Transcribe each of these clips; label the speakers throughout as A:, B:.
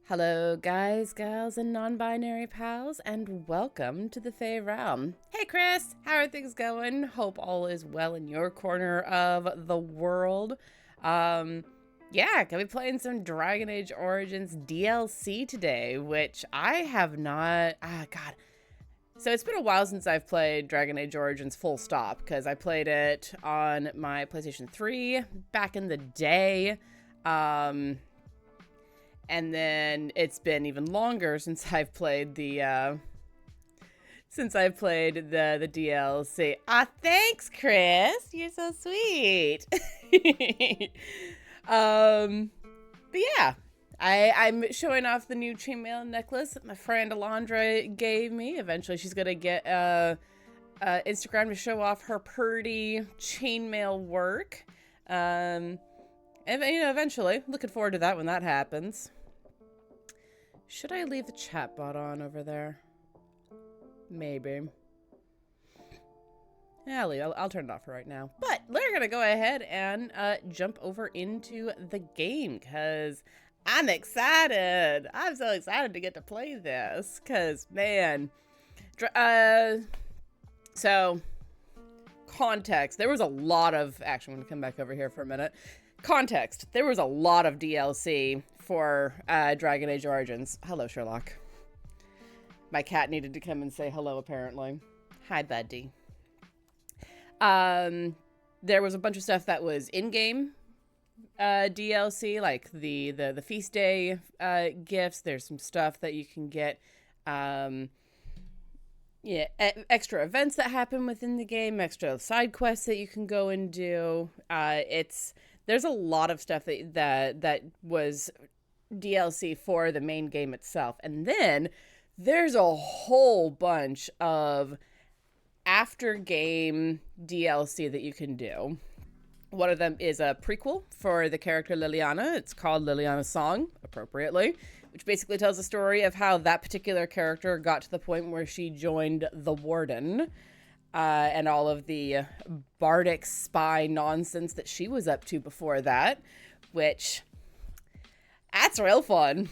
A: Hello, guys, gals, and non-binary pals, and welcome to the Fae Realm. Hey, Chris, how are things going? Hope all is well in your corner of the world. Yeah, gonna be playing some Dragon Age Origins DLC today, which I have not. God. So it's been a while since I've played Dragon Age Origins full stop, because I played it on my PlayStation 3 back in the day. And then it's been even longer since I've played the DLC. Thanks, Chris. You're so sweet. But yeah, I'm showing off the new chainmail necklace that my friend Alondra gave me. Eventually, she's gonna get Instagram to show off her pretty chainmail work. And eventually, looking forward to that when that happens. Should I leave the chat bot on over there? Maybe. Yeah, I'll turn it off for right now. But we're gonna go ahead and jump over into the game, because I'm excited. I'm so excited to get to play this, because, man. So, context. There was a lot of... Actually, I'm gonna come back over here for a minute. Context. There was a lot of DLC for Dragon Age Origins. Hello, Sherlock. My cat needed to come and say hello, apparently. Hi, buddy. There was a bunch of stuff that was in-game DLC, like the feast day gifts. There's some stuff that you can get, extra events that happen within the game, extra side quests that you can go and do. There's a lot of stuff that was DLC for the main game itself. And then there's a whole bunch of after game DLC that you can do. One of them is a prequel for the character Liliana. It's called Liliana's Song, appropriately, which basically tells the story of how that particular character got to the point where she joined the Warden, and all of the bardic spy nonsense that she was up to before that, which, that's real fun.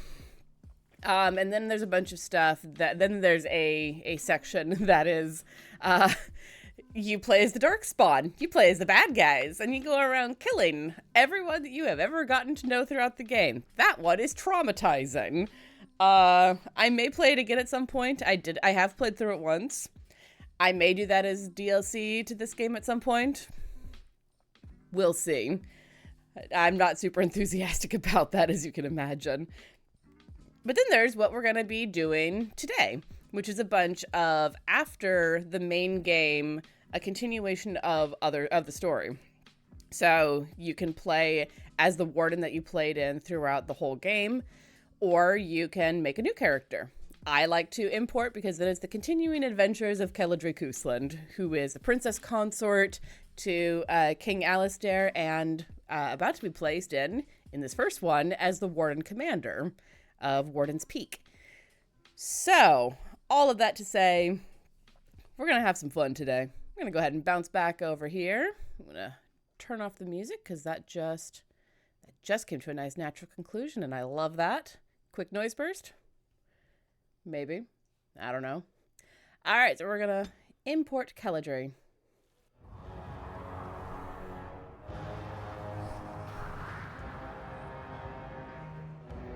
A: And then there's a bunch of stuff then there's a section that is, you play as the darkspawn, you play as the bad guys, and you go around killing everyone that you have ever gotten to know throughout the game. That one is traumatizing. I may play it again at some point. I have played through it once. I may do that as DLC to this game at some point. We'll see. I'm not super enthusiastic about that, as you can imagine. But then there's what we're going to be doing today, which is a bunch of, after the main game, a continuation of the story. So you can play as the Warden that you played in throughout the whole game, or you can make a new character. I like to import because then it's the continuing adventures of Celadre Cousland, who is a princess consort to King Alistair, and about to be placed in this first one, as the Warden Commander of Warden's Peak. So, all of that to say, we're going to have some fun today. I'm going to go ahead and bounce back over here. I'm going to turn off the music, because that just came to a nice natural conclusion, and I love that. Quick noise burst. Maybe. I don't know. All right, so we're going to import Celadre.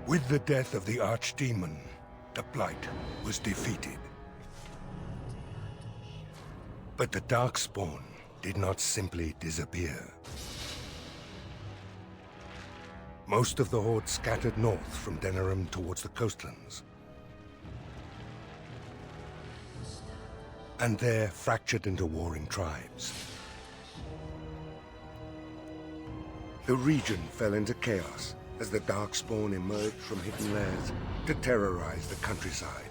B: With the death of the Archdemon, the Blight was defeated. But the Darkspawn did not simply disappear. Most of the Horde scattered north from Denerim towards the coastlands. And there fractured into warring tribes. The region fell into chaos as the Darkspawn emerged from hidden lairs to terrorize the countryside.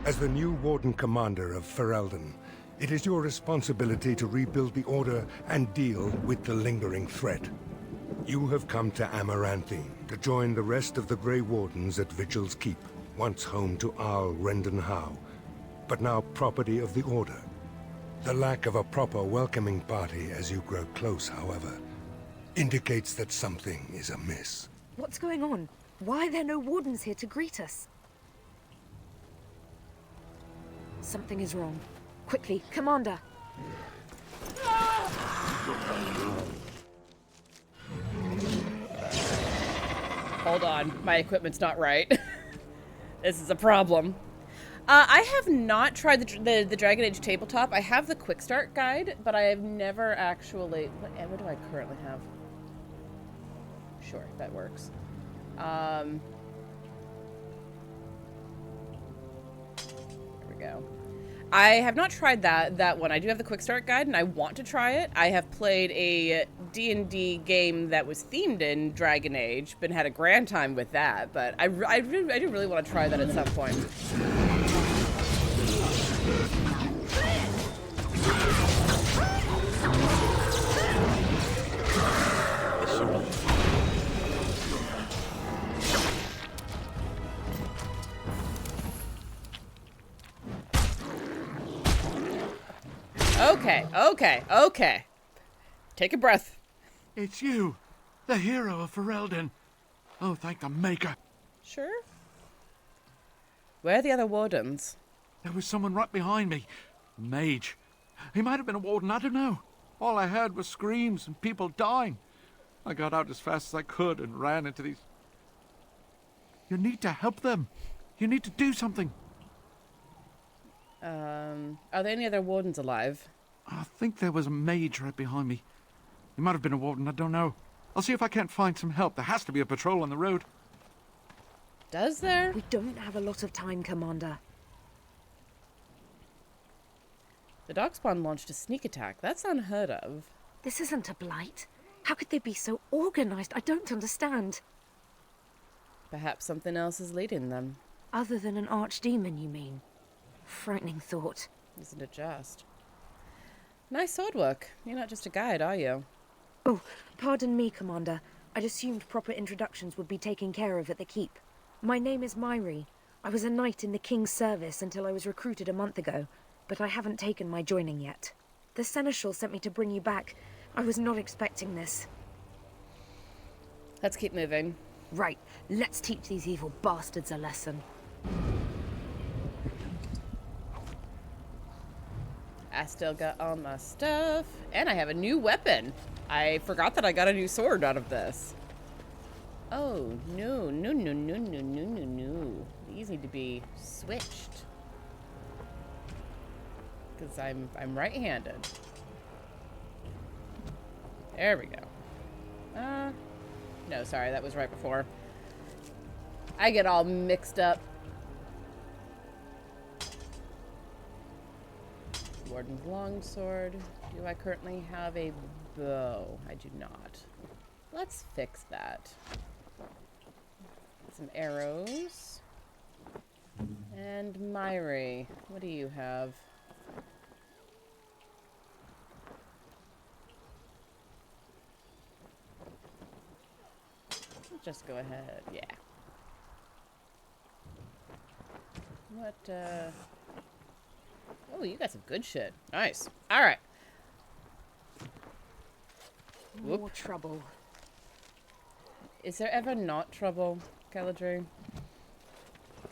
B: As the new Warden Commander of Ferelden, it is your responsibility to rebuild the Order and deal with the lingering threat. You have come to Amaranthine to join the rest of the Grey Wardens at Vigil's Keep, once home to Arl Rendenhau, but now property of the Order. The lack of a proper welcoming party as you grow close, however, indicates that something is amiss.
C: What's going on? Why are there no wardens here to greet us? Something is wrong. Quickly, Commander!
A: Hold on, my equipment's not right. This is a problem. I have not tried the Dragon Age tabletop. I have the quick start guide, but I have never actually... What do I currently have? Sure, that works. There we go. I have not tried that one. I do have the quick start guide, and I want to try it. I have played a D&D game that was themed in Dragon Age, but had a grand time with that. But I do really want to try that at some point. Okay. Take a breath.
D: It's you, the hero of Ferelden. Oh, thank the Maker.
A: Sure. Where are the other wardens?
D: There was someone right behind me. A mage. He might have been a warden, I don't know. All I heard was screams and people dying. I got out as fast as I could and ran into these... You need to help them. You need to do something.
A: Are there any other wardens alive?
D: I think there was a mage right behind me. He might have been a warden, I don't know. I'll see if I can't find some help. There has to be a patrol on the road.
A: Does there?
C: We don't have a lot of time, Commander.
A: The darkspawn launched a sneak attack. That's unheard of.
C: This isn't a blight. How could they be so organized? I don't understand.
A: Perhaps something else is leading them.
C: Other than an archdemon, you mean? Frightening thought.
A: Isn't it just? Nice sword work. You're not just a guide, are you?
C: Oh, pardon me, Commander. I'd assumed proper introductions would be taken care of at the keep. My name is Myri. I was a knight in the King's service until I was recruited a month ago, but I haven't taken my joining yet. The Seneschal sent me to bring you back. I was not expecting this.
A: Let's keep moving.
C: Right, let's teach these evil bastards a lesson.
A: I still got all my stuff. And I have a new weapon. I forgot that I got a new sword out of this. Oh, no. These need to be switched. Because I'm right-handed. There we go. No, sorry, that was right before. I get all mixed up. Warden's longsword. Do I currently have a bow? I do not. Let's fix that. Some arrows. And Myri, what do you have? Just go ahead, yeah. What, Oh, you got some good shit. Nice. Alright.
C: More trouble.
A: Is there ever not trouble, Galadriel?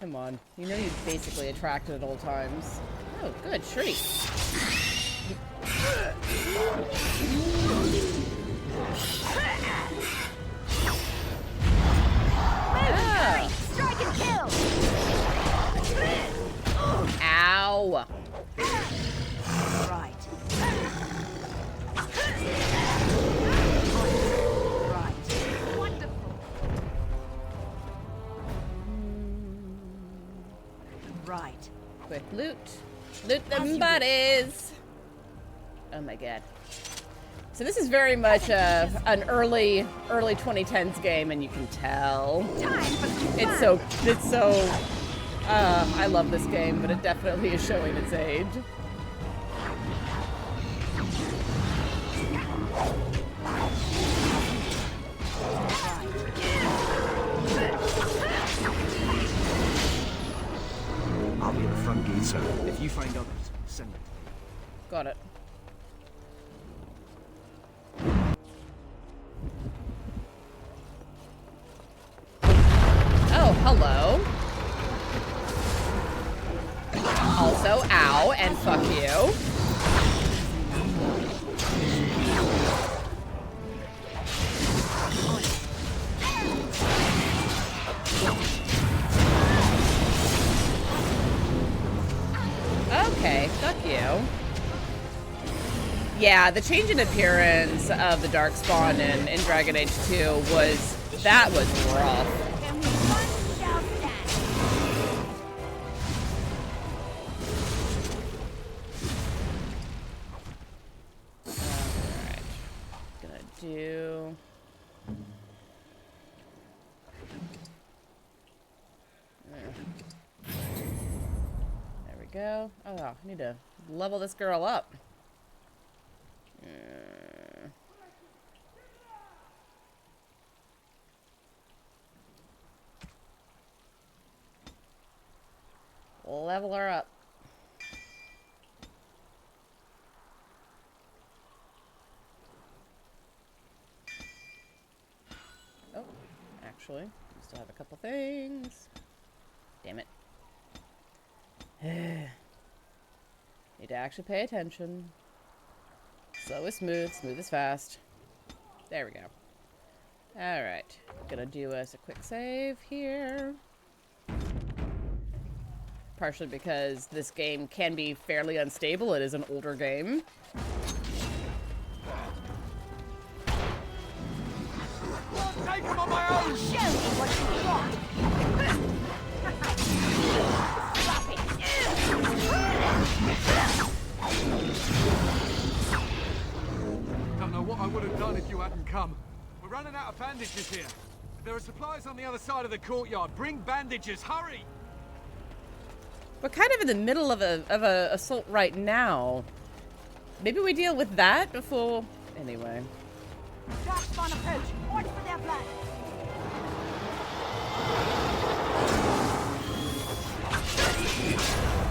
A: Come on. You know you're basically attracted at all times. Oh, good. Shriek. Oh.
C: Strike and kill!
A: Ow.
C: Right. Wonderful. Right.
A: Quick loot. Loot them bodies. Oh my god. So this is very much an early 2010s game, and you can tell. It's so I love this game, but it definitely is showing its age.
E: I'll be at the front gate, sir. If you find others, send them.
A: Got it. And fuck you. Okay, fuck you. Yeah, the change in appearance of the darkspawn in Dragon Age 2 was rough. Alright. Gonna do... There we go. Oh, I need to level this girl up. Level her up. Oh, actually, we still have a couple things. Damn it. Need to actually pay attention. Slow is smooth, smooth is fast. There we go. Alright. Gonna do us a quick save here. Partially because this game can be fairly unstable. It is an older game.
D: I'll take him on my own!
F: Show me what you got! Drop it!
D: Don't know what I would have done if you hadn't come. We're running out of bandages here. There are supplies on the other side of the courtyard. Bring bandages, hurry!
A: We're kind of in the middle of a assault right now. Maybe we deal with that before... Anyway.
F: Darkspawn approach! Watch for their blood!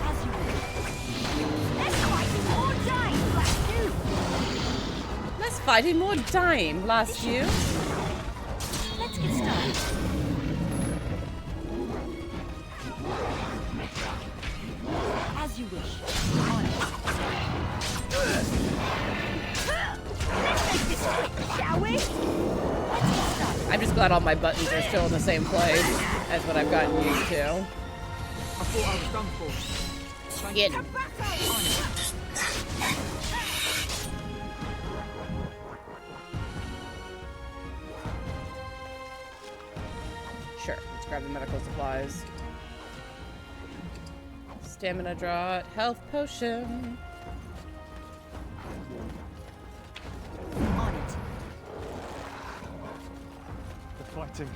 F: As you will. Let's fight or die, blast you!
A: Less fighting, more dying, blast you.
F: Let's get started. As you wish. On it. Let's make this quick, shall we? Let's get started.
A: I'm just glad all my buttons are still in the same place as what I've gotten used to.
D: I thought I was done for.
A: Get Sure, let's grab the medical supplies. Stamina draught, health potion.
F: On it.
D: The fighting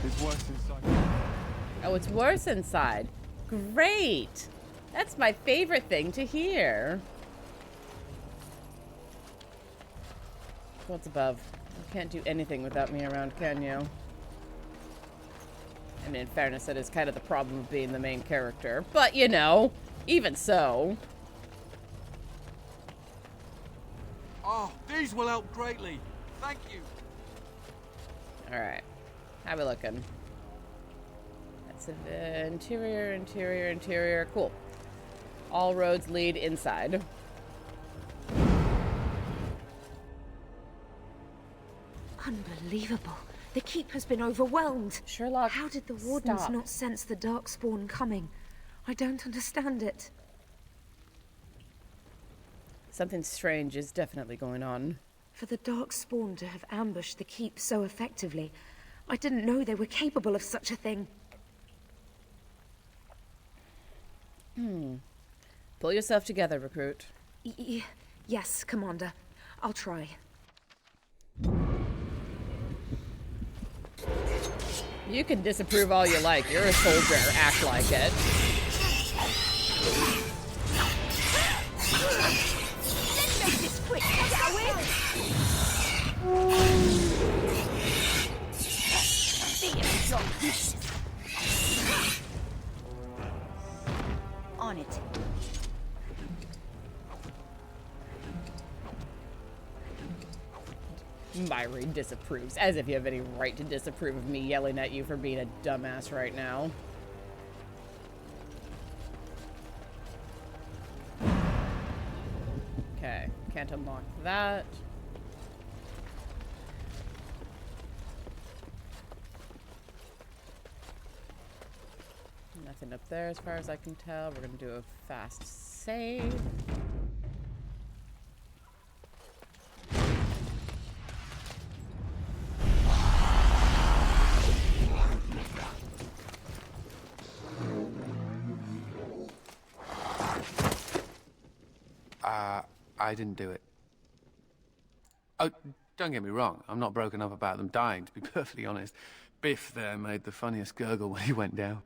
D: is worse inside.
A: Oh, it's worse inside. Great! That's my favorite thing to hear. What's above? You can't do anything without me around, can you? I mean, in fairness, that is kind of the problem of being the main character. But, you know, even so.
D: Oh, these will help greatly. Thank you.
A: Alright. How we looking? That's the interior, interior, interior. Cool. All roads lead inside.
C: Unbelievable. The keep has been overwhelmed.
A: Sherlock,
C: How did the Wardens
A: stop.
C: not sense the darkspawn coming? I don't understand it.
A: Something strange is definitely going on.
C: For the darkspawn to have ambushed the keep so effectively, I didn't know they were capable of such a thing.
A: Pull yourself together, recruit.
C: Yes, Commander. I'll try.
A: You can disapprove all you like. You're a soldier. Act like it.
F: Let's make this quick, shall we? See if you're useless. On it.
A: Myri disapproves. As if you have any right to disapprove of me yelling at you for being a dumbass right now. that. Nothing up there as far as I can tell. We're gonna do a fast save.
G: I didn't do it. Oh, don't get me wrong. I'm not broken up about them dying, to be perfectly honest. Biff there made the funniest gurgle when he went down.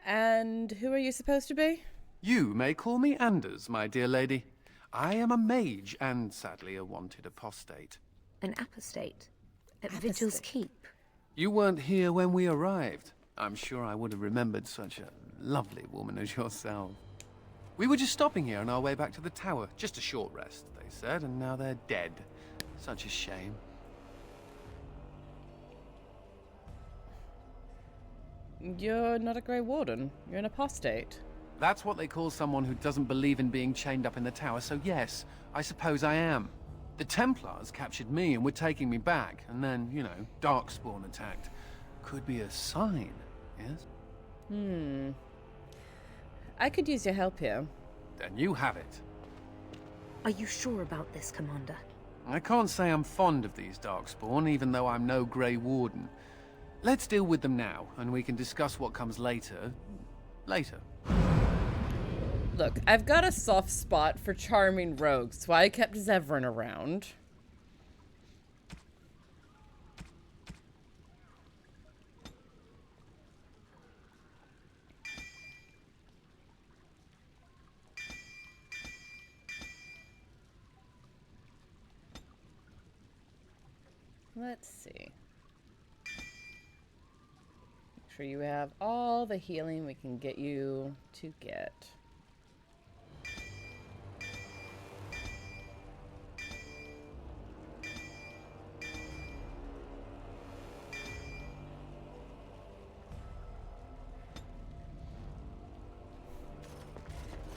A: And who are you supposed to be?
G: You may call me Anders, my dear lady. I am a mage and, sadly, a wanted apostate.
C: An apostate? At Vigil's Keep?
G: You weren't here when we arrived. I'm sure I would have remembered such a lovely woman as yourself. We were just stopping here on our way back to the tower. Just a short rest, they said, and now they're dead. Such a shame.
A: You're not a Grey Warden. You're an apostate.
G: That's what they call someone who doesn't believe in being chained up in the tower, so yes, I suppose I am. The Templars captured me and were taking me back, and then, you know, darkspawn attacked. Could be a sign, yes?
A: I could use your help here.
G: Then you have it.
C: Are you sure about this, Commander?
G: I can't say I'm fond of these darkspawn, even though I'm no Grey Warden. Let's deal with them now, and we can discuss what comes later. Later.
A: Look, I've got a soft spot for charming rogues, so I kept Zevran around. Let's see. Make sure you have all the healing we can get you to get.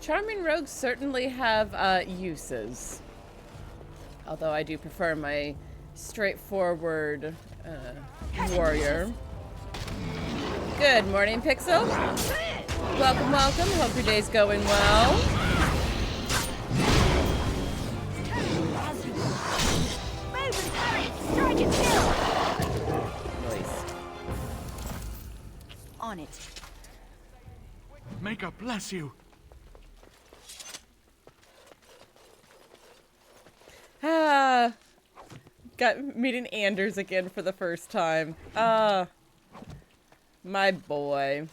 A: Charming rogues certainly have uses. Although I do prefer my straightforward warrior. Good morning, Pixel. Welcome, welcome. Hope your day's going well.
F: Move and hurry! Strike and kill!
A: Nice.
F: On it.
D: May God bless you.
A: Got meeting Anders again for the first time. My boy.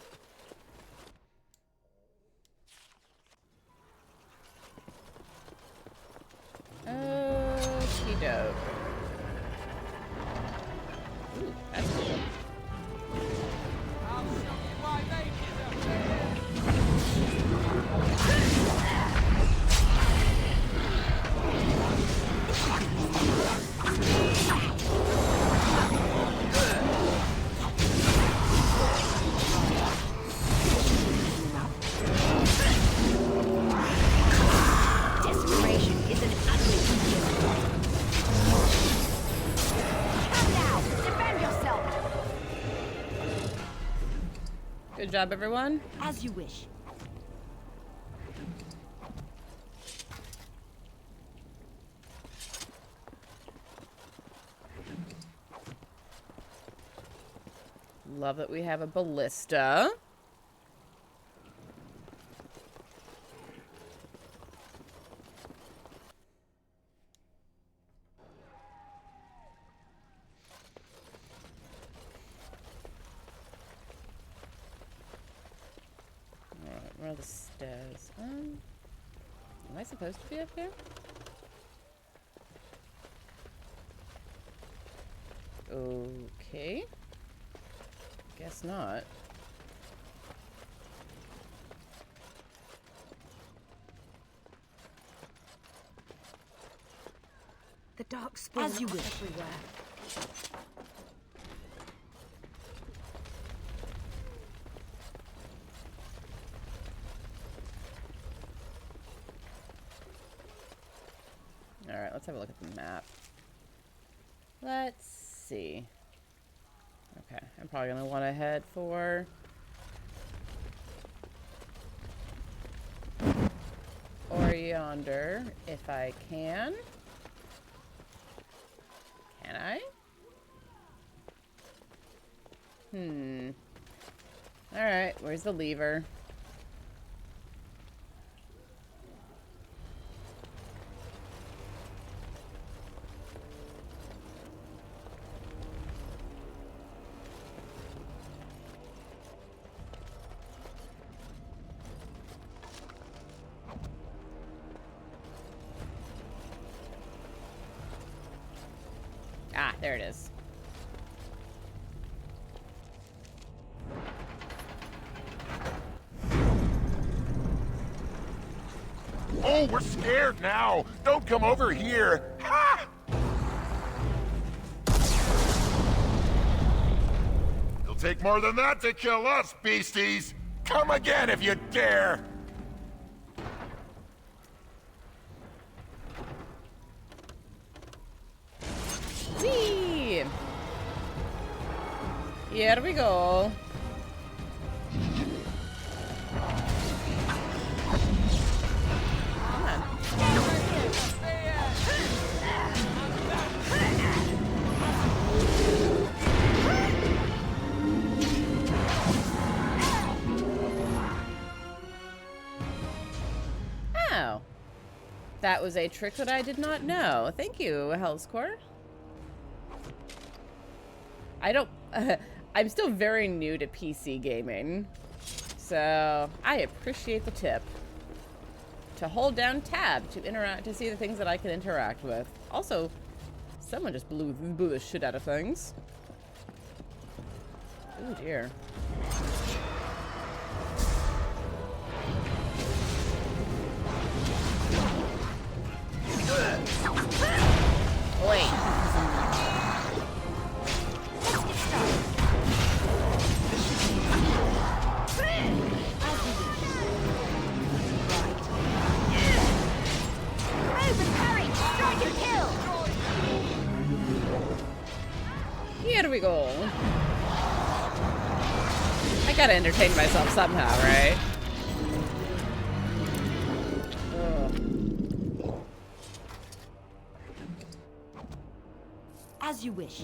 A: Okey doke. Ooh, that's cool.
F: Desperation is an ugly feature. Come now! Defend yourself!
A: Good job, everyone.
F: As you wish.
A: Love that we have a ballista. Alright, where are the stairs? Am I supposed to be up here? Okay. Guess not.
C: The darkspawn
F: As you
C: are
F: wish.
C: everywhere.
A: let's have a look at the map. Let's see. Okay, I'm probably gonna want to head for or yonder if I can. Can I? Alright, where's the lever? Ah, there it is.
H: Oh, we're scared now. Don't come over here. Ha! It'll take more than that to kill us, beasties. Come again if you dare.
A: Whee! Here we go. Come on. Oh. That was a trick that I did not know. Thank you, Hellscore. I don't... I'm still very new to PC gaming. So, I appreciate the tip. To hold down tab to interact, to see the things that I can interact with. Also, someone just blew the shit out of things. Oh dear. Wait. Here we go. I gotta entertain myself somehow, right? Ugh.
F: As you wish.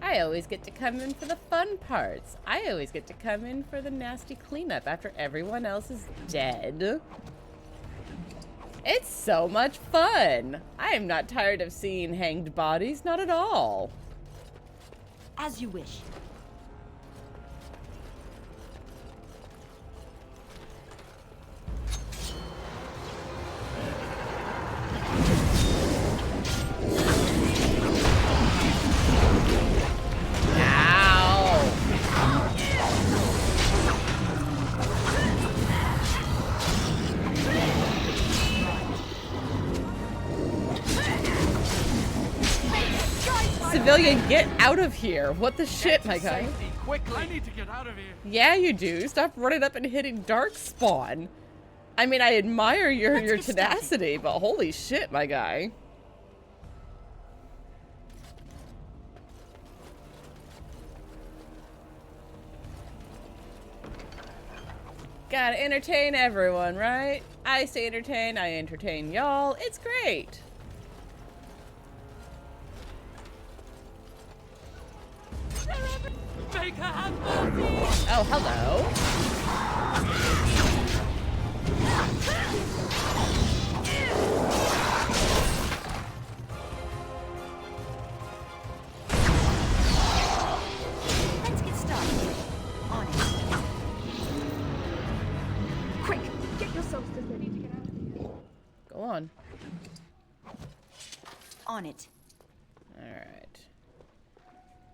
A: I always get to come in for the fun parts. I always get to come in for the nasty cleanup after everyone else is dead. It's so much fun. I am not tired of seeing hanged bodies, not at all.
F: As you wish.
A: Civilian, get out of here. What the shit, my guy?
D: Quickly. I need to get out of here.
A: Yeah, you do. Stop running up and hitting darkspawn. I mean, I admire your tenacity, but holy shit, my guy. Gotta entertain everyone, right? I stay entertained, I entertain y'all. It's great. Oh, hello.
F: Let's get started. On it.
C: Quick, get yourselves to ready to get out of here.
A: Go on.
F: On it.
A: Alright.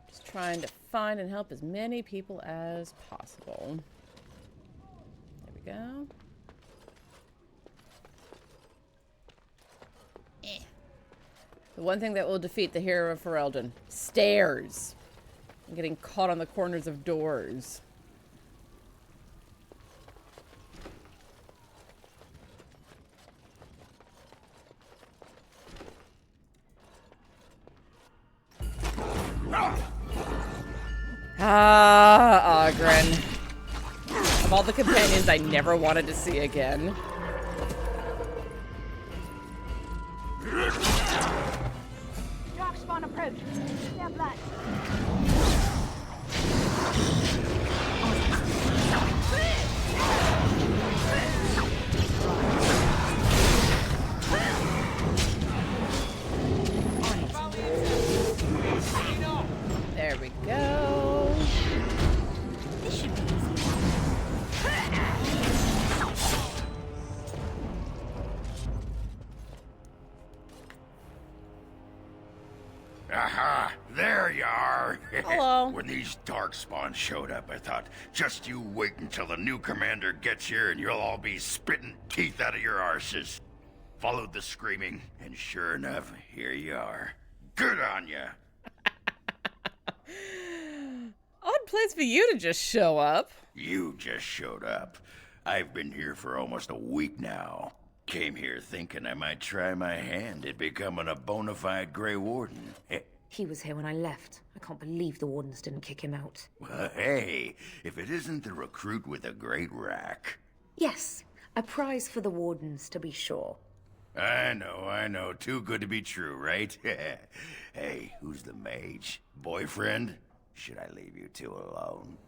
A: Just trying to find and help as many people as possible. There we go. The one thing that will defeat the hero of Ferelden. Stairs. And getting caught on the corners of doors. Ah, Ogren. Of all the companions I never wanted to see again.
F: Darkspawn approach. Their blood.
A: There we go.
F: This should be easy.
H: Aha! There you are!
A: Hello.
H: When these darkspawn showed up, I thought, just you wait until the new commander gets here and you'll all be spitting teeth out of your arses. Followed the screaming, and sure enough, here you are. Good on ya!
A: Odd place for you to just show up.
H: You just showed up. I've been here for almost a week now. Came here thinking I might try my hand at becoming a bona fide Grey Warden.
C: He was here when I left. I can't believe the Wardens didn't kick him out.
H: Well, hey, if it isn't the recruit with a great rack.
C: Yes, a prize for the Wardens, to be sure.
H: I know. Too good to be true, right? Hey, who's the mage? Boyfriend? Should I leave you two alone?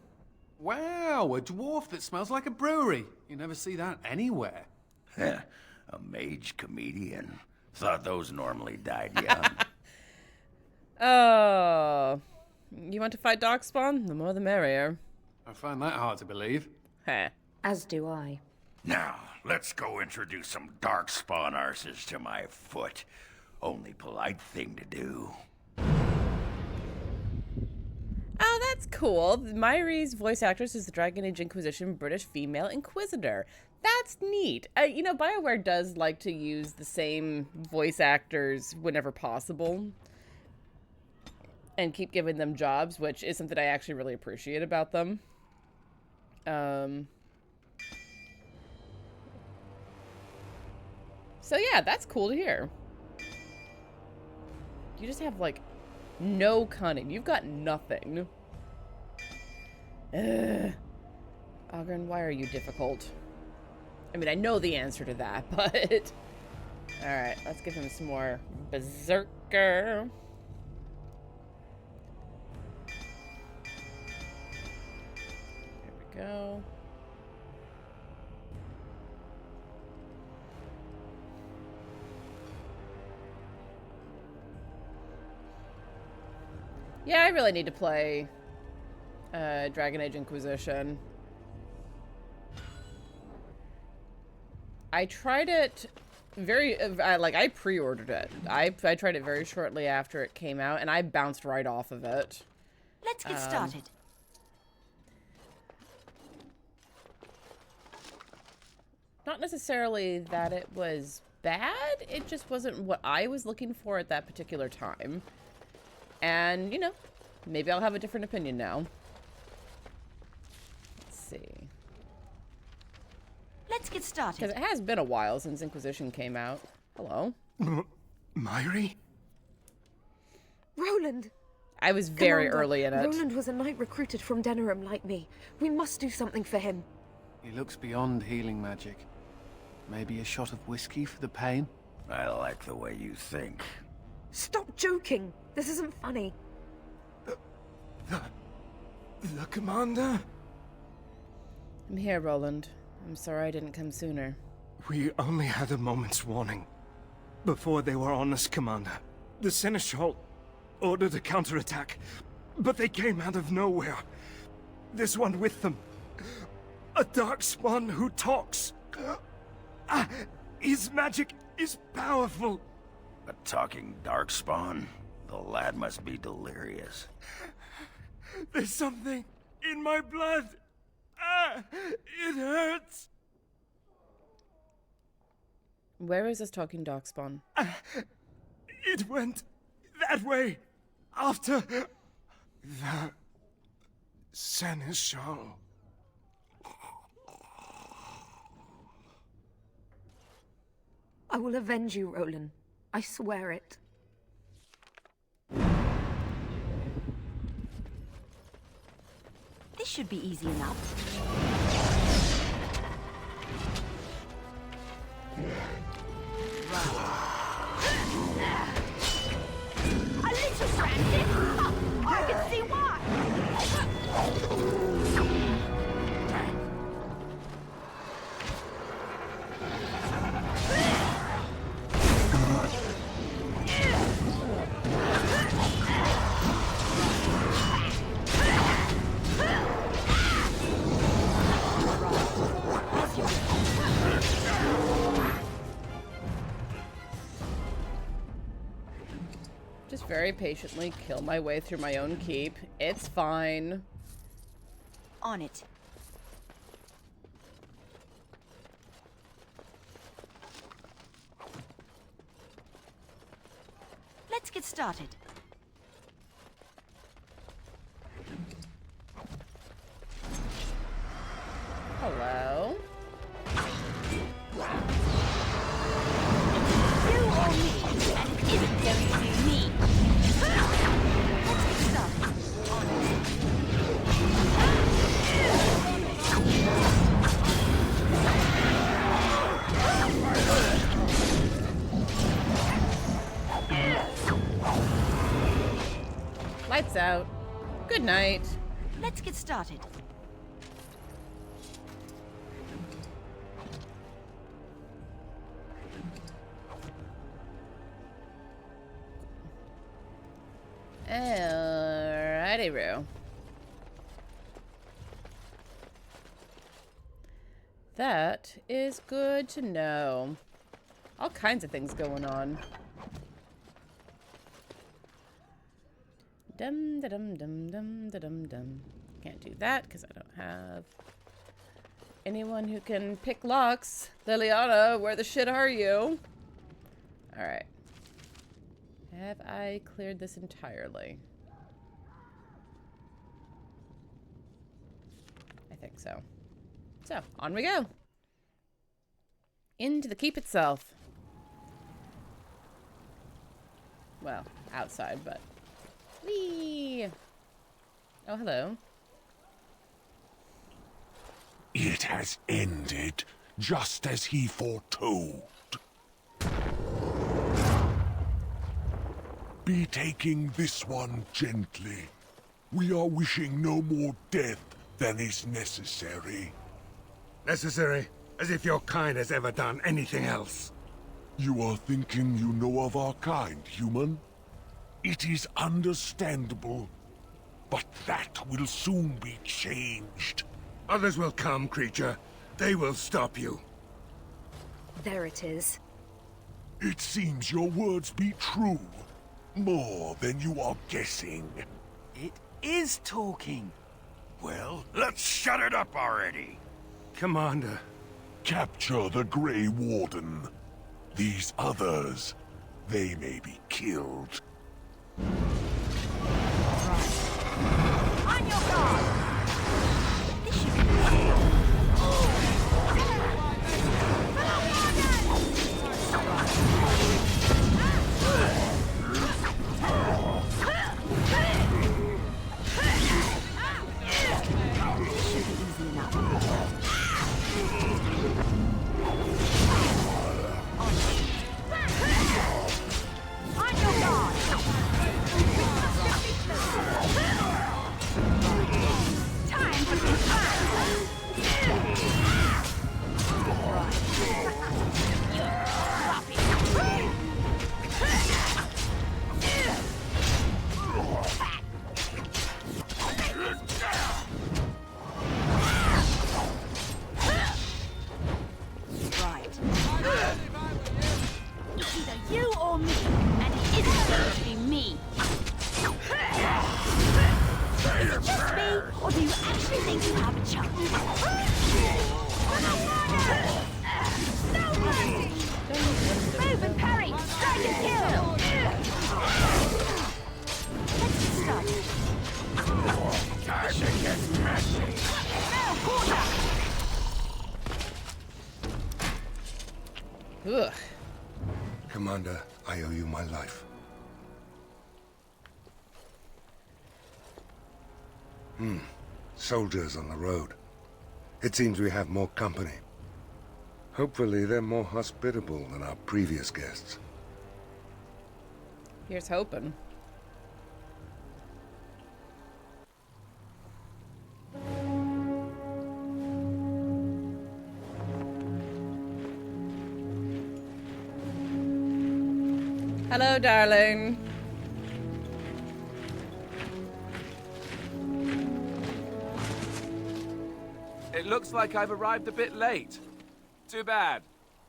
G: Wow, a dwarf that smells like a brewery. You never see that anywhere.
H: A mage comedian. Thought those normally died young.
A: Oh. You want to fight Darkspawn? The more the merrier.
G: I find that hard to believe.
A: Heh.
C: As do I.
H: Now, let's go introduce some darkspawn arses to my foot. Only polite thing to do.
A: Oh, that's cool. Myri's voice actress is the Dragon Age Inquisition British female Inquisitor. That's neat. You know, BioWare does like to use the same voice actors whenever possible. And keep giving them jobs, which is something I actually really appreciate about them. So yeah, that's cool to hear. You just have, like, no cunning. You've got nothing. Ogren, why are you difficult? I mean, I know the answer to that, but... Alright, let's give him some more Berserker. There we go. Yeah, I really need to play Dragon Age Inquisition. I tried it very, I pre-ordered it. I tried it very shortly after it came out, and I bounced right off of it.
F: Let's get started.
A: Not necessarily that it was bad, it just wasn't what I was looking for at that particular time. And, you know, maybe I'll have a different opinion now. Let's see.
F: Let's get started.
A: Because it has been a while since Inquisition came out. Hello.
B: Myri?
C: Roland!
A: I was very
C: Commander,
A: early in it.
C: Roland was a knight recruited from Denerim like me. We must do something for him.
G: He looks beyond healing magic. Maybe a shot of whiskey for the pain?
H: I like the way you think.
C: Stop joking! This isn't funny.
B: The commander?
A: I'm here, Roland. I'm sorry I didn't come sooner.
B: We only had a moment's warning. Before they were on us, Commander. The Seneschal ordered a counterattack, but they came out of nowhere. There's one with them. A darkspawn who talks. His magic is powerful.
H: A talking darkspawn? The lad must be delirious.
B: There's something in my blood. It hurts.
A: Where is this talking darkspawn?
B: It went that way after the Seneschal.
C: I will avenge you, Roland. I swear it.
F: This should be easy enough. A little frantic? I can see why!
A: Just very patiently kill my way through my own keep. It's fine.
F: On it. Let's get started.
A: Hello.
F: You or me, and it isn't going to be me. Let's get started. On it.
A: Lights out. Good night.
F: Let's get started.
A: Alrighty-roo. That is good to know. All kinds of things going on. Dum da dum dum dum da dum dum. Can't do that because I don't have anyone who can pick locks. Liliana, where the shit are you? Alright. Have I cleared this entirely? I think so. So, on we go. Into the keep itself. Well, outside, but... Whee! Oh, hello.
I: It has ended, just as he foretold. Be taking this one gently. We are wishing no more death than is necessary.
B: Necessary? As if your kind has ever done anything else.
I: You are thinking you know of our kind, human? It is understandable, but that will soon be changed.
B: Others will come, creature. They will stop you.
C: There it is.
I: It seems your words be true. More than you are guessing.
E: It is talking.
H: Well, let's shut it up already.
B: Commander.
I: Capture the Grey Warden. These others, they may be killed.
F: On your guard! This should be easy enough. On your guard! Time for some fun! Drop it! Right. It's either you or me, and it isn't going to be me. Is it just me, or do you actually think you have a chance? No mercy! Move and parry! Strike and kill! Let's get started.
H: Time to get messy.
F: Now, quarter!
A: Ugh.
B: Commander, I owe you my life. Soldiers on the road. It seems we have more company. Hopefully they're more hospitable than our previous guests.
A: Here's hoping. Hello, darling.
J: It looks like I've arrived a bit late. Too bad.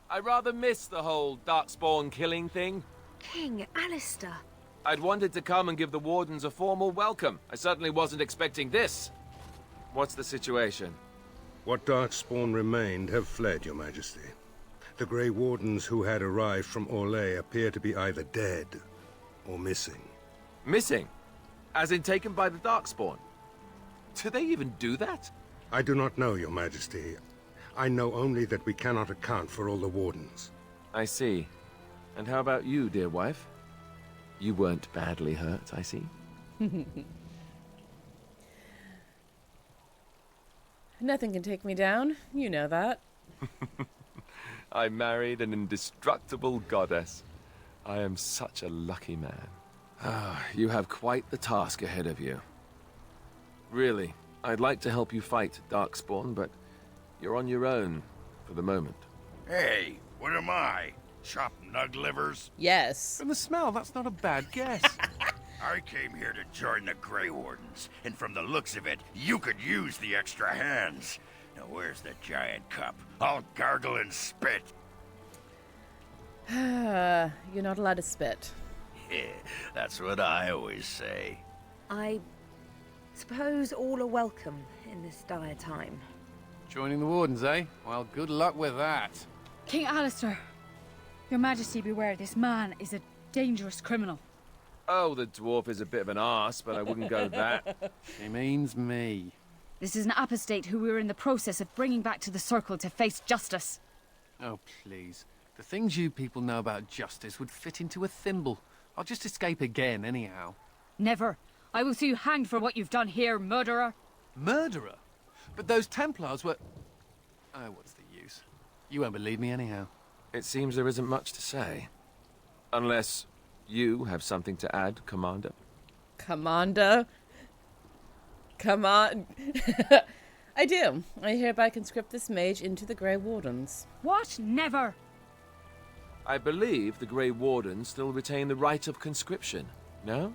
J: I rather miss the whole darkspawn killing thing.
C: King Alistair.
J: I'd wanted to come and give the Wardens a formal welcome. I certainly wasn't expecting this. What's the situation?
B: What darkspawn remained have fled, Your Majesty. The Grey Wardens who had arrived from Orlais appear to be either dead or missing.
J: Missing? As in taken by the darkspawn? Do they even do that?
B: I do not know, Your Majesty. I know only that we cannot account for all the Wardens.
J: I see. And how about you, dear wife? You weren't badly hurt, I see.
A: Nothing can take me down. You know that.
J: I married an indestructible goddess. I am such a lucky man. Ah, you have quite the task ahead of you. Really, I'd like to help you fight Darkspawn, but you're on your own for the moment.
H: Hey, what am I? Chopped nug livers?
A: Yes.
G: From the smell, that's not a bad guess.
H: I came here to join the Grey Wardens, and from the looks of it, you could use the extra hands. Now where's the giant cup? I'll gargle and spit.
A: You're not allowed to spit.
H: That's what I always say.
C: I suppose all are welcome in this dire time.
G: Joining the Wardens, eh? Well, good luck with that.
F: King Alistair, Your Majesty beware, this man is a dangerous criminal.
J: Oh, the dwarf is a bit of an arse, but I wouldn't go that.
G: He means me.
F: This is an apostate who we're in the process of bringing back to the Circle to face justice.
G: Oh, please. The things you people know about justice would fit into a thimble. I'll just escape again, anyhow.
F: Never. I will see you hanged for what you've done here, murderer.
G: Murderer? But those Templars were... Oh, what's the use? You won't believe me anyhow.
J: It seems there isn't much to say. Unless you have something to add, Commander.
A: Commander? Come on. I do. I hereby conscript this mage into the Grey Wardens.
F: What? Never.
J: I believe the Grey Wardens still retain the right of conscription, no?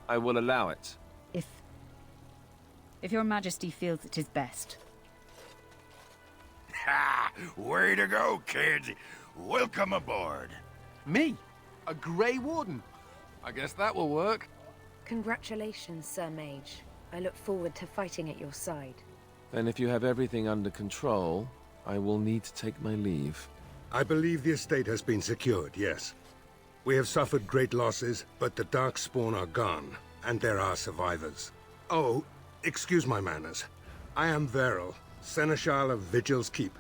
J: I will allow it.
F: If Your Majesty feels it is best.
H: Ha! Way to go, kids! Welcome aboard.
G: Me? A Grey Warden? I guess that will work.
C: Congratulations, Sir Mage. I look forward to fighting at your side.
J: Then if you have everything under control, I will need to take my leave.
B: I believe the estate has been secured, yes. We have suffered great losses, but the Darkspawn are gone, and there are survivors. Oh, excuse my manners. I am Veril, Seneschal of Vigil's Keep,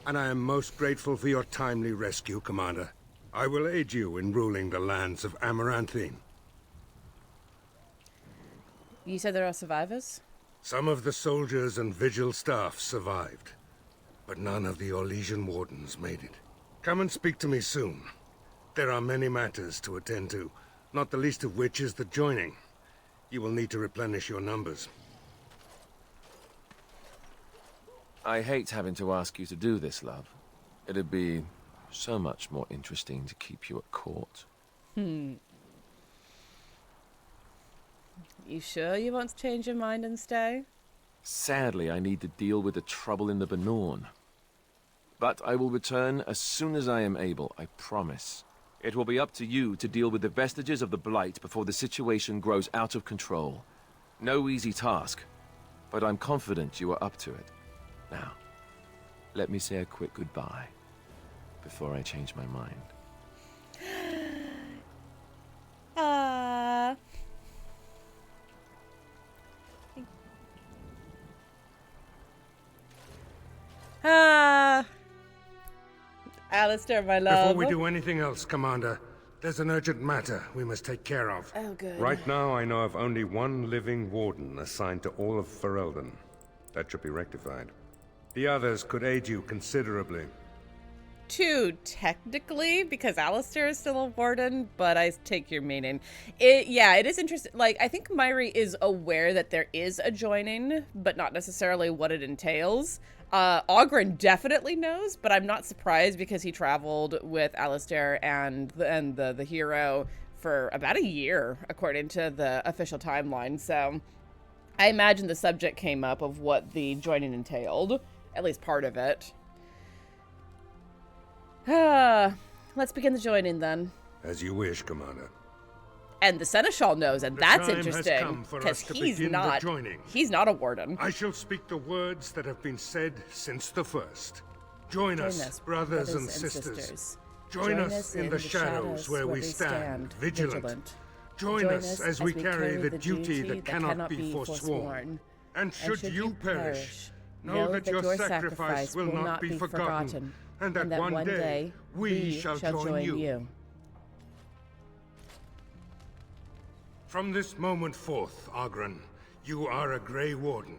B: and I am most grateful for your timely rescue, Commander. I will aid you in ruling the lands of Amaranthine.
A: You said there are survivors?
B: Some of the soldiers and Vigil staff survived, but none of the Orlesian Wardens made it. Come and speak to me soon. There are many matters to attend to, not the least of which is the joining. You will need to replenish your numbers.
J: I hate having to ask you to do this, love. It'd be so much more interesting to keep you at court.
A: You sure you want to change your mind and stay?
J: Sadly, I need to deal with the trouble in the Benorn. But I will return as soon as I am able, I promise. It will be up to you to deal with the vestiges of the Blight before the situation grows out of control. No easy task, but I'm confident you are up to it. Now, let me say a quick goodbye before I change my mind.
A: Alistair, my love.
B: Before we do anything else, Commander, There's an urgent matter we must take care of.
A: Oh, good.
B: Right now, I know of only one living warden assigned to all of Ferelden. That should be rectified. The others could aid you considerably.
A: Two, technically, because Alistair is still a warden, but I take your meaning. It is interesting. Like, I think Myri is aware that there is a joining, but not necessarily what it entails. Ogren definitely knows, but I'm not surprised because he traveled with Alistair and the hero for about a year, according to the official timeline. So I imagine the subject came up of what the joining entailed, at least part of it. Let's begin the joining then.
B: As you wish, Commander.
A: And the Seneschal knows, and that's interesting,
B: because
A: he's not a warden.
B: I shall speak the words that have been said since the first. Join us, brothers and sisters. Join us in the shadows where we stand, vigilant. Join us as we carry the duty that cannot be forsworn. And should you perish, know that your sacrifice will not be forgotten, and that one day we shall join you. From this moment forth, Ogren, you are a Grey Warden.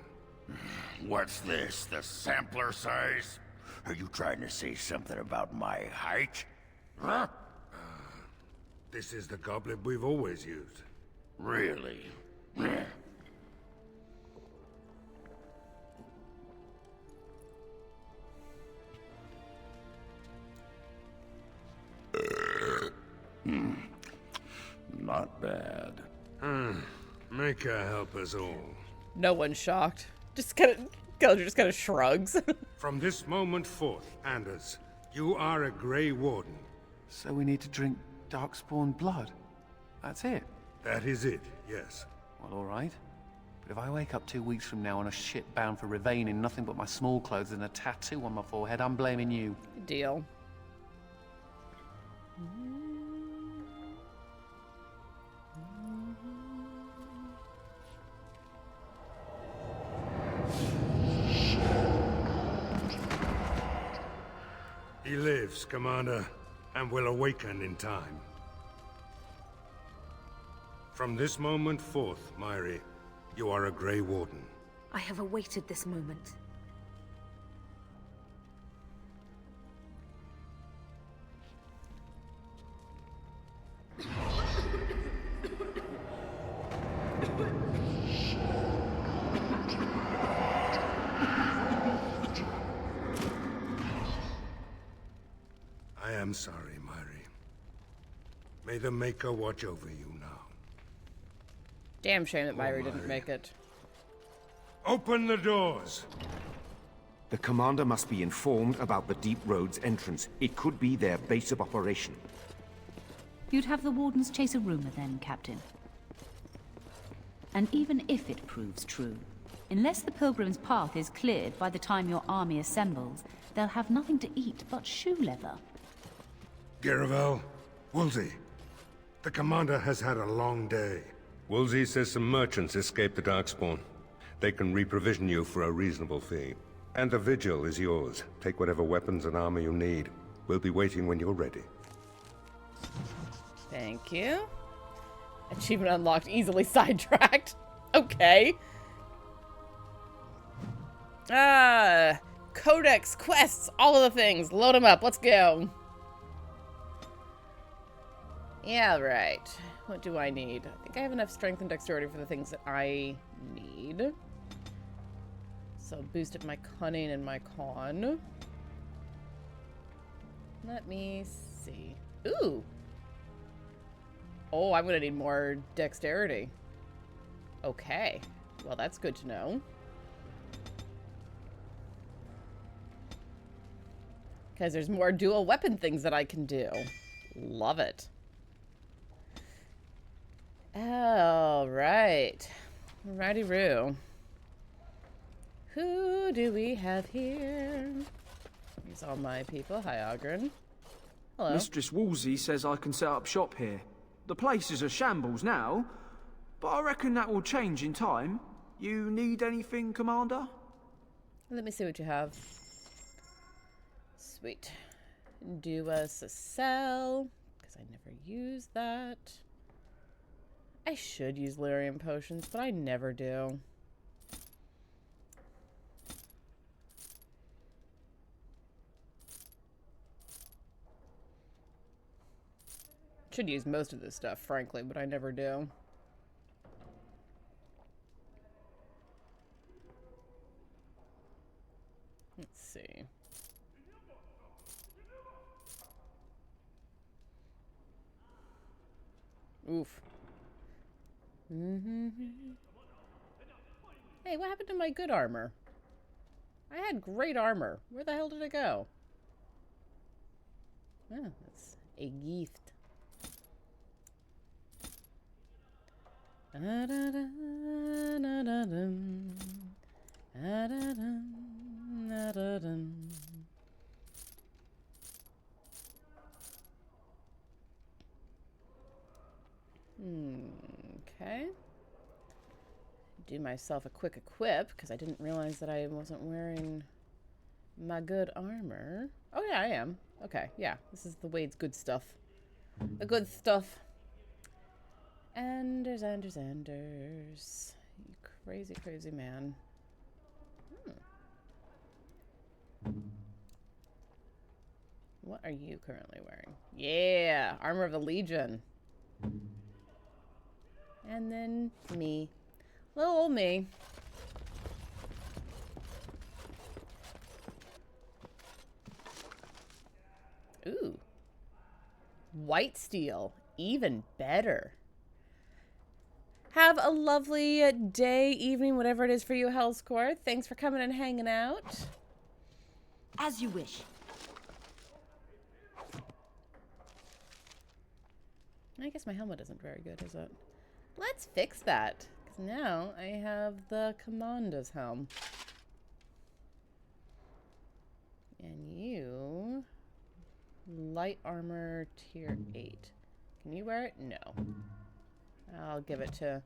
H: What's this, the sampler size? Are you trying to say something about my height? Huh?
B: This is the goblet we've always used.
H: Really? Not bad.
B: Make her help us all.
A: No one's shocked. Gallagher just kind of shrugs.
B: From this moment forth, Anders, you are a Grey Warden.
G: So we need to drink darkspawn blood? That's it?
B: That is it, yes.
G: Well, all right. But if I wake up 2 weeks from now on a ship bound for Ravane in nothing but my small clothes and a tattoo on my forehead, I'm blaming you.
A: Deal.
B: He lives, Commander, and will awaken in time. From this moment forth, Myri, you are a Grey Warden.
C: I have awaited this moment.
B: I am sorry, Myri. May the Maker watch over you now.
A: Damn shame that Myri didn't make it.
B: Open the doors!
E: The commander must be informed about the Deep Road's entrance. It could be their base of operation.
F: You'd have the Wardens chase a rumor then, Captain. And even if it proves true, unless the Pilgrim's path is cleared by the time your army assembles, they'll have nothing to eat but shoe leather.
B: Garavel, Woolsey, the commander has had a long day. Woolsey says some merchants escaped the Darkspawn. They can reprovision you for a reasonable fee. And the vigil is yours. Take whatever weapons and armor you need. We'll be waiting when you're ready.
A: Thank you. Achievement unlocked, easily sidetracked. Okay. Codex, quests, all of the things. Load them up. Let's go. Yeah, right. What do I need? I think I have enough strength and dexterity for the things that I need. So boost up my cunning and my con. Let me see. Ooh. Oh, I'm gonna need more dexterity. Okay. Well, that's good to know. Because there's more dual weapon things that I can do. Love it. All right. Righty-roo. Who do we have here? These are my people. Hi, Ogren. Hello.
K: Mistress Woolsey says I can set up shop here. The place is a shambles now, but I reckon that will change in time. You need anything, Commander?
A: Let me see what you have. Sweet. Do us a sell, because I never use that. I should use lyrium potions, but I never do. Should use most of this stuff, frankly, but I never do. Let's see. Oof. Hey, what happened to my good armor? I had great armor. Where the hell did it go? Oh, that's a gift. Okay. Do myself a quick equip, because I didn't realize that I wasn't wearing my good armor. Oh yeah, I am. Okay, yeah. This is the Wade's good stuff. The good stuff. Anders. You crazy, crazy man. What are you currently wearing? Yeah, Armor of the Legion. And then me. Little old me. Ooh. White steel. Even better. Have a lovely day, evening, whatever it is for you, Hell's Court. Thanks for coming and hanging out.
F: As you wish.
A: I guess my helmet isn't very good, is it? Let's fix that. Because now I have the Commander's helm. And you... Light armor tier 8. Can you wear it? No. I'll give it to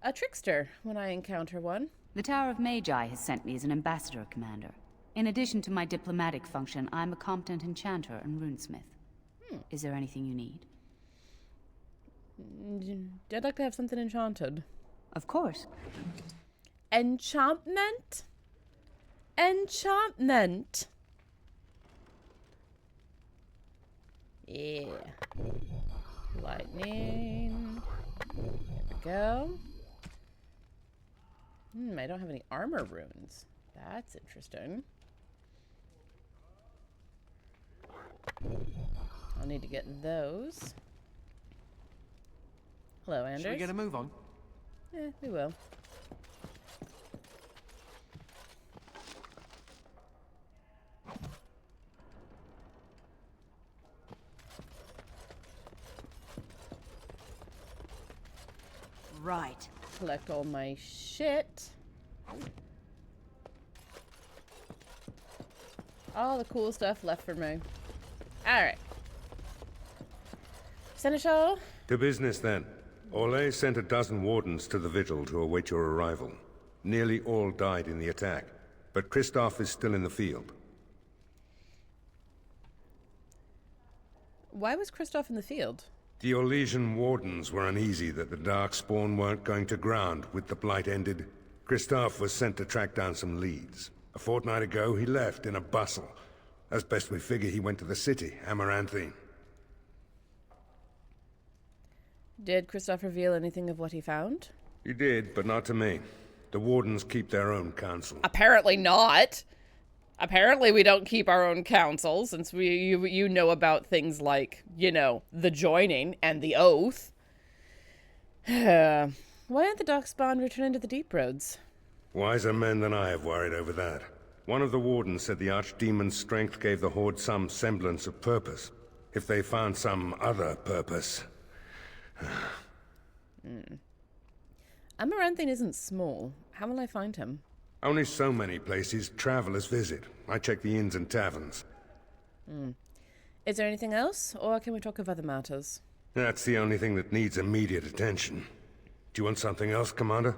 A: a trickster when I encounter one.
F: The Tower of Magi has sent me as an ambassador, Commander. In addition to my diplomatic function, I'm a competent enchanter and runesmith. Is there anything you need?
A: I'd like to have something enchanted.
F: Of course.
A: Enchantment? Enchantment! Yeah. Lightning. There we go. I don't have any armor runes. That's interesting. I'll need to get those. Hello, Anders.
G: Should we get a move on?
A: Yeah, we will.
F: Right.
A: Collect all my shit. All the cool stuff left for me. Alright. Seneschal?
B: To business, then. Orlais sent a dozen wardens to the vigil to await your arrival. Nearly all died in the attack, but Kristoff is still in the field.
A: Why was Kristoff in the field?
B: The Orlesian wardens were uneasy that the darkspawn weren't going to ground with the blight ended. Kristoff was sent to track down some leads. A fortnight ago, he left in a bustle. As best we figure, he went to the city, Amaranthine.
A: Did Kristoff reveal anything of what he found?
B: He did, but not to me. The wardens keep their own counsel.
A: Apparently not. Apparently we don't keep our own counsel, since you know about things like, you know, the joining and the oath. Why aren't the darkspawn returning to the deep roads?
B: Wiser men than I have worried over that. One of the wardens said the archdemon's strength gave the Horde some semblance of purpose. If they found some other purpose...
A: Amaranthine isn't small. How will I find him?
B: Only so many places travelers visit. I check the inns and taverns.
A: Is there anything else, or can we talk of other matters?
B: That's the only thing that needs immediate attention. Do you want something else, Commander?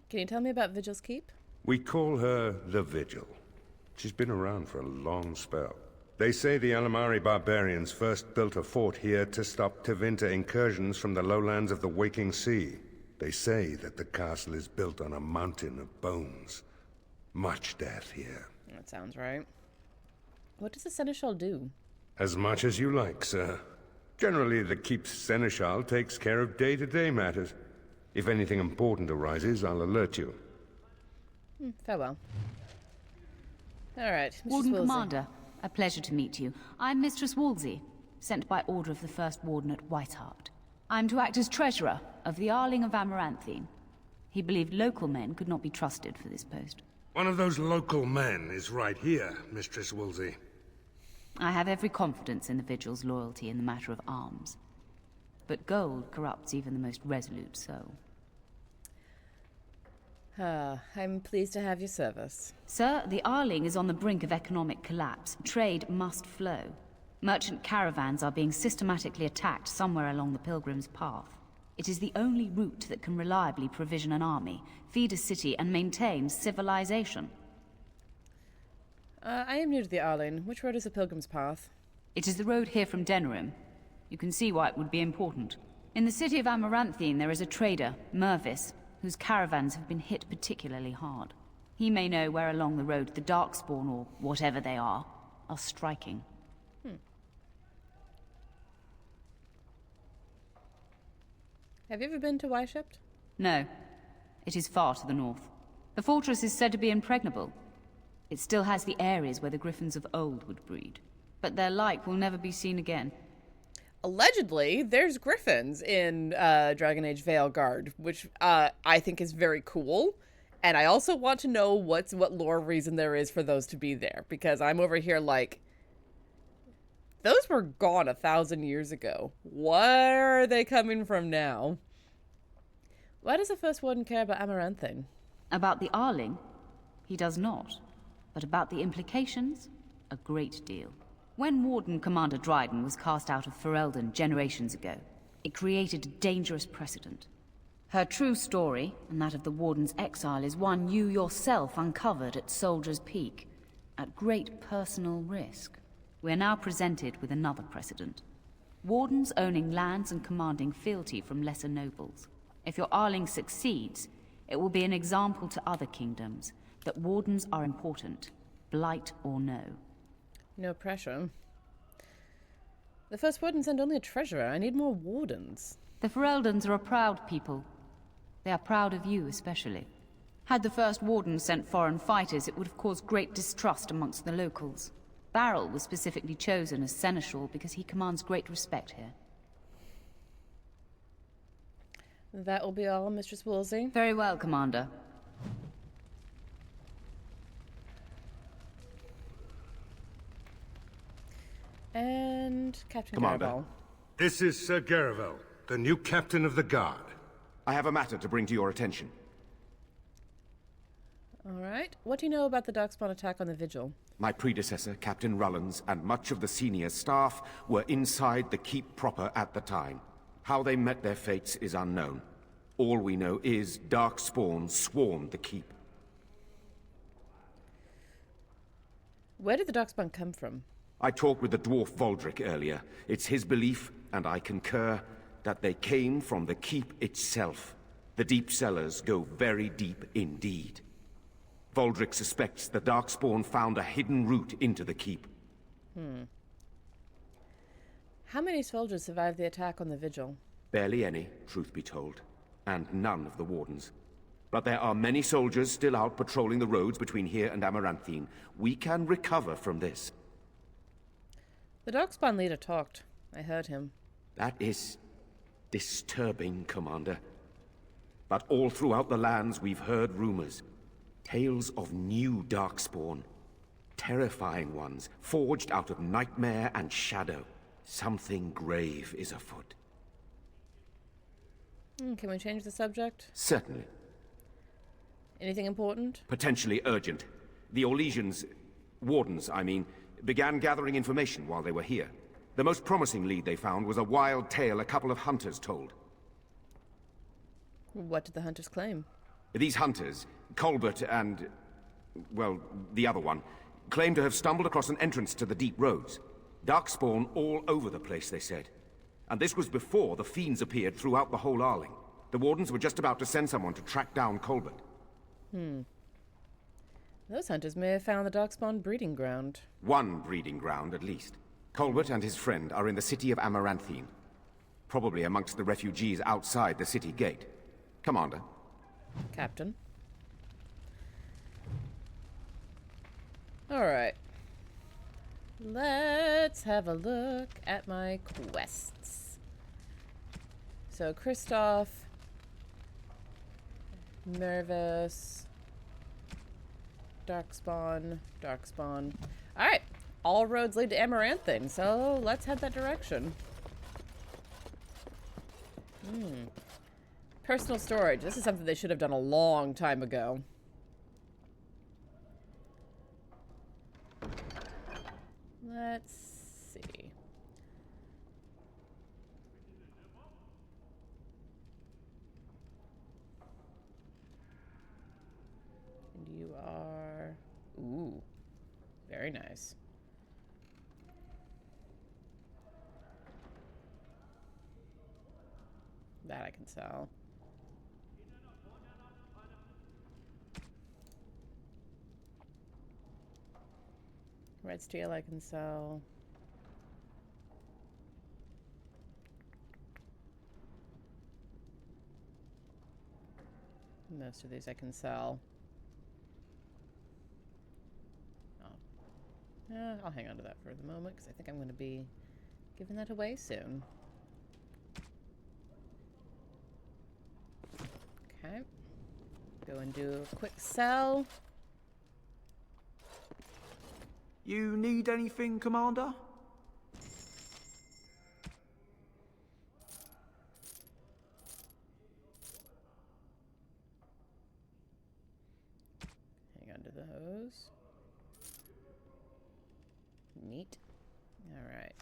A: Can you tell me about Vigil's Keep?
B: We call her the Vigil. She's been around for a long spell. They say the Alamari barbarians first built a fort here to stop Tevinter incursions from the lowlands of the Waking Sea. They say that the castle is built on a mountain of bones. Much death here.
A: That sounds right. What does the Seneschal do?
B: As much as you like, sir. Generally, the keep's Seneschal takes care of day-to-day matters. If anything important arises, I'll alert you.
A: Farewell. All right, Mistress
F: Warden
A: Wolsey.
F: Commander, a pleasure to meet you. I'm Mistress Wolsey, sent by order of the First Warden at Whitehart. I'm to act as treasurer of the Arling of Amaranthine. He believed local men could not be trusted for this post.
B: One of those local men is right here, Mistress Wolsey.
F: I have every confidence in the Vigil's loyalty in the matter of arms. But gold corrupts even the most resolute soul.
A: I'm pleased to have your service.
F: Sir, the Arling is on the brink of economic collapse. Trade must flow. Merchant caravans are being systematically attacked somewhere along the Pilgrim's Path. It is the only route that can reliably provision an army, feed a city, and maintain civilization.
A: I am new to the Arling. Which road is the Pilgrim's Path?
F: It is the road here from Denerim. You can see why it would be important. In the city of Amaranthine there is a trader, Mervis, whose caravans have been hit particularly hard. He may know where along the road the darkspawn, or whatever they are striking.
A: Have you ever been to Weishapt?
F: No. It is far to the north. The fortress is said to be impregnable. It still has the areas where the griffins of old would breed. But their like will never be seen again.
A: Allegedly, there's griffins in Dragon Age Veilguard, which I think is very cool. And I also want to know what lore reason there is for those to be there. Because I'm over here like, those were gone 1,000 years ago. Where are they coming from now? Why does the First Warden care about Amaranthine?
F: About the Arling? He does not. But about the implications? A great deal. When Warden Commander Dryden was cast out of Ferelden generations ago, it created a dangerous precedent. Her true story, and that of the Warden's exile, is one you yourself uncovered at Soldier's Peak, at great personal risk. We are now presented with another precedent. Wardens owning lands and commanding fealty from lesser nobles. If your Arling succeeds, it will be an example to other kingdoms that Wardens are important, blight or no.
A: No pressure. The First Warden sent only a treasurer. I need more Wardens.
F: The Fereldans are a proud people. They are proud of you especially. Had the First Warden sent foreign fighters, it would have caused great distrust amongst the locals. Barrel was specifically chosen as Seneschal because he commands great respect here.
A: That will be all, Mistress Wolsey.
F: Very well, Commander.
A: And Captain
E: Commander.
A: Garibald.
B: This is Sir Garavel, the new captain of the guard.
E: I have a matter to bring to your attention.
A: All right. What do you know about the darkspawn attack on the Vigil?
E: My predecessor, Captain Rullans, and much of the senior staff were inside the keep proper at the time. How they met their fates is unknown. All we know is darkspawn swarmed the keep.
A: Where did the darkspawn come from?
E: I talked with the dwarf Voldric earlier. It's his belief, and I concur, that they came from the keep itself. The deep cellars go very deep indeed. Voldric suspects the darkspawn found a hidden route into the keep.
A: How many soldiers survived the attack on the Vigil?
E: Barely any, truth be told, and none of the Wardens. But there are many soldiers still out patrolling the roads between here and Amaranthine. We can recover from this.
A: The darkspawn leader talked. I heard him.
E: That is disturbing, Commander. But all throughout the lands we've heard rumors. Tales of new darkspawn. Terrifying ones, forged out of nightmare and shadow. Something grave is afoot.
A: Can we change the subject?
E: Certainly.
A: Anything important?
E: Potentially urgent. The Orlesians, Wardens, I mean, began gathering information while they were here. The most promising lead they found was a wild tale a couple of hunters told.
A: What did the hunters claim?
E: These hunters, Colbert and, well, the other one, Claimed to have stumbled across an entrance to the deep roads. Darkspawn all over the place, they said. And this was before the fiends appeared throughout the whole Arling. The Wardens were just about to send someone to track down Colbert.
A: Those hunters may have found the darkspawn breeding ground.
E: One breeding ground, at least. Colbert and his friend are in the city of Amaranthine. Probably amongst the refugees outside the city gate. Commander.
A: Captain. Alright. Let's have a look at my quests. So, Kristoff, Nervous, Darkspawn. Alright, all roads lead to Amaranthine, so let's head that direction. Personal storage. This is something they should have done a long time ago. Let's see. And you are... Ooh. Very nice. That I can sell. Red steel I can sell. Most of these I can sell. Oh. Yeah, I'll hang on to that for the moment because I think I'm going to be giving that away soon. Okay. Go and do a quick sell.
K: You need anything, Commander?
A: Hang on to those. Neat. Alright.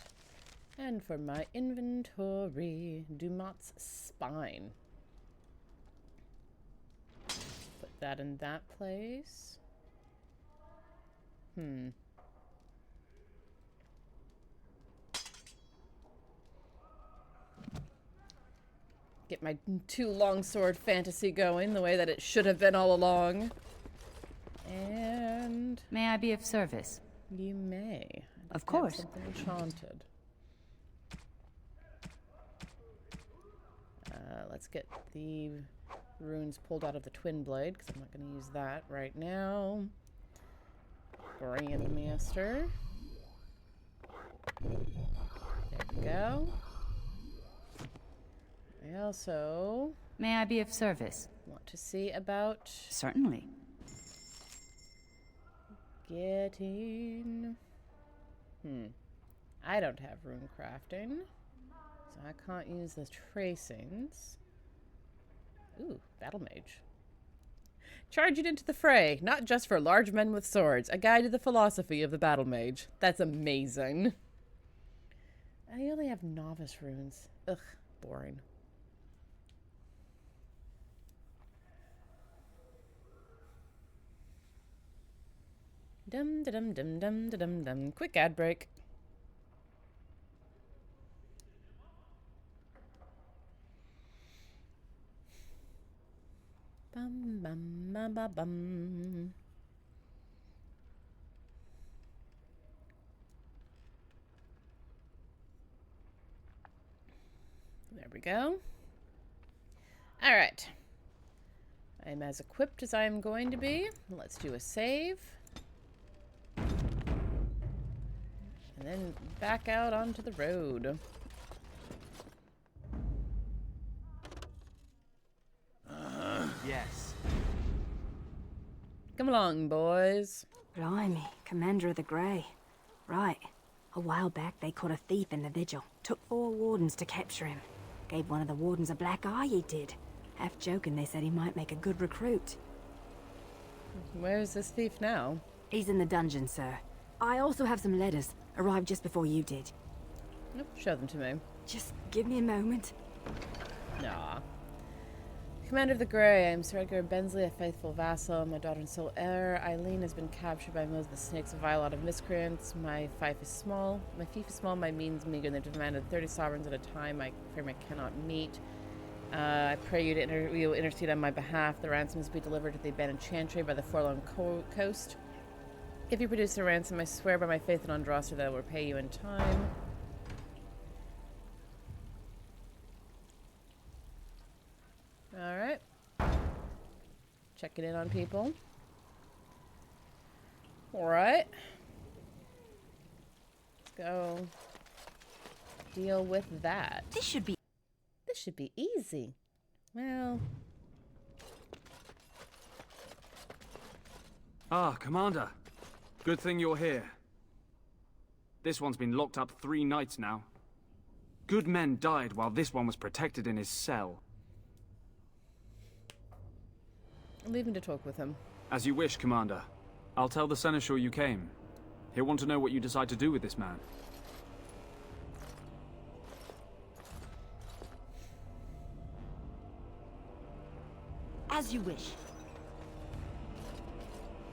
A: And for my inventory, Dumont's spine. Put that in that place. Get my two longsword fantasy going the way that it should have been all along. And...
F: May I be of service?
A: You may.
F: Of course.
A: Something enchanted. Let's get the runes pulled out of the twin blade, because I'm not going to use that right now. Grandmaster. There we go. I also...
F: May I be of service?
A: Want to see about...
F: Certainly.
A: Getting... I don't have rune crafting, so I can't use the tracings. Ooh, battle mage. Charging into the fray, not just for large men with swords. A guide to the philosophy of the battle mage. That's amazing. I only have novice runes. Ugh, boring. Dum da dum dum dum da dum dum. Quick ad break. Bum bum bum bum bum. There we go. All right. I'm as equipped as I am going to be. Let's do a save. And then back out onto the road.
K: Yes.
A: Come along, boys.
C: Blimey, Commander of the Grey. Right. A while back they caught a thief in the vigil. Took 4 wardens to capture him. Gave one of the wardens a black eye, he did. Half joking, they said he might make a good recruit.
A: Where's this thief now?
C: He's in the dungeon, sir. I also have some letters. Arrived just before you did.
A: Nope, show them to me.
C: Just give me a moment.
A: Nah. Commander of the Grey, I am Sir Edgar Bensley, a faithful vassal. My daughter and sole heir, Eileen, has been captured by most of the snakes of vile lot of miscreants. My fief is small. My means meager. They've demanded 30 sovereigns at a time. I fear I cannot meet. I pray you will intercede on my behalf. The ransoms be delivered to the abandoned chantry by the forlorn coast. If you produce the ransom, I swear by my faith in Andraster that I will repay you in time. Alright. Checking in on people. Alright. Let's go deal with that.
F: This should be
A: easy. Well...
K: Ah, Commander. Good thing you're here. This one's been locked up 3 nights now. Good men died while this one was protected in his cell.
A: I'm leaving to talk with him.
K: As you wish, Commander. I'll tell the Seneschal you came. He'll want to know what you decide to do with this man.
F: as you wish.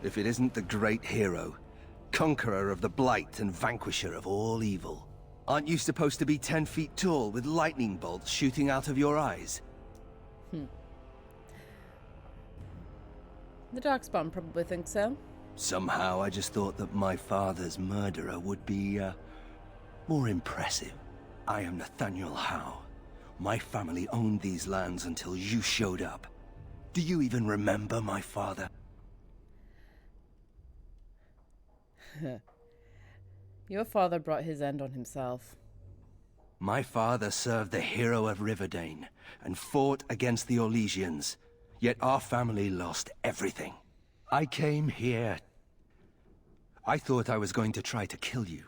L: If it isn't the great hero, conqueror of the blight and vanquisher of all evil. Aren't you supposed to be 10 feet tall with lightning bolts shooting out of your eyes?
A: The darkspawn probably thinks so.
L: Somehow I just thought that my father's murderer would be, more impressive. I am Nathaniel Howe. My family owned these lands until you showed up. Do you even remember my father?
A: Your father brought his end on himself.
L: My father served the hero of Riverdane and fought against the Orlesians, yet our family lost everything. I came here. I thought I was going to try to kill you,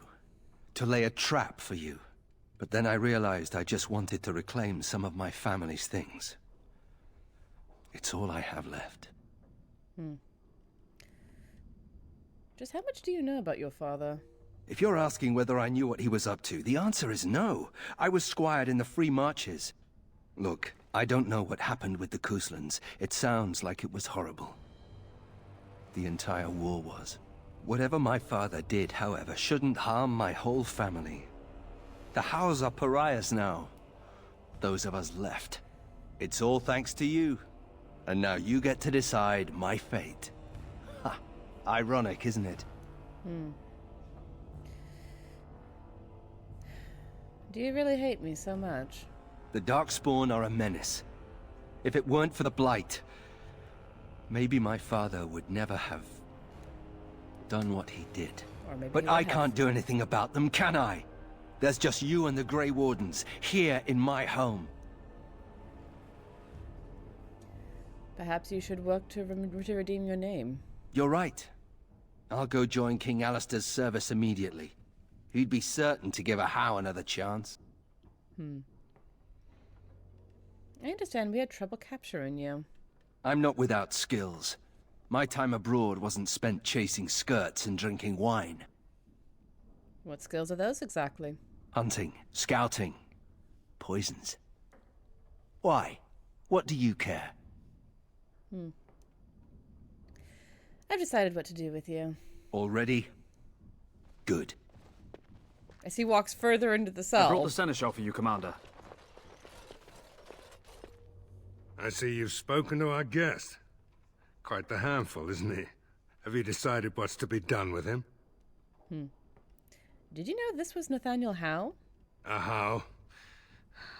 L: to lay a trap for you. But then I realized I just wanted to reclaim some of my family's things. It's all I have left.
A: Just how much do you know about your father?
L: If you're asking whether I knew what he was up to, the answer is no. I was squired in the Free Marches. Look, I don't know what happened with the Kuslands. It sounds like it was horrible. The entire war was. Whatever my father did, however, shouldn't harm my whole family. The Howes are pariahs now. Those of us left. It's all thanks to you. And now you get to decide my fate. Ha! Ironic, isn't it?
A: Do you really hate me so much?
L: The Darkspawn are a menace. If it weren't for the Blight, maybe my father would never have done what he did.
A: Or maybe
L: But I can't do anything about them, can I? There's just you and the Grey Wardens, here in my home.
A: Perhaps you should work to redeem your name.
L: You're right. I'll go join King Alistair's service immediately. He'd be certain to give a Howe another chance.
A: I understand we had trouble capturing you.
L: I'm not without skills. My time abroad wasn't spent chasing skirts and drinking wine.
A: What skills are those exactly?
L: Hunting, scouting, poisons. Why? What do you care?
A: I've decided what to do with you.
L: Already? Good.
A: As he walks further into the cell.
K: I brought the seneschal for you, Commander.
B: I see you've spoken to our guest. Quite the handful, isn't he? Have you decided what's to be done with him?
A: Did you know this was Nathaniel Howe?
B: A Howe?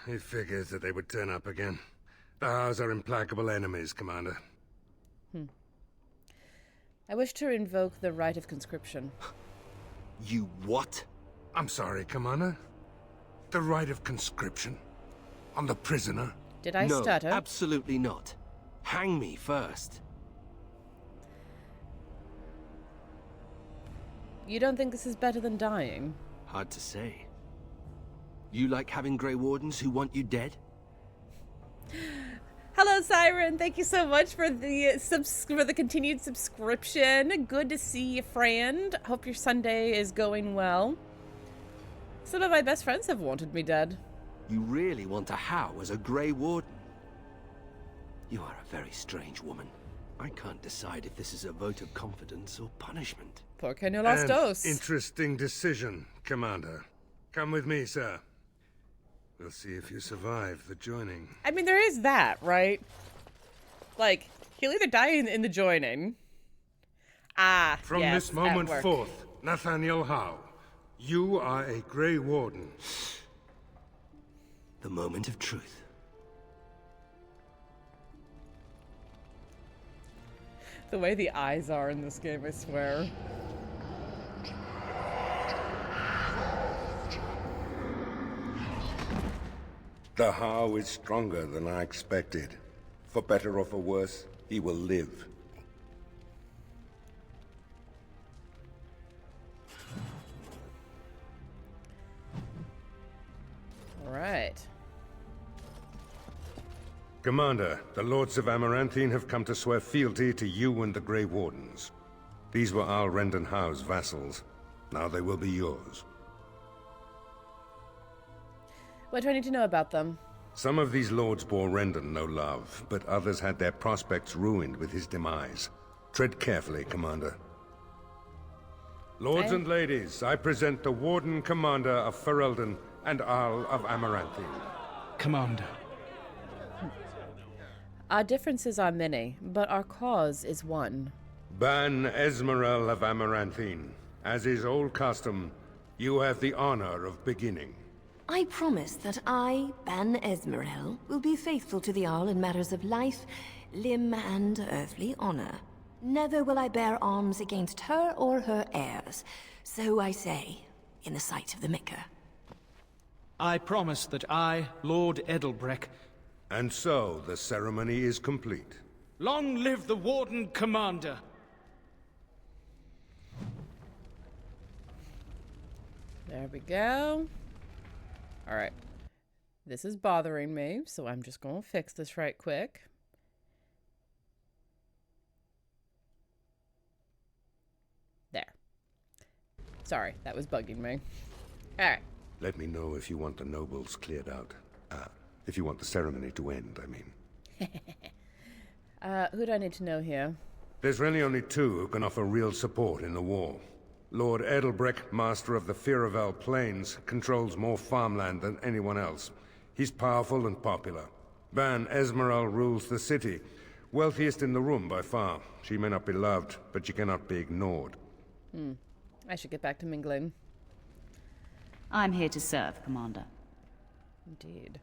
B: He figures that they would turn up again. The Howes are implacable enemies, Commander.
A: I wish to invoke the right of conscription.
L: You what?
B: I'm sorry, Commander. The right of conscription? On the prisoner?
A: Did I
L: No,
A: stutter?
L: absolutely not. Hang me first.
A: You don't think this is better than dying?
L: Hard to say. You like having Grey Wardens who want you dead?
A: Hello, Siren. Thank you so much for the continued subscription. Good to see you, friend. Hope your Sunday is going well. Some of my best friends have wanted me dead.
L: You really want a Howe as a Grey Warden? You are a very strange woman. I can't decide if this is a vote of confidence or punishment.
A: Por que no las dos?
B: Interesting decision, Commander. Come with me, sir. We'll see if you survive the joining.
A: I mean, there is that, right? Like, he'll either die in the joining.
B: From
A: yes,
B: this moment
A: at work.
B: forth, Nathaniel Howe, you are a Grey Warden.
L: The moment of truth.
A: The way the eyes are in this game, I swear.
B: The Howe is stronger than I expected. For better or for worse, he will live.
A: All right.
B: Commander, the Lords of Amaranthine have come to swear fealty to you and the Grey Wardens. These were Al Rendon Howe's vassals. Now they will be yours.
A: What do I need to know about them?
B: Some of these lords bore Rendon no love, but others had their prospects ruined with his demise. Tread carefully, Commander. Lords and ladies, I present the Warden Commander of Ferelden and Arl of Amaranthine.
M: Commander.
A: Our differences are many, but our cause is one.
B: Ban Esmerel of Amaranthine. As is old custom, you have the honor of beginning.
N: I promise that I, Ban Esmerel, will be faithful to the Arl in matters of life, limb, and earthly honor. Never will I bear arms against her or her heirs. So I say, in the sight of the Maker.
M: I promise that I, Lord Edelbreck...
B: And so, the ceremony is complete.
M: Long live the Warden Commander!
A: There we go. Alright. This is bothering me, so I'm just going to fix this right quick. There. Sorry, that was bugging me. Alright.
B: Let me know if you want the nobles cleared out. If you want the ceremony to end, I mean.
A: Who do I need to know here?
B: There's really only two who can offer real support in the war. Lord Edelbreck, master of the Firavel Plains, controls more farmland than anyone else. He's powerful and popular. Ban Esmerel rules the city. Wealthiest in the room by far. She may not be loved, but she cannot be ignored.
A: I should get back to mingling.
F: I'm here to serve, Commander.
A: Indeed.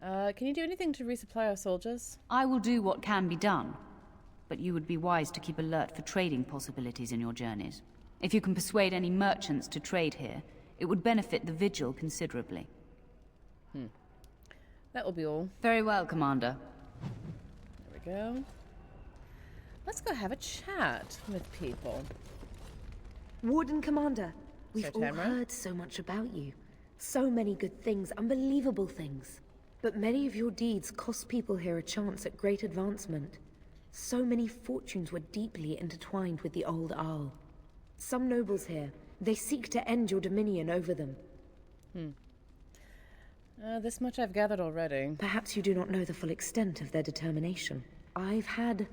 A: Can you do anything to resupply our soldiers?
F: I will do what can be done, but you would be wise to keep alert for trading possibilities in your journeys. If you can persuade any merchants to trade here, it would benefit the Vigil considerably.
A: That will be all.
F: Very well, Commander.
A: There we go. Let's go have a chat with people.
C: Warden Commander, we've
A: Sir
C: all
A: Tamara?
C: heard so much about you. So many good things, unbelievable things. But many of your deeds cost people here a chance at great advancement. So many fortunes were deeply intertwined with the old Arl. Some nobles here, they seek to end your dominion over them.
A: This much I've gathered already.
C: Perhaps you do not know the full extent of their determination. I've had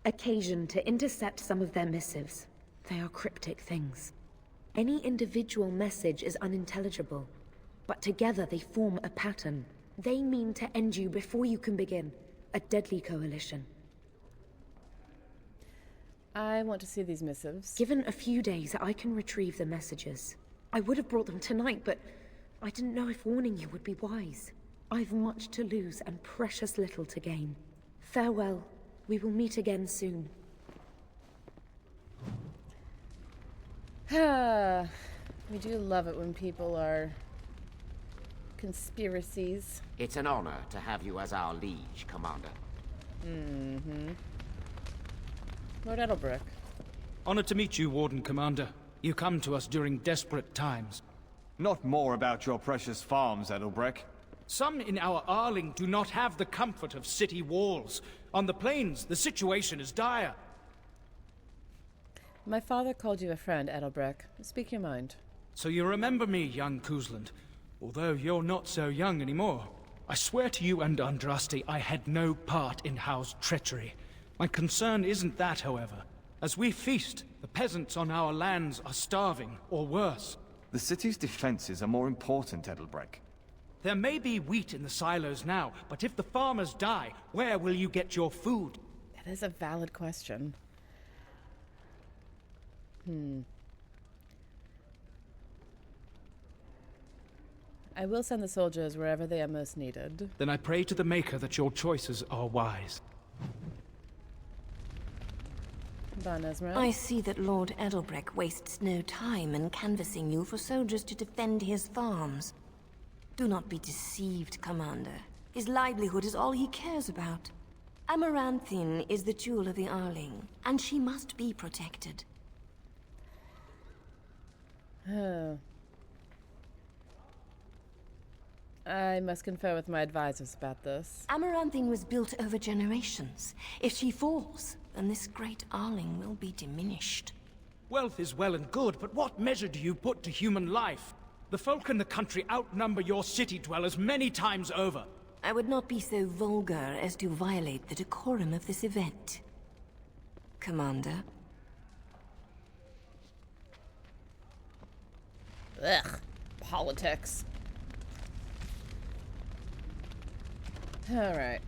C: occasion to intercept some of their missives. They are cryptic things. Any individual message is unintelligible, but together they form a pattern. They mean to end you before you can begin. A deadly coalition.
A: I want to see these missives.
C: Given a few days, I can retrieve the messages. I would have brought them tonight, but I didn't know if warning you would be wise. I've much to lose and precious little to gain. Farewell. We will meet again soon.
A: We do love it when people are conspiracies.
E: It's an honor to have you as our liege, Commander.
A: Lord Edelbreck.
M: Honored to meet you, Warden Commander. You come to us during desperate times.
O: Not more about your precious farms, Edelbreck.
M: Some in our Arling do not have the comfort of city walls. On the plains, the situation is dire.
A: My father called you a friend, Edelbreck. Speak your mind.
M: So you remember me, young Cousland. Although you're not so young anymore. I swear to you and Andraste I had no part in Howe's treachery. My concern isn't that, however. As we feast, the peasants on our lands are starving, or worse.
O: The city's defenses are more important, Edelbrecht.
M: There may be wheat in the silos now, but if the farmers die, where will you get your food?
A: That is a valid question. I will send the soldiers wherever they are most needed.
M: Then I pray to the Maker that your choices are wise.
A: Bon Ezra.
N: I see that Lord Edelbrecht wastes no time in canvassing you for soldiers to defend his farms. Do not be deceived, Commander. His livelihood is all he cares about. Amaranthine is the jewel of the Arling, and she must be protected.
A: I must confer with my advisors about this.
N: Amaranthine was built over generations. If she falls, then this great Arling will be diminished.
M: Wealth is well and good, but what measure do you put to human life? The folk in the country outnumber your city dwellers many times over.
N: I would not be so vulgar as to violate the decorum of this event. Commander?
A: Ugh. Politics. Alright.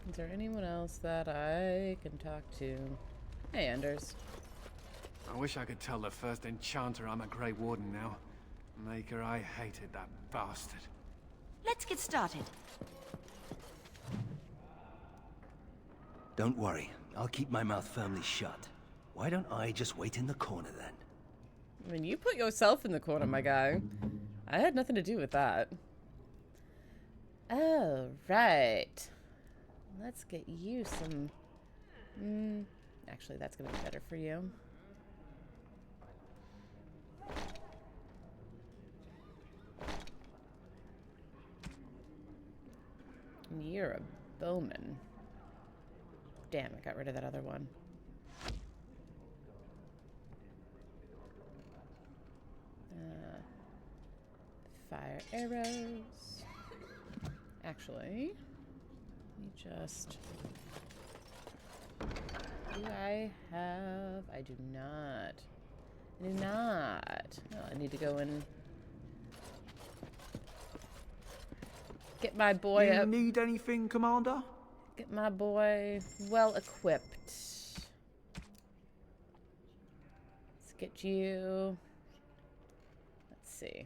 A: Is there anyone else that I can talk to? Hey, Anders.
G: I wish I could tell the first enchanter I'm a Grey Warden now. Maker, I hated that bastard.
P: Let's get started.
L: Don't worry, I'll keep my mouth firmly shut. Why don't I just wait in the corner then?
A: I mean, you put yourself in the corner, my guy. I had nothing to do with that. Oh, right. Let's get you some... actually, that's going to be better for you. You're a bowman. Damn, I got rid of that other one. Fire arrows. Actually, let me just... Do I have... I do not. I do not. Oh, I need to go and... Get my boy up.
K: You need anything, Commander?
A: Get my boy well equipped. Let's get you... Let's see.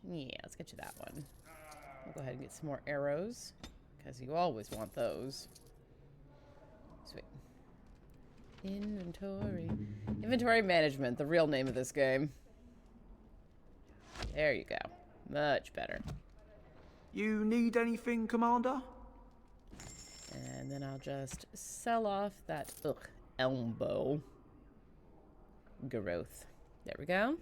A: Yeah, let's get you that one. We'll go ahead and get some more arrows, because you always want those. Sweet. Inventory. Inventory management, the real name of this game. There you go. Much better.
K: You need anything, Commander?
A: And then I'll just sell off that, elm bow. Growth. There we go.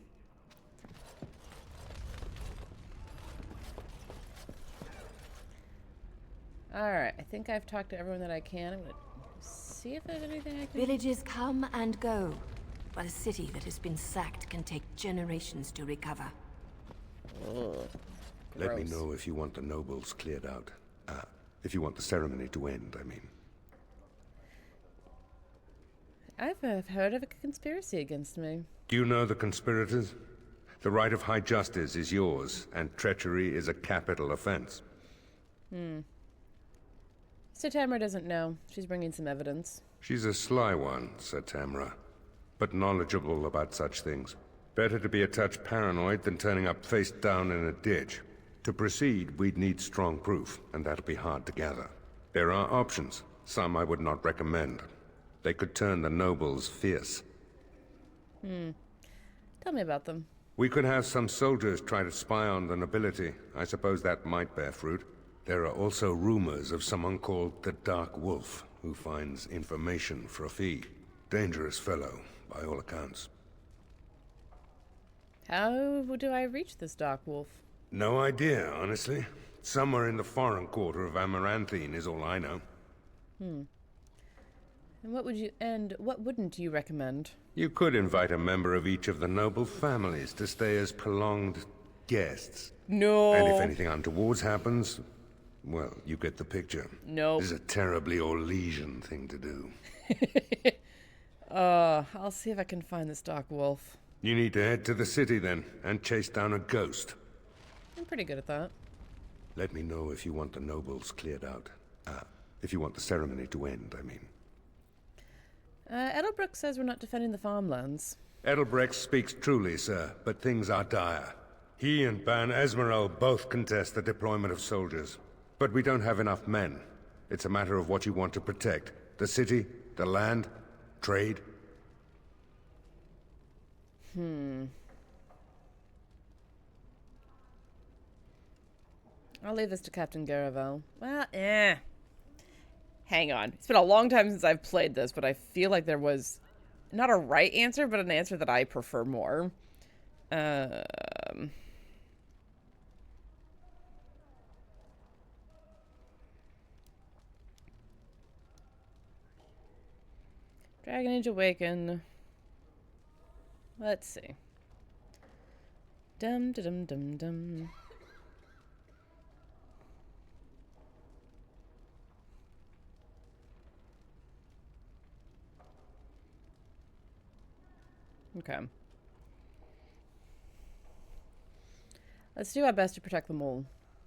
A: Alright, I think I've talked to everyone that I can. I'm gonna see if there's anything I can...
N: Villages come and go, but a city that has been sacked can take generations to recover.
A: Ugh.
B: Let me know if you want the nobles cleared out. If you want the ceremony to end, I mean.
A: I've heard of a conspiracy against me.
B: Do you know the conspirators? The right of high justice is yours, and treachery is a capital offense.
A: So Tamara doesn't know. She's bringing some evidence.
B: She's a sly one, said Tamara, but knowledgeable about such things. Better to be a touch paranoid than turning up face down in a ditch. To proceed, we'd need strong proof, and that'll be hard to gather. There are options, some I would not recommend. They could turn the nobles fierce.
A: Tell me about them.
B: We could have some soldiers try to spy on the nobility. I suppose that might bear fruit. There are also rumors of someone called the Dark Wolf, who finds information for a fee. Dangerous fellow, by all accounts.
A: How do I reach this Dark Wolf?
B: No idea, honestly. Somewhere in the foreign quarter of Amaranthine is all I know.
A: And what wouldn't you recommend?
B: You could invite a member of each of the noble families to stay as prolonged guests.
A: No.
B: And if anything untoward happens, well, you get the picture.
A: No.
B: This is a terribly Orlesian thing to do.
A: I'll see if I can find this dark wolf.
B: You need to head to the city then, and chase down a ghost.
A: I'm pretty good at that.
B: Let me know if you want the nobles cleared out. If you want the ceremony to end, I mean.
A: Edelbrook says we're not defending the farmlands.
B: Edelbrecht speaks truly, sir, but things are dire. He and Ban Esmeralda both contest the deployment of soldiers. But we don't have enough men. It's a matter of what you want to protect. The city, the land, trade.
A: I'll leave this to Captain Garavel. Well, hang on. It's been a long time since I've played this, but I feel like there was not a right answer, but an answer that I prefer more. Dragon Age Awaken. Let's see. Dum dum dum dum. Okay. Let's do our best to protect them all.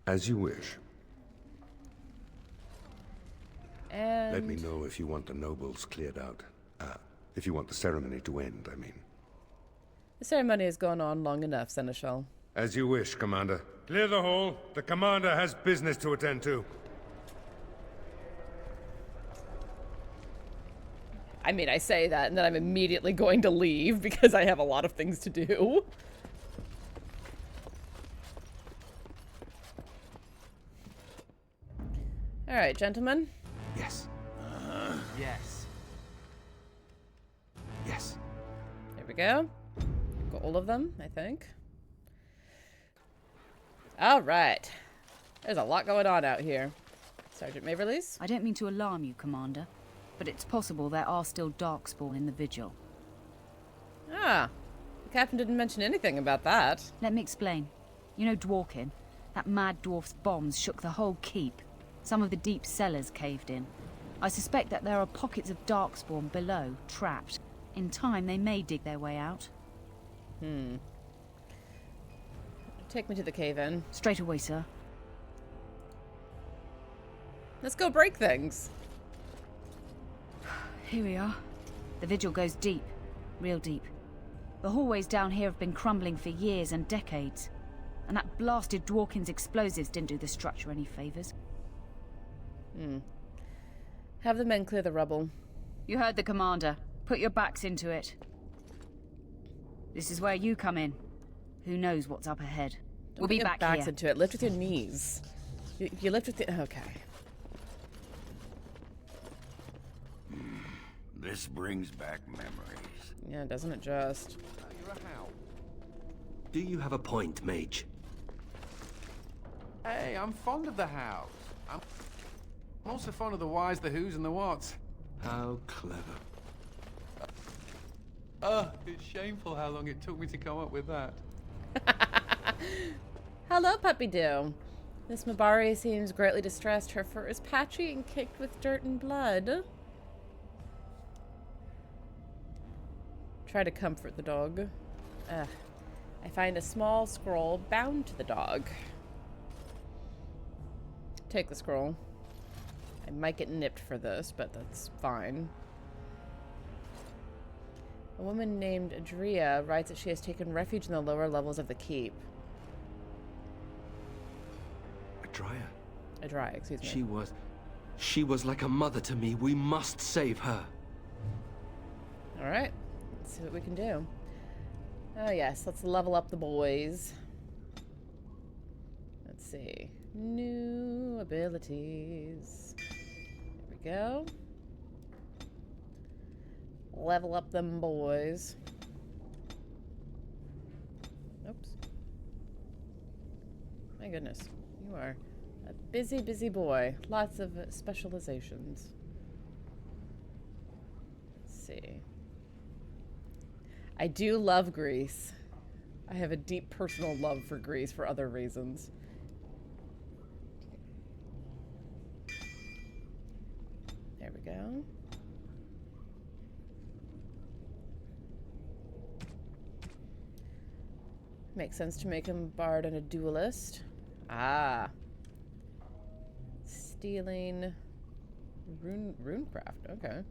B: As you wish.
A: And
B: Let me know if you want the nobles cleared out. If you want the ceremony to end, I mean.
A: the ceremony has gone on long enough, Seneschal.
B: As you wish, Commander. Clear the hall. The Commander has business to attend to.
A: I mean, I say that, and then I'm immediately going to leave because I have a lot of things to do. All right, gentlemen.
L: Yes.
G: Yes.
L: Yes.
A: There we go. Got all of them, I think. All right. There's a lot going on out here. Sergeant Maverleys?
F: I don't mean to alarm you, Commander, but it's possible there are still darkspawn in the vigil.
A: Ah. The captain didn't mention anything about that.
F: Let me explain. You know Dworkin? That mad dwarf's bombs shook the whole keep. Some of the deep cellars caved in. I suspect that there are pockets of darkspawn below, trapped. In time, they may dig their way out.
A: Take me to the cave-in.
F: Straight away, sir.
A: Let's go break things.
F: Here we are. The vigil goes deep. Real deep. The hallways down here have been crumbling for years and decades. And that blasted Dworkin's explosives didn't do the structure any favors.
A: Have the men clear the rubble.
F: You heard the commander. Put your backs into it. This is where you come in. Who knows what's up ahead?
A: Don't
F: We'll
A: put
F: be
A: your
F: back
A: backs
F: here.
A: into it. Lift with your knees. You lift with the... Okay.
H: This brings back memories.
A: Yeah, doesn't it just?
L: Do you have a point, Mage?
G: Hey, I'm fond of the house. I'm also fond of the whys, the whos, and the whats.
L: How clever.
G: It's shameful how long it took me to come up with that.
A: Hello, Puppy Doo. Miss Mabari seems greatly distressed. Her fur is patchy and caked with dirt and blood. Try to comfort the dog. I find a small scroll bound to the dog. Take the scroll. I might get nipped for this, but that's fine. A woman named Adria writes that she has taken refuge in the lower levels of the keep. Adria, excuse me.
L: She was like a mother to me. We must save her.
A: All right. Let's see what we can do. Oh, yes. Let's level up the boys. Let's see. New abilities. There we go. Level up them boys. Oops. My goodness. You are A busy, busy boy. Lots of specializations. Let's see. I do love Greece. I have a deep personal love for Greece for other reasons. There we go. Makes sense to make him a bard and a duelist. Ah. Stealing runecraft. Okay.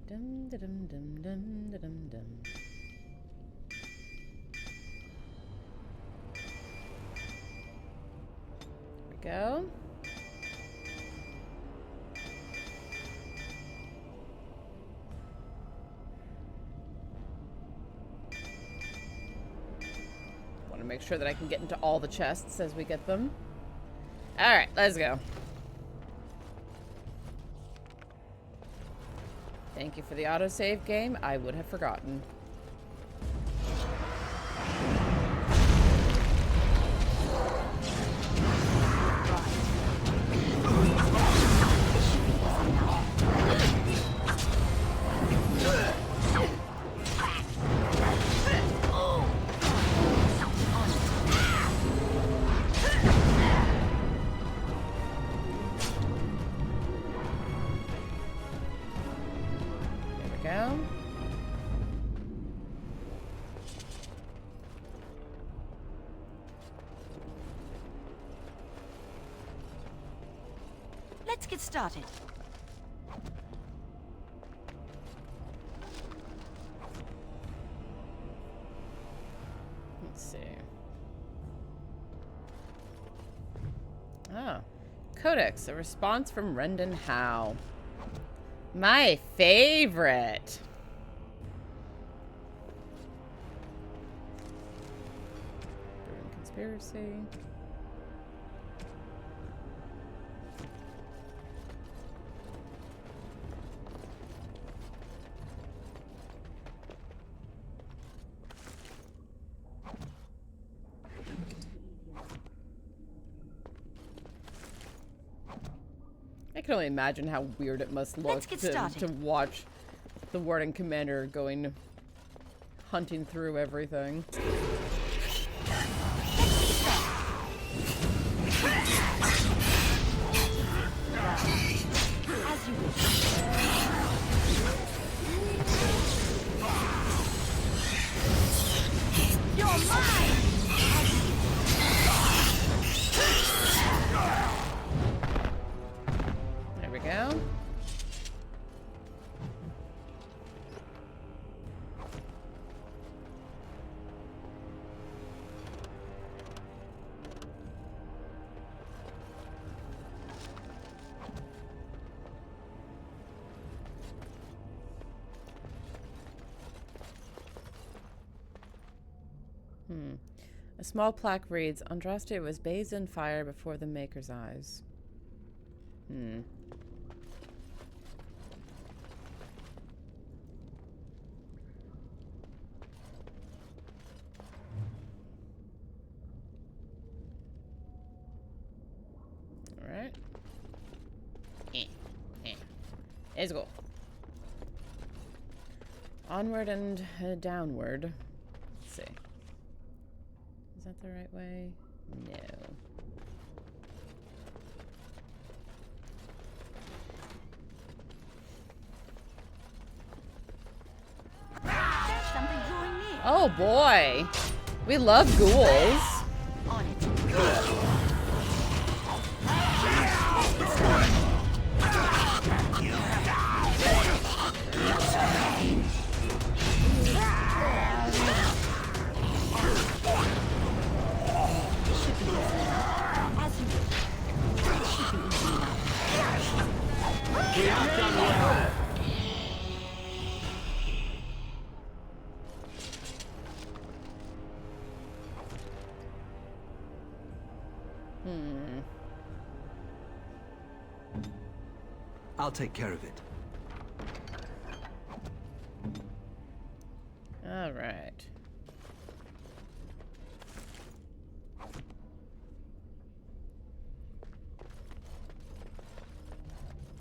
A: Dum da dum dum dum da dum dum. There we go. Want to make sure that I can get into all the chests as we get them. All right, let's go. Thank you for the autosave game. I would have forgotten.
P: Let's get started.
A: Let's see. Ah. Codex, a response from Rendon Howe. My favorite. Brewing conspiracy. I can only imagine how weird it must look to watch the Warden Commander going hunting through everything.
P: As you wish. You're mine!
A: There we go. A small plaque reads, Andraste was bathed in fire before the Maker's eyes. Alright. Let's go. Onward and downward. Let's see. Is that the right way? No.
P: There's something drawing near.
A: Oh boy. We love ghouls.
P: On it.
L: I'll take care of it.
A: All right.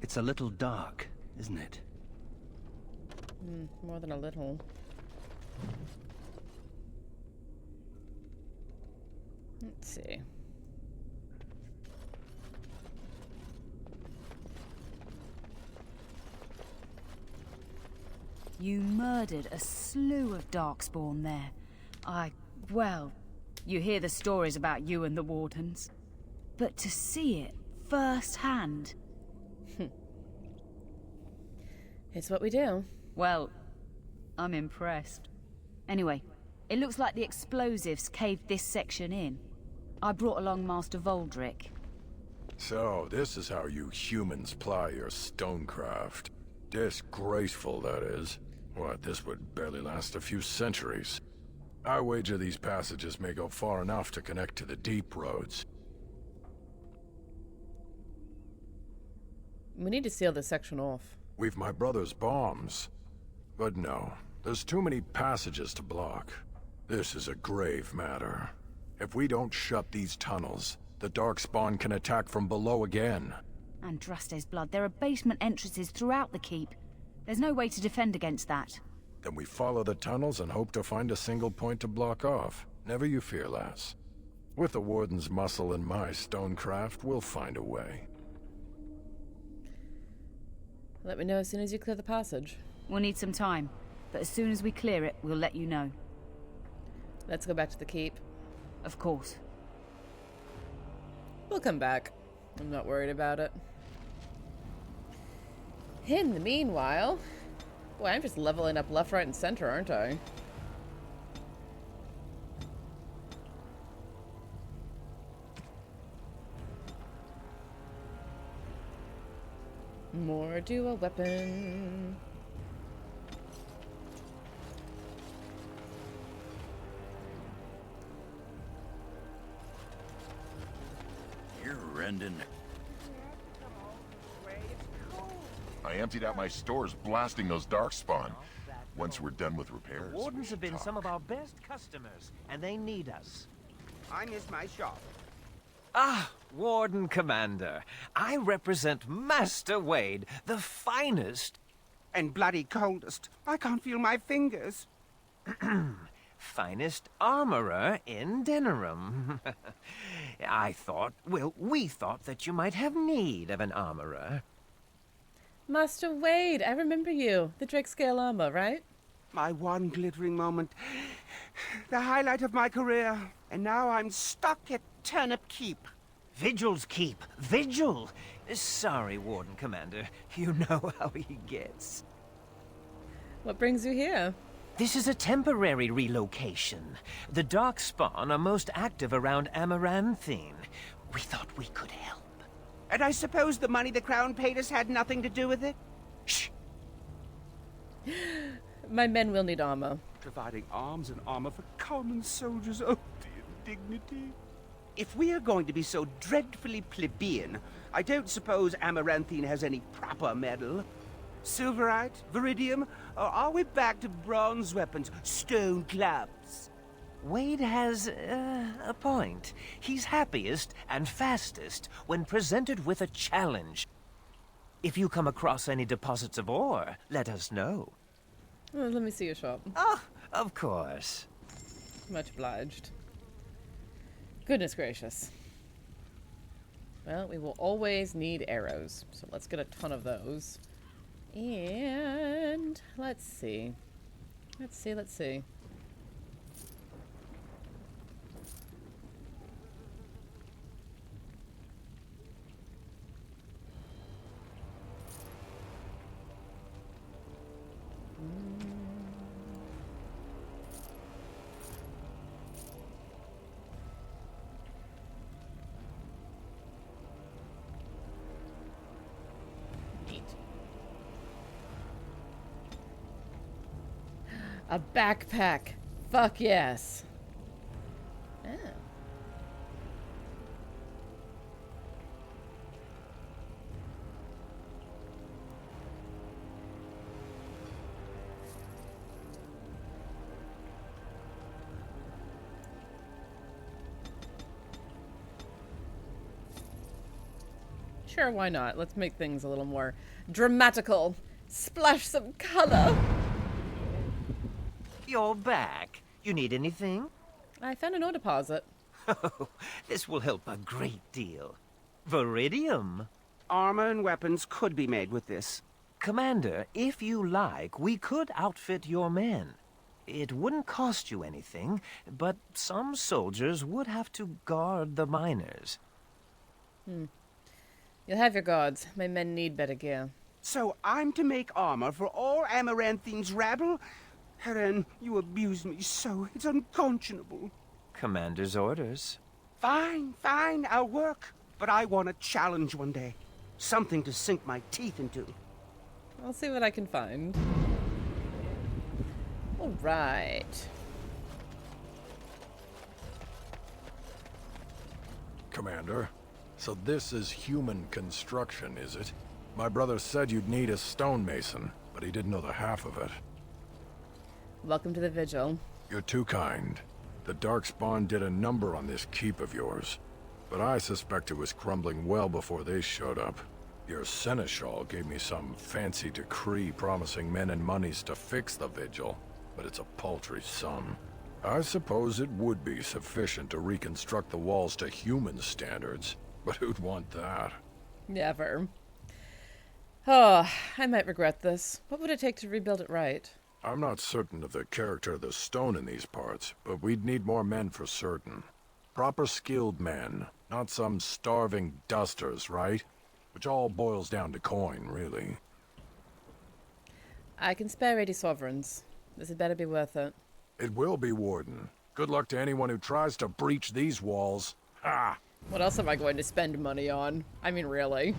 L: It's a little dark, isn't it?
A: More than a little. Let's see.
F: You murdered a slew of darkspawn there. Well, you hear the stories about you and the Wardens. But to see it firsthand...
A: It's what we do.
F: Well, I'm impressed. Anyway, it looks like the explosives caved this section in. I brought along Master Voldrick.
Q: So, this is how you humans ply your stonecraft. Disgraceful, that is. What, this would barely last a few centuries. I wager these passages may go far enough to connect to the deep roads.
A: We need to seal this section off.
Q: We've my brother's bombs. But no, there's too many passages to block. This is a grave matter. If we don't shut these tunnels, the darkspawn can attack from below again.
F: Andraste's blood, there are basement entrances throughout the keep. There's no way to defend against that.
Q: Then we follow the tunnels and hope to find a single point to block off. Never you fear, lass. With the Warden's muscle and my stonecraft, we'll find a way.
A: Let me know as soon as you clear the passage.
F: We'll need some time, but as soon as we clear it, we'll let you know.
A: Let's go back to the keep.
F: Of course.
A: We'll come back. I'm not worried about it. In the meanwhile... Boy, I'm just leveling up left, right, and center, aren't I? More dual weapon.
H: You're rending.
R: I emptied out my stores blasting those darkspawn. Once we're done with repairs,
S: The Wardens have been some of our best customers, and they need us.
T: I miss my shop.
S: Ah, Warden Commander. I represent Master Wade, the finest...
T: And bloody coldest. I can't feel my fingers.
S: finest armorer in Denerim. we thought that you might have need of an armorer.
A: Master Wade, I remember you. The Drake scale armor, right?
T: My one glittering moment. The highlight of my career. And now I'm stuck at Turnip Keep.
S: Vigil's Keep. Vigil! Sorry, Warden Commander. You know how he gets.
A: What brings you here?
S: This is a temporary relocation. The darkspawn are most active around Amaranthine. We thought we could help.
T: And I suppose the money the Crown paid us had nothing to do with it?
S: Shh!
A: My men will need armor.
T: Providing arms and armor for common soldiers. Oh, the indignity. If we are going to be so dreadfully plebeian, I don't suppose Amaranthine has any proper metal. Silverite? Viridium? Or are we back to bronze weapons? Stone clubs?
S: Wade has a point. He's happiest and fastest when presented with a challenge. If you come across any deposits of ore, let us know.
A: Well, let me see your shop.
S: Oh, of course.
A: Much obliged. Goodness gracious. Well, we will always need arrows, so let's get a ton of those. And let's see. Let's see. A backpack. Fuck yes. Oh. Sure, why not? Let's make things a little more dramatical. Splash some color.
S: You're back. You need anything?
A: I found an ore deposit.
S: Oh, this will help a great deal. Viridium.
T: Armor and weapons could be made with this.
S: Commander, if you like, we could outfit your men. It wouldn't cost you anything, but some soldiers would have to guard the miners.
A: You'll have your gods. My men need better gear.
T: So I'm to make armor for all Amaranthine's rabble? Helen, you abuse me so. It's unconscionable.
S: Commander's orders.
T: Fine, I'll work. But I want a challenge one day. Something to sink my teeth into.
A: I'll see what I can find. Alright.
Q: Commander, so this is human construction, is it? My brother said you'd need a stonemason, but he didn't know the half of it.
A: Welcome to the vigil.
Q: You're too kind. The darkspawn did a number on this keep of yours, but I suspect it was crumbling well before they showed up. Your seneschal gave me some fancy decree promising men and monies to fix the vigil, but it's a paltry sum. I suppose it would be sufficient to reconstruct the walls to human standards, but who'd want that?
A: Never. Oh, I might regret this. What would it take to rebuild it right?
Q: I'm not certain of the character of the stone in these parts, but we'd need more men for certain. Proper skilled men, not some starving dusters, right? Which all boils down to coin, really.
A: I can spare 80 sovereigns. This had better be worth it.
Q: It will be, Warden. Good luck to anyone who tries to breach these walls. Ha!
A: What else am I going to spend money on? I mean, really.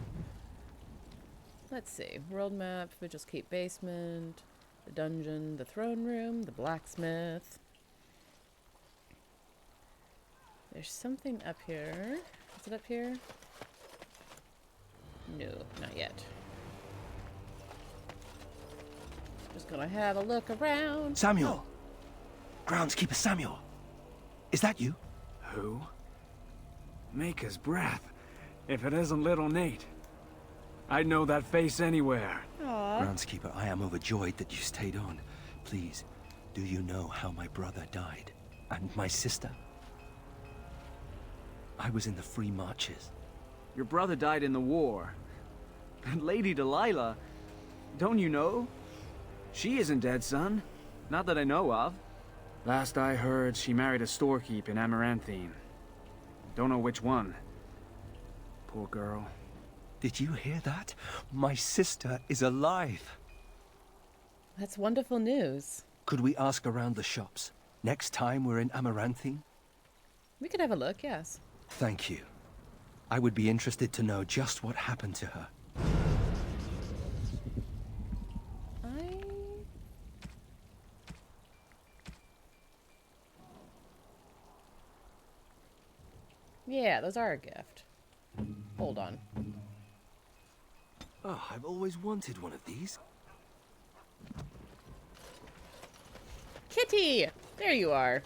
A: Let's see. World map, Vigil's Keep basement, the dungeon, the throne room, the blacksmith. There's something up here. Is it up here? No, not yet. Just gonna have a look around.
L: Samuel! Groundskeeper Samuel! Is that you?
K: Who? Maker's breath. If it isn't little Nate. I'd know that face anywhere.
A: Aww.
L: Groundskeeper, I am overjoyed that you stayed on. Please, do you know how my brother died? And my sister? I was in the Free Marches.
K: Your brother died in the war. And Lady Delilah, don't you know? She isn't dead, son. Not that I know of. Last I heard, she married a storekeep in Amaranthine. Don't know which one. Poor girl.
L: Did you hear that? My sister is alive.
A: That's wonderful news.
L: Could we ask around the shops? Next time we're in Amaranthine?
A: We could have a look, yes.
L: Thank you. I would be interested to know just what happened to her.
A: Yeah, those are a gift. Hold on.
L: Oh, I've always wanted one of these.
A: Kitty! There you are.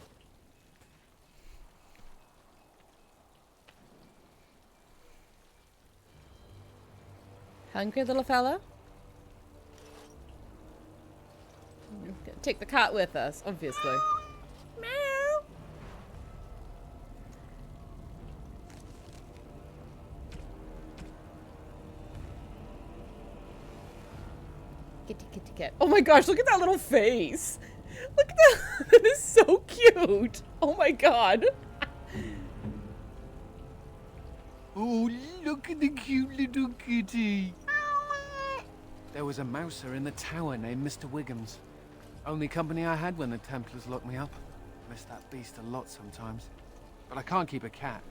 A: Hungry little fella? Gonna take the cat with us, obviously. Meow. Kitty, kitty, cat. Oh my gosh, look at that little face. Look at that. That is so cute. Oh my god.
K: Oh, look at the cute little kitty. There was a mouser in the tower named Mr. Wiggums. Only company I had when the Templars locked me up. Miss that beast a lot sometimes. But I can't keep a cat.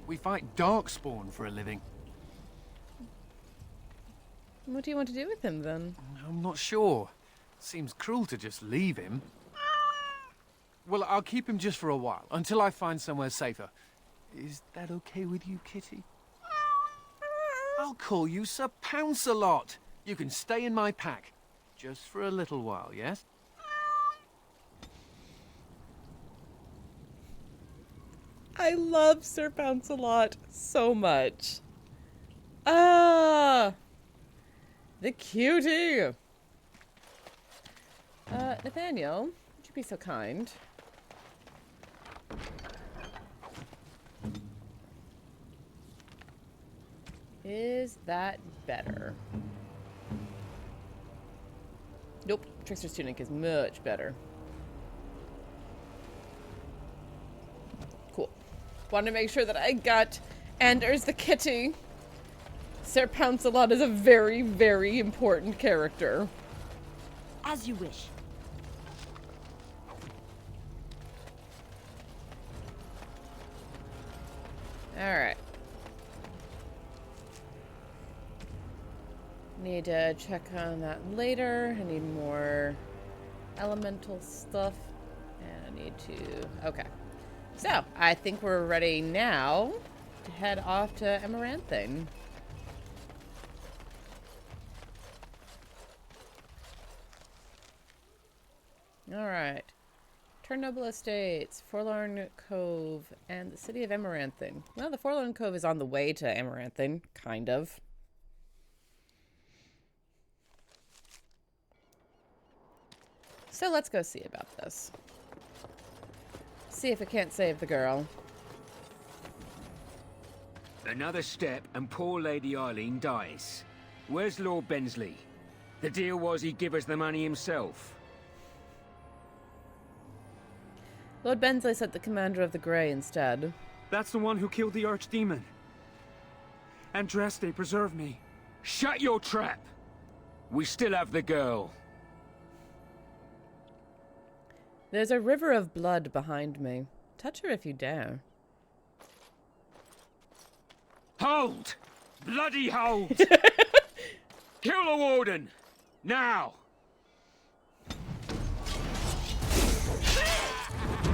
K: We fight darkspawn for a living.
A: What do you want to do with him, then?
K: I'm not sure. Seems cruel to just leave him. Well, I'll keep him just for a while, until I find somewhere safer. Is that okay with you, kitty? I'll call you Sir Pounce-a-lot. You can stay in my pack. Just for a little while, yes?
A: I love Sir Pounce-a-lot so much. Ah! The cutie! Nathaniel, would you be so kind? Is that better? Nope. Trickster's tunic is much better. Cool. Want to make sure that I got Anders the kitty. Sir Pouncelot is a very, very important character.
P: As you wish.
A: Alright. Need to check on that later. I need more elemental stuff. And I need to... Okay. So, I think we're ready now to head off to Amaranthine. Alright. Chernobyl Estates, Forlorn Cove, and the city of Amaranthine. Well, the Forlorn Cove is on the way to Amaranthine, kind of. So let's go see about this. See if it can't save the girl.
U: Another step and poor Lady Eileen dies. Where's Lord Bensley? The deal was he'd give us the money himself.
A: Lord Bensley sent the commander of the Grey instead.
U: That's the one who killed the archdemon. Andraste, preserve me. Shut your trap! We still have the girl.
A: There's a river of blood behind me. Touch her if you dare.
U: Hold! Bloody hold! Kill the warden! Now!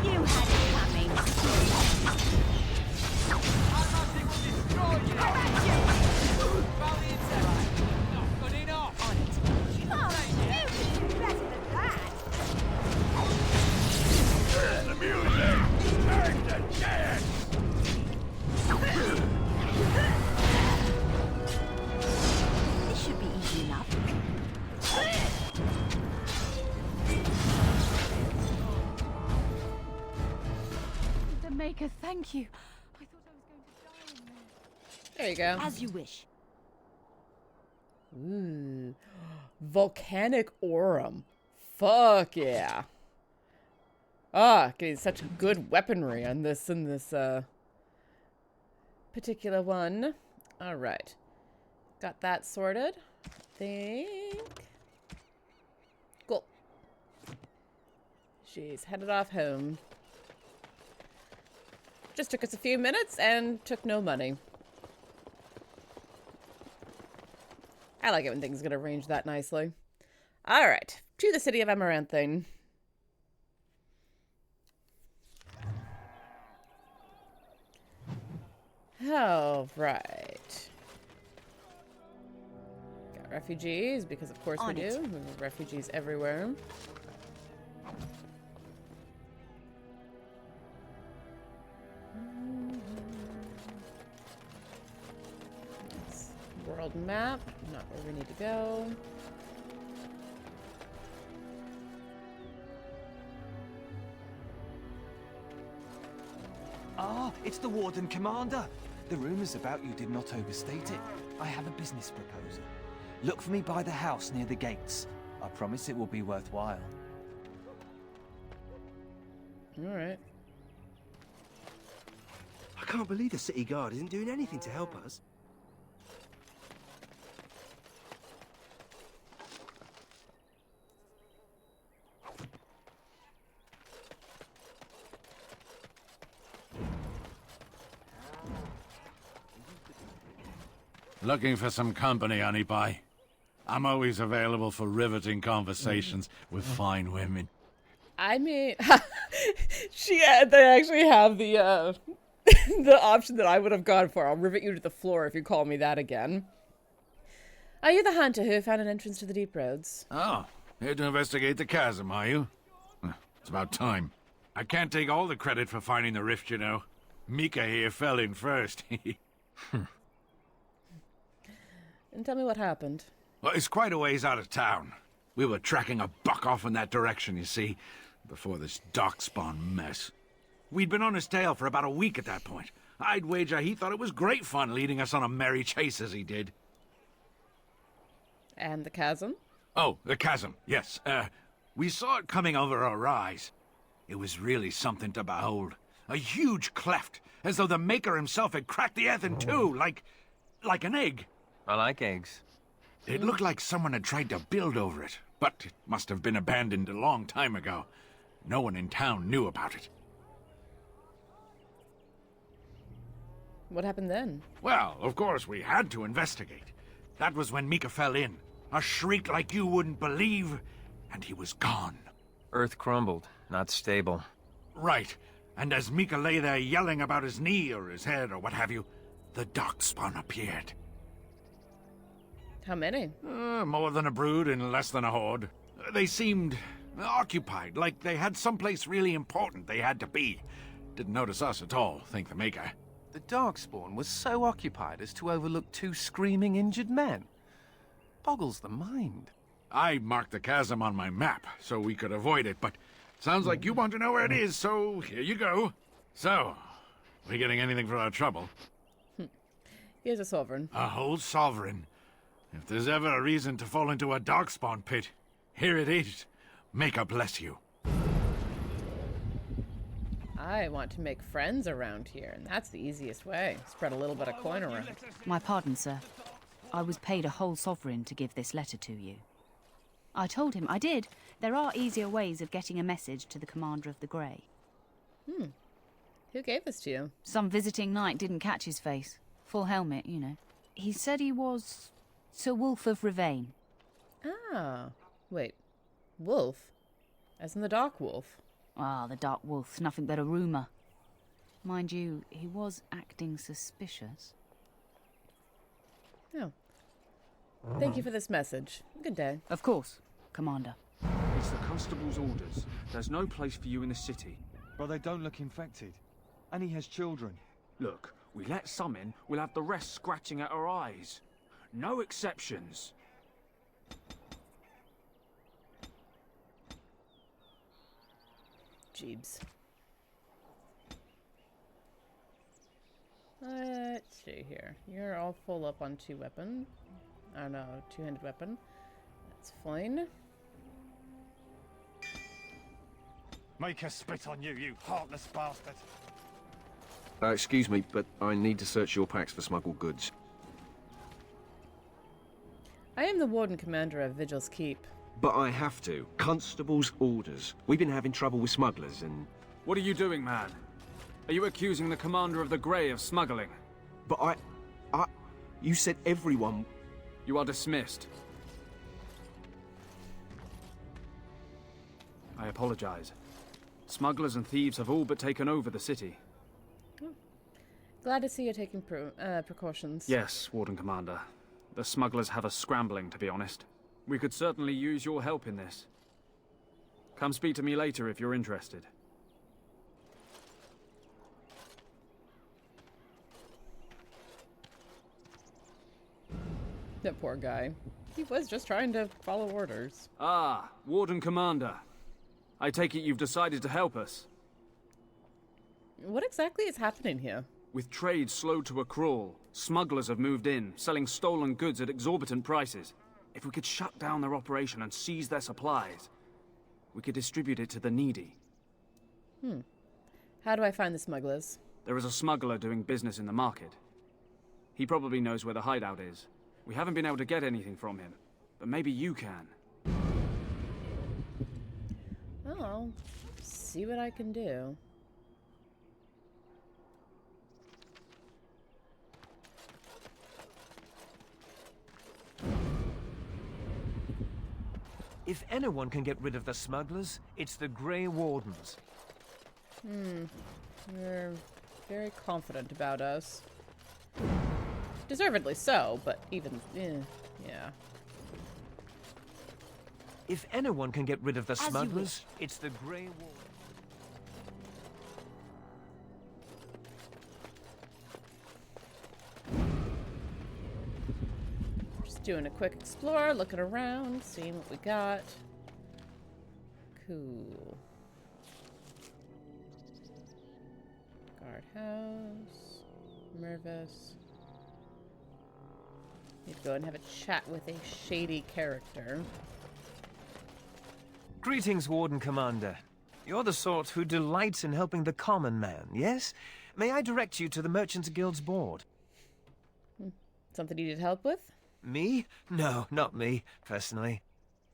P: You had it coming.
H: The music! Take the chance!
P: This should be easy enough.
F: The Maker, thank you. I thought I was going to die in there.
A: There you go.
P: As you wish.
A: Ooh. Volcanic Aurum. Fuck yeah. Ah, getting such good weaponry on this in this particular one. Alright. Got that sorted. Think. Cool. She's headed off home. Just took us a few minutes and took no money. I like it when things get arranged that nicely. Alright, to the city of Amaranthine. Alright. Got refugees, because of course we do. We have refugees everywhere. World map, not where we need to go.
V: Ah, it's the Warden Commander. The rumors about you did not overstate it. I have a business proposal. Look for me by the house near the gates. I promise it will be worthwhile.
A: Alright.
W: I can't believe the city guard isn't doing anything to help us.
D: Looking for some company, honey pie? I'm always available for riveting conversations with fine women.
A: I mean, they actually have the the option that I would have gone for. I'll rivet you to the floor if you call me that again. Are you the hunter who found an entrance to the deep roads?
D: Oh, here to investigate the chasm, are you? It's about time. I can't take all the credit for finding the rift, you know. Mika here fell in first.
A: And tell me what happened.
D: Well, it's quite a ways out of town. We were tracking a buck off in that direction, you see, before this darkspawn mess. We'd been on his tail for about a week at that point. I'd wager he thought it was great fun leading us on a merry chase as he did.
A: And the chasm?
D: Oh, the chasm, yes. We saw it coming over a rise. It was really something to behold. A huge cleft, as though the Maker himself had cracked the earth in two, like an egg.
S: I like eggs.
D: It looked like someone had tried to build over it, but it must have been abandoned a long time ago. No one in town knew about it.
A: What happened then?
D: Well, of course, we had to investigate. That was when Mika fell in. A shriek like you wouldn't believe, and he was gone.
S: Earth crumbled, not stable.
D: Right. And as Mika lay there yelling about his knee or his head or what have you, the darkspawn appeared.
A: How many?
D: More than a brood and less than a horde. They seemed occupied, like they had someplace really important they had to be. Didn't notice us at all, thank the Maker.
G: The darkspawn was so occupied as to overlook 2 screaming injured men. Boggles the mind.
D: I marked the chasm on my map so we could avoid it, but sounds like you want to know where it is, so here you go. So, we getting anything for our trouble?
A: Here's a sovereign.
D: A whole sovereign. If there's ever a reason to fall into a darkspawn pit, here it is. Maker bless you.
A: I want to make friends around here, and that's the easiest way. Spread a little bit of coin around.
F: My pardon, sir. I was paid a whole sovereign to give this letter to you. I told him I did. There are easier ways of getting a message to the Commander of the Grey.
A: Who gave this to you?
F: Some visiting knight didn't catch his face. Full helmet, you know. He said he was Sir Wolf of Ravain.
A: Ah, wait. Wolf? As in the Dark Wolf?
F: Ah, the Dark Wolf's nothing but a rumour. Mind you, he was acting suspicious.
A: Oh. Thank you for this message. Good day.
F: Of course, Commander.
C: It's the constable's orders. There's no place for you in the city.
O: But they don't look infected. And he has children.
C: Look, we let some in, we'll have the rest scratching at our eyes. No exceptions.
A: Jeebs. Let's see here. You're all full up on 2 weapon. Oh no, 2-handed weapon. That's fine.
O: Make us spit on you, you heartless bastard.
E: Excuse me, but I need to search your packs for smuggled goods.
A: I am the Warden Commander of Vigil's Keep.
E: But I have to. Constable's orders. We've been having trouble with smugglers and...
C: What are you doing, man? Are you accusing the Commander of the Grey of smuggling?
E: But You said everyone...
C: You are dismissed. I apologize. Smugglers and thieves have all but taken over the city.
A: Glad to see you're taking precautions.
C: Yes, Warden Commander. The smugglers have us scrambling, to be honest. We could certainly use your help in this. Come speak to me later if you're interested.
A: That poor guy. He was just trying to follow orders.
C: Ah, Warden Commander. I take it you've decided to help us.
A: What exactly is happening here?
C: With trade slowed to a crawl, smugglers have moved in, selling stolen goods at exorbitant prices. If we could shut down their operation and seize their supplies, we could distribute it to the needy.
A: How do I find the smugglers?
C: There is a smuggler doing business in the market. He probably knows where the hideout is. We haven't been able to get anything from him, but maybe you can.
A: Well, I'll see what I can do.
S: If anyone can get rid of the smugglers, it's the Grey Wardens.
A: You're very confident about us. Deservedly so, but even, yeah.
S: If anyone can get rid of the smugglers, it's the Grey Wardens.
A: doing a quick explore, looking around, seeing what we got. Cool. Guardhouse. Mervis. Need to go and have a chat with a shady character.
S: Greetings, Warden Commander. You're the sort who delights in helping the common man, yes? May I direct you to the Merchants Guild's board?
A: Something you need help with?
S: Me? No, not me, personally.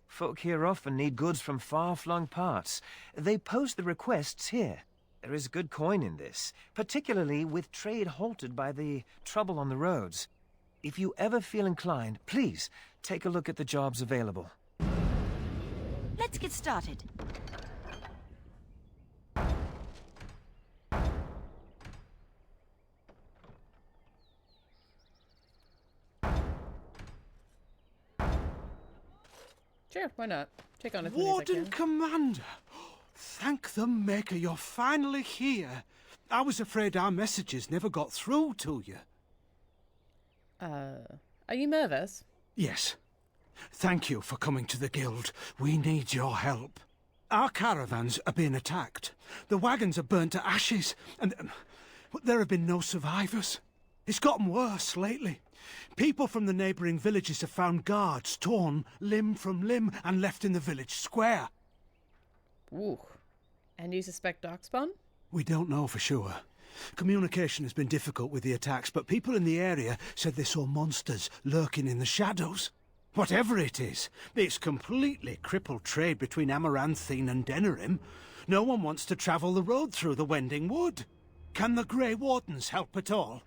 S: Folk here often need goods from far-flung parts. They post the requests here. There is good coin in this, particularly with trade halted by the trouble on the roads. If you ever feel inclined, please take a look at the jobs available.
P: Let's get started.
A: Sure, why not? Take on as many
I: Warden
A: as I can.
I: Commander! Thank the Maker you're finally here. I was afraid our messages never got through to you.
A: Are you Mervis?
I: Yes. Thank you for coming to the Guild. We need your help. Our caravans are being attacked. The wagons are burnt to ashes, and there have been no survivors. It's gotten worse lately. People from the neighbouring villages have found guards torn limb from limb and left in the village square.
A: Ooh. And you suspect darkspawn?
I: We don't know for sure. Communication has been difficult with the attacks, but people in the area said they saw monsters lurking in the shadows. Whatever it is, it's completely crippled trade between Amaranthine and Denerim. No one wants to travel the road through the Wending Wood. Can the Grey Wardens help at all?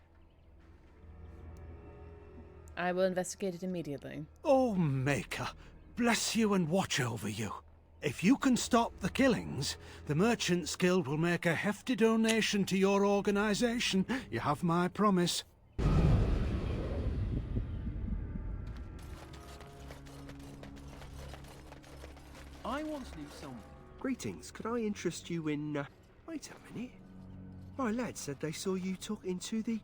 A: I will investigate it immediately.
I: Oh, Maker, bless you and watch over you. If you can stop the killings, the Merchants Guild will make a hefty donation to your organization. You have my promise.
K: I once knew someone.
W: Greetings, could I interest you in, Wait a minute. My lad said they saw you talking to the...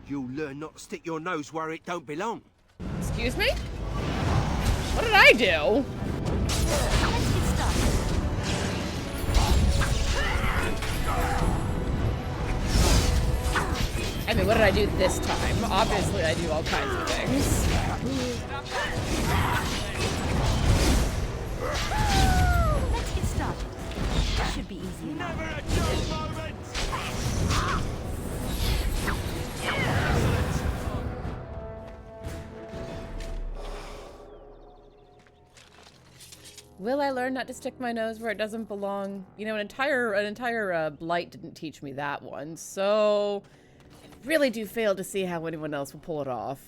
W: You'll learn not to stick your nose where it don't belong.
A: Excuse me? What did I do? I mean, what did I do this time? Obviously, I do all kinds of things.
P: Let's get started. That should be easy enough.
O: Never a dull moment!
A: Will I learn not to stick my nose where it doesn't belong? You know, an entire blight didn't teach me that one, so I really do fail to see how anyone else will pull it off.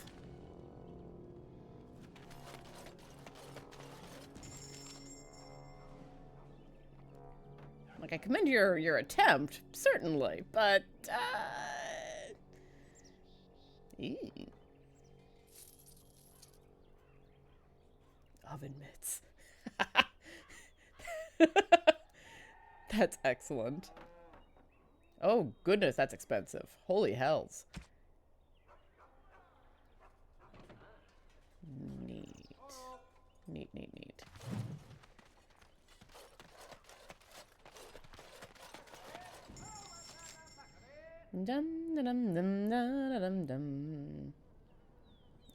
A: Like, I commend your attempt, certainly, but ew. Oven mitts. That's excellent. Oh goodness, that's expensive. Holy hells. Neat. Neat, neat, neat. Dum dum dum dum dum dum.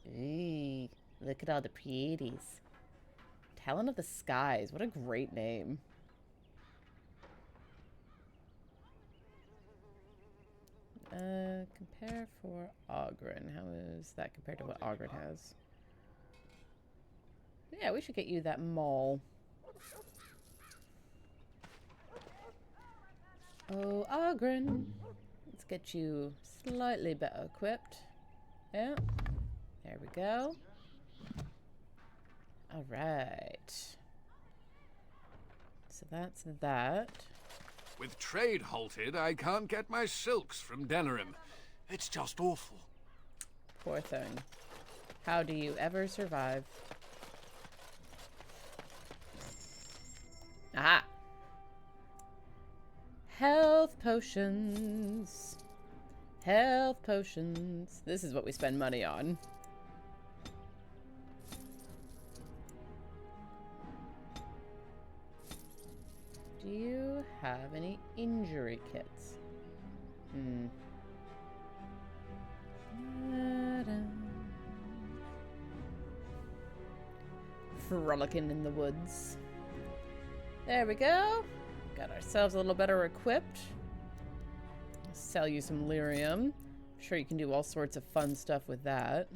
A: Eee, look at all the pretties. Talon of the Skies. What a great name. Compare for Ogren. How is that compared to what Ogren has? Yeah, we should get you that maul. Oh, Ogren. Let's get you slightly better equipped. Yeah. There we go. Alright. So that's that.
D: With trade halted, I can't get my silks from Denerim. It's just awful.
A: Poor thing. How do you ever survive? Aha! Health potions. Health potions. This is what we spend money on. you have any injury kits? Frolicking in the woods. There we go. Got ourselves a little better equipped. Sell you some lyrium. I'm sure you can do all sorts of fun stuff with that.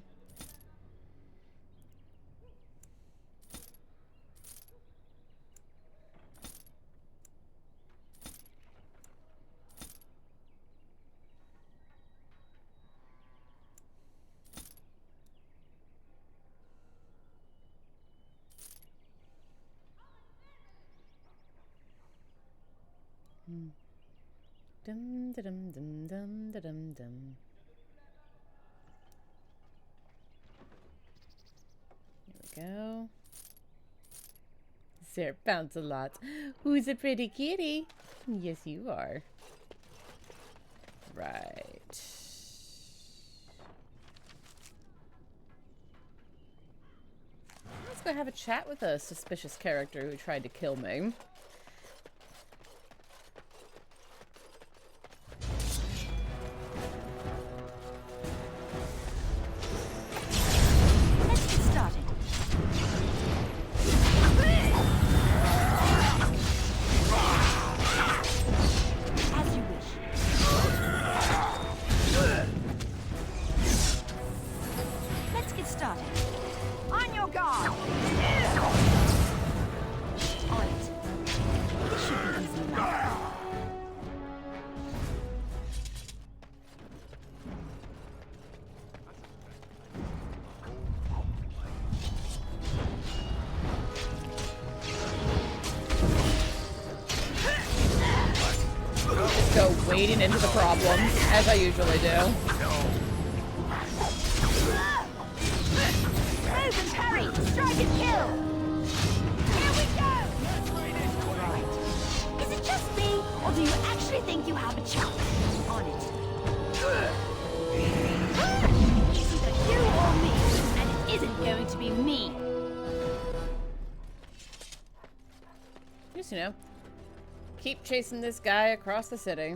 A: Dum dum dum dum dum dum. There we go. Sarah bounce a lot. Who's a pretty kitty? Yes, you are. Right. Let's go have a chat with a suspicious character who tried to kill me. Wading into the problems, as I usually do.
P: Move and parry! Strike and kill! Here we go! Right. Is it just me, or do you actually think you have a chance? On it. It's either you or me, and it isn't going to be me.
A: Just, you know, keep chasing this guy across the city.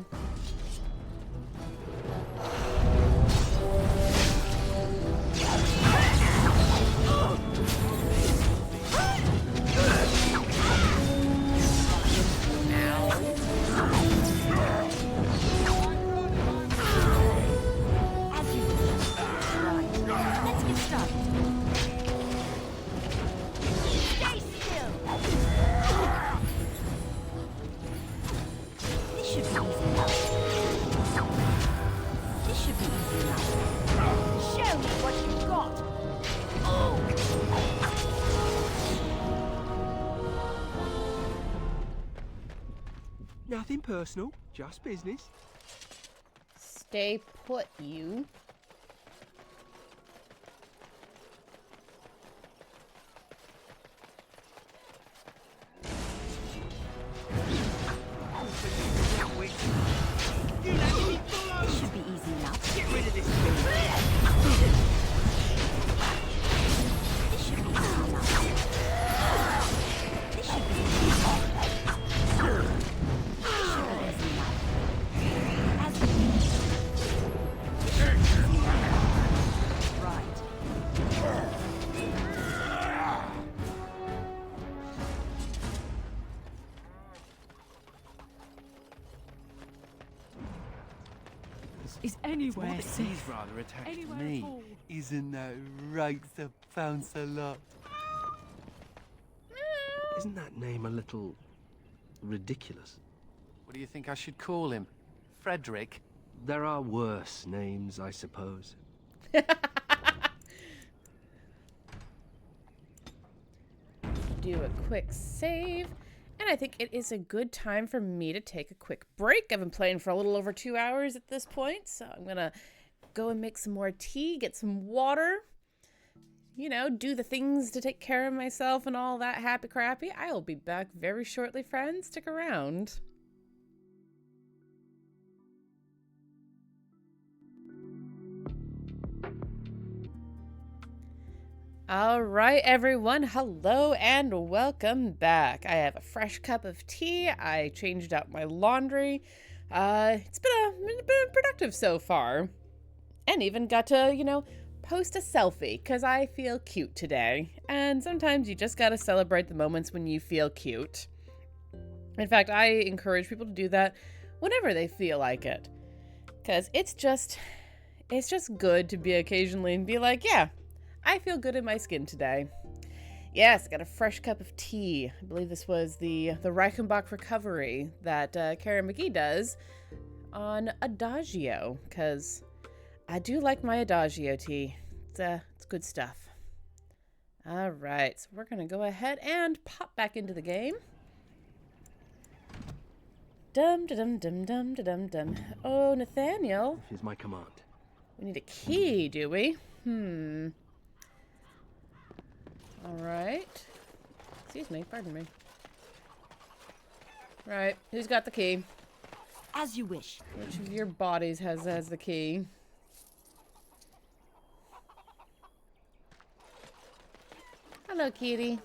W: Nothing personal, just business.
A: Stay put, you.
P: This should be easy enough. Get rid of this thing. This should be easy enough. This should be easy enough.
F: Is anywhere
G: He's
F: safe?
G: rather attached
F: Anywhere
G: to
F: at
G: me.
F: all.
G: Isn't that right, Sir Bounce-a-lot?
W: Isn't that name a little ridiculous?
G: What do you think I should call him? Frederick?
W: There are worse names, I suppose.
A: Do a quick save. And I think it is a good time for me to take a quick break. I've been playing for a little over 2 hours at this point, so I'm gonna go and make some more tea, get some water, you know, do the things to take care of myself and all that happy crappy. I'll be back very shortly, friends. Stick around. All right, everyone. Hello and welcome back. I have a fresh cup of tea. I changed out my laundry. It's been productive so far. And even got to, post a selfie because I feel cute today. And sometimes you just got to celebrate the moments when you feel cute. In fact, I encourage people to do that whenever they feel like it. Because it's just good to be occasionally and be like, yeah, I feel good in my skin today. Yes, got a fresh cup of tea. I believe this was the Reichenbach Recovery that Karen McGee does on Adagio, because I do like my Adagio tea. It's good stuff. All right, so we're going to go ahead and pop back into the game. Dum-da-dum-dum-dum-da-dum-dum. Oh, Nathaniel.
L: Here's my command.
A: We need a key, do we? All right. Excuse me, pardon me. Right, who's got the key?
P: As you wish.
A: Which of your bodies has the key? Hello, kitty.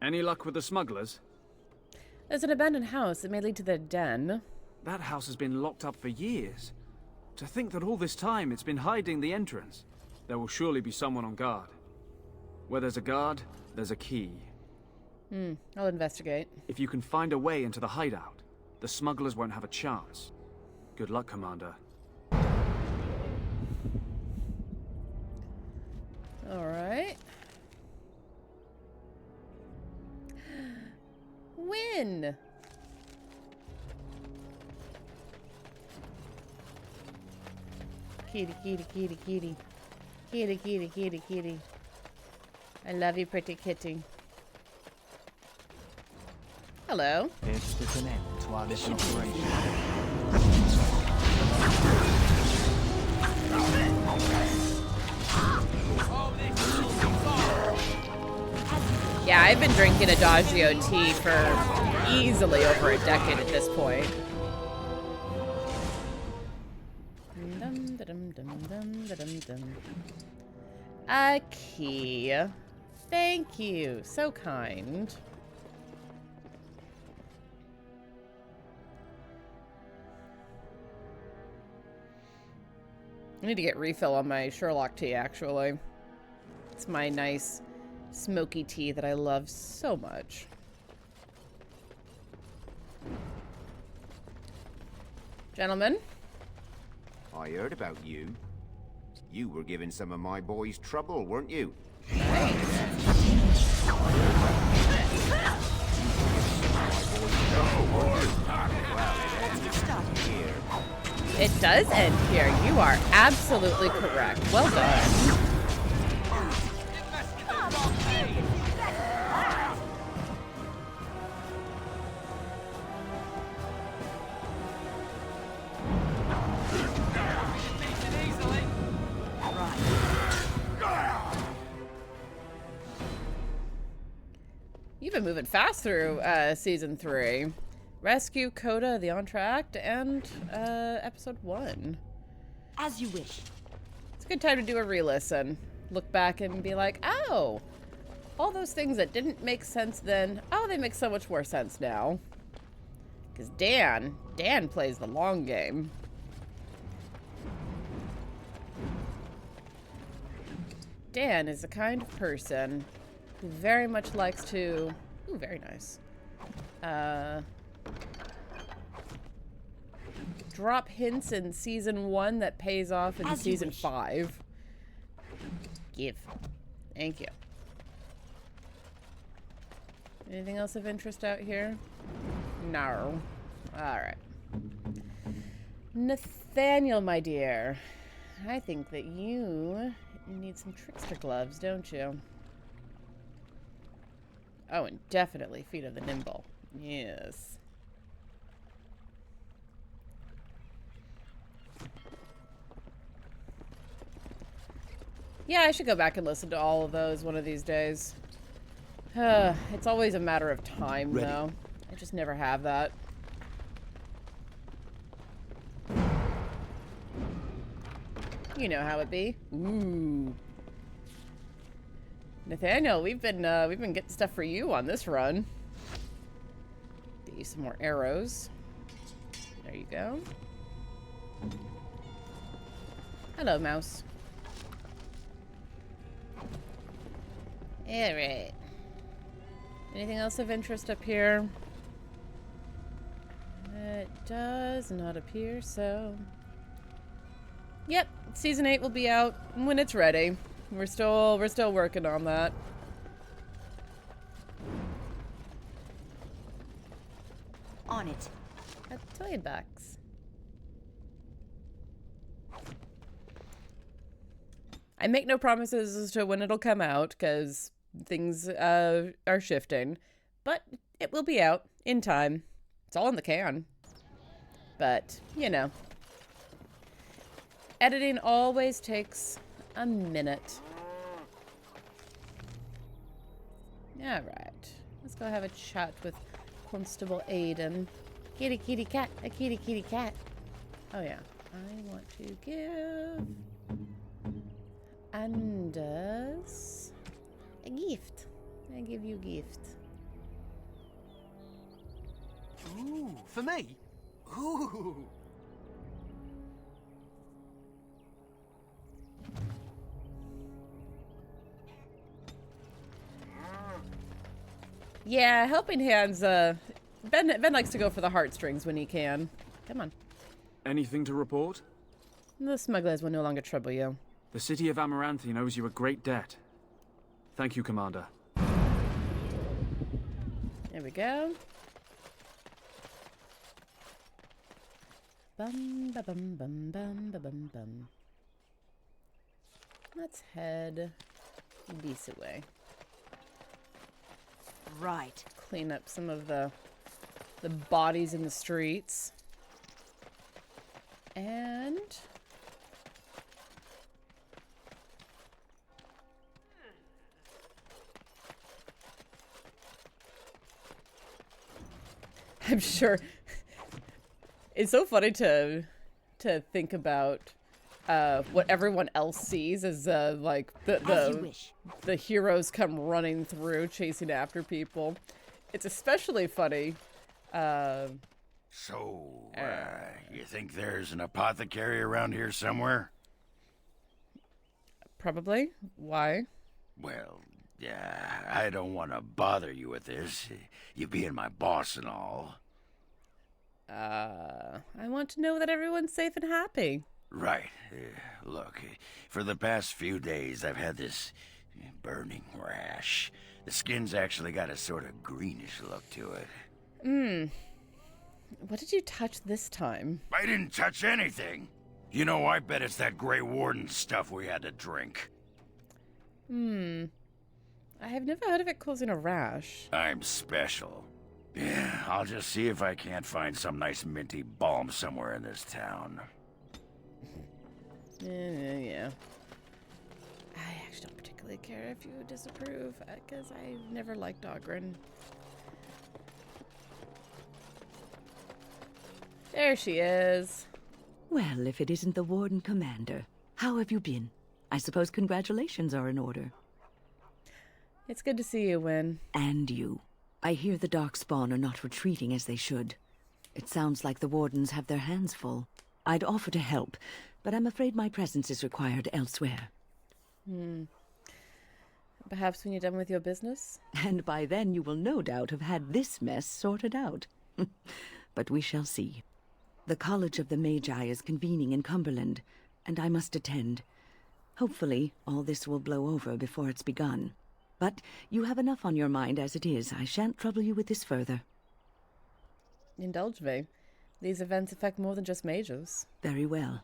C: Any luck with the smugglers?
A: There's an abandoned house that may lead to their den.
C: That house has been locked up for years. To think that all this time it's been hiding the entrance. There will surely be someone on guard. Where there's a guard, there's a key.
A: I'll investigate.
C: If you can find a way into the hideout, the smugglers won't have a chance. Good luck, Commander.
A: All right. Win! Kitty, kitty, kitty, kitty. Kitty, kitty, kitty, kitty. I love you, pretty kitty. Hello.
V: This is an end to our little operation.
A: Yeah, I've been drinking Adagio tea for easily over a decade at this point. A key. Thank you. So kind. I need to get refill on my Sherlock tea, actually. It's my nice smoky tea that I love so much. Gentlemen?
J: I heard about you. You were giving some of my boys trouble, weren't you?
A: It does end here. You are absolutely correct. Well done. You've been moving fast through season 3. Rescue, Coda, the Entr'acte, and episode 1.
P: As you wish.
A: It's a good time to do a re-listen. Look back and be like, oh, all those things that didn't make sense then, oh, they make so much more sense now. Because Dan plays the long game. Dan is the kind of person who very much likes to... Ooh, very nice. Drop hints in season 1 that pays off in season 5. Give. Thank you. Anything else of interest out here? No. Alright. Nathaniel, my dear. I think that you need some trickster gloves, don't you? Oh, and definitely Feet of the Nimble. Yes. Yeah, I should go back and listen to all of those one of these days. It's always a matter of time,
L: Ready.
A: though. I just never have that. You know how it be. Ooh. Nathaniel, we've been getting stuff for you on this run. Get you some more arrows. There you go. Hello, mouse. Alright. Anything else of interest up here? It does not appear so. Yep, Season 8 will be out when it's ready. We're still working on that.
P: On it.
A: A toy box. I make no promises as to when it'll come out, because things are shifting. But it will be out in time. It's all in the can. But, you know. Editing always takes a minute. Alright. Let's go have a chat with Constable Aiden. Kitty kitty cat, a kitty kitty cat. Oh yeah. I want to give Anders a gift. I give you a gift.
K: Ooh, for me? Ooh.
A: Yeah, helping hands, Ben likes to go for the heartstrings when he can. Come on.
C: Anything to report?
A: The smugglers will no longer trouble you.
C: The city of Amaranthine owes you a great debt. Thank you, Commander.
A: There we go. Bum ba bum bum bum ba bum bum. Let's head this way.
P: Right.
A: Clean up some of the bodies in the streets. And I'm sure it's so funny to think about what everyone else sees as like the heroes come running through chasing after people. It's especially funny.
H: So, you think there's an apothecary around here somewhere?
A: Probably. Why?
H: Well, yeah, I don't want to bother you with this, you being my boss and all.
A: I want to know that everyone's safe and happy.
H: Right. Look, for the past few days I've had this burning rash. The skin's actually got a sort of greenish look to it.
A: What did you touch this time?
H: I didn't touch anything. You know, I bet it's that Grey Warden stuff we had to drink.
A: I have never heard of it causing a rash.
H: I'm special. Yeah, I'll just see if I can't find some nice minty balm somewhere in this town.
A: Yeah. I actually don't particularly care if you disapprove, because I've never liked Ogren. There she is.
B: Well, if it isn't the Warden Commander. How have you been? I suppose congratulations are in order.
A: It's good to see you, Wynne.
B: And you. I hear the darkspawn are not retreating as they should. It sounds like the Wardens have their hands full. I'd offer to help, but I'm afraid my presence is required elsewhere.
A: Perhaps when you're done with your business?
B: And by then you will no doubt have had this mess sorted out. But we shall see. The College of the Magi is convening in Cumberland, and I must attend. Hopefully, all this will blow over before it's begun. But you have enough on your mind as it is. I shan't trouble you with this further.
A: Indulge me. These events affect more than just mages.
B: Very well.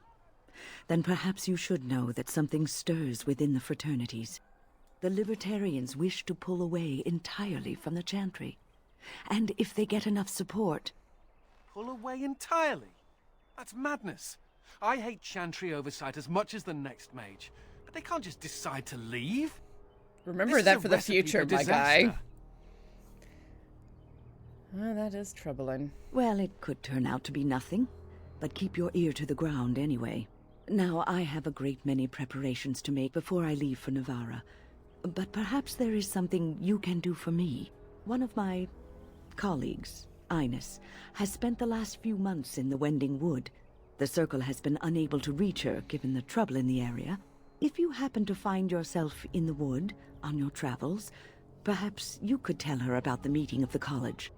B: Then perhaps you should know that something stirs within the fraternities. The Libertarians wish to pull away entirely from the Chantry. And if they get enough support...
K: Pull away entirely? That's madness. I hate Chantry oversight as much as the next mage, but they can't just decide to leave.
A: Remember that for the future, my guy. Oh, that is troubling.
B: Well, it could turn out to be nothing, but keep your ear to the ground anyway. Now, I have a great many preparations to make before I leave for Navarra, but perhaps there is something you can do for me. One of my colleagues, Ines, has spent the last few months in the Wending Wood. The Circle has been unable to reach her, given the trouble in the area. If you happen to find yourself in the wood on your travels, perhaps you could tell her about the meeting of the college.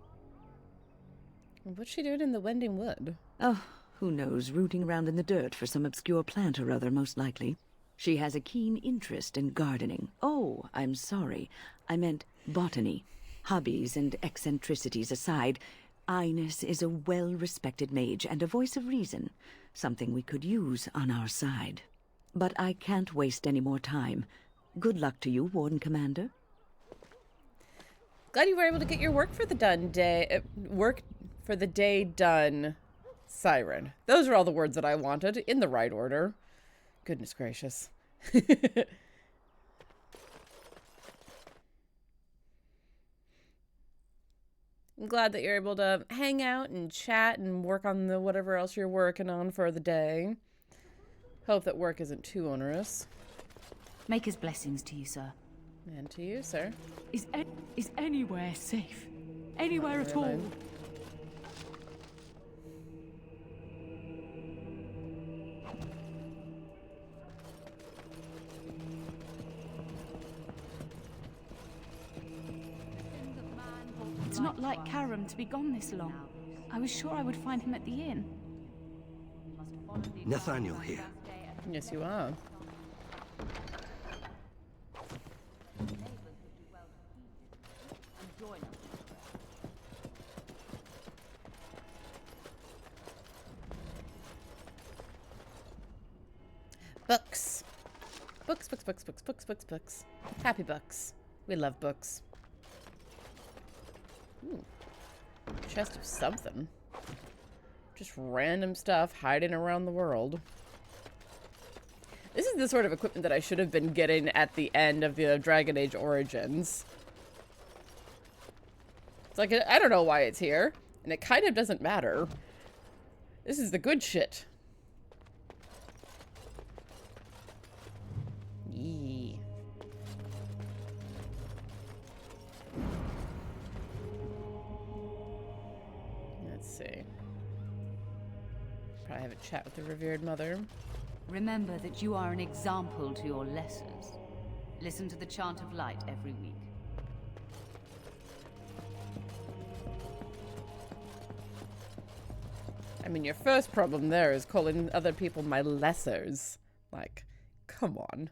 A: What's she doing in the Wending Wood?
B: Oh, who knows, rooting around in the dirt for some obscure plant or other, most likely. She has a keen interest in gardening. Oh, I'm sorry. I meant botany. Hobbies and eccentricities aside, Ines is a well-respected mage and a voice of reason, something we could use on our side. But I can't waste any more time. Good luck to you, Warden Commander.
A: Glad you were able to get your work for the day done, Siren. Those are all the words that I wanted, in the right order. Goodness gracious. I'm glad that you're able to hang out and chat and work on the whatever else you're working on for the day. Hope that work isn't too onerous.
F: Maker's blessings to you, sir.
A: And to you, sir.
M: Is anywhere safe? Anywhere at all? It's not like Karam to be gone this long. I was sure I would find him at the inn.
L: Nathaniel here.
A: Yes, you are. Books. Books. Happy books. We love books. Ooh. Chest of something. Just random stuff hiding around the world. This is the sort of equipment that I should have been getting at the end of the Dragon Age Origins. It's like, I don't know why it's here, and it kind of doesn't matter. This is the good shit. Yee. Let's see. Probably have a chat with the revered mother.
F: Remember that you are an example to your lessers. Listen to the chant of light every week.
A: I mean, your first problem there is calling other people my lessers. Like, come on.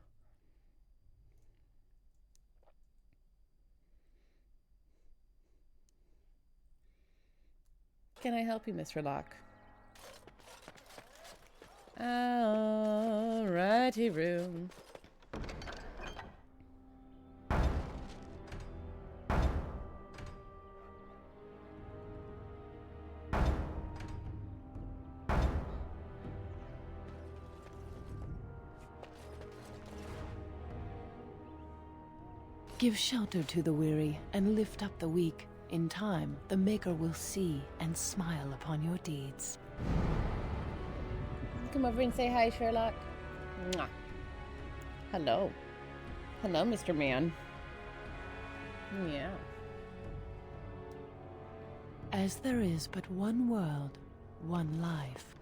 A: Can I help you, Mr. Locke? Alrighty, room.
N: Give shelter to the weary and lift up the weak. In time, the Maker will see and smile upon your deeds.
A: Come over and say hi, Sherlock. Mwah. Hello. Hello, Mr. Man. Yeah.
N: As there is but one world, one life.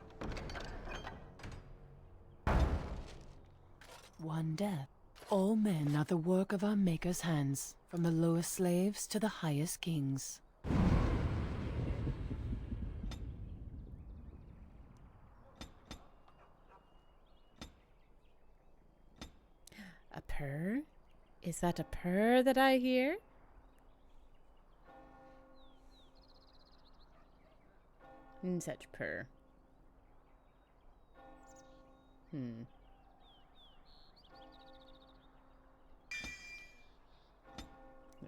N: One death. All men are the work of our Maker's hands, from the lowest slaves to the highest kings.
A: A purr? Is that a purr that I hear? Such purr. There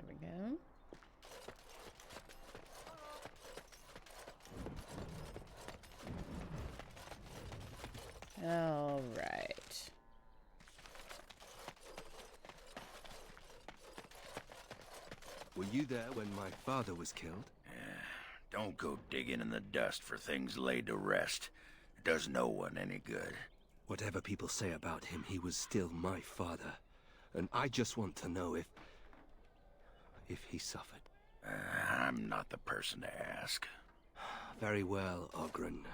A: we go. All right.
L: Were you there when my father was killed?
H: Don't go digging in the dust for things laid to rest. It does no one any good.
W: Whatever people say about him, he was still my father. And I just want to know if he suffered.
H: I'm not the person to ask.
W: Very well, Ogren.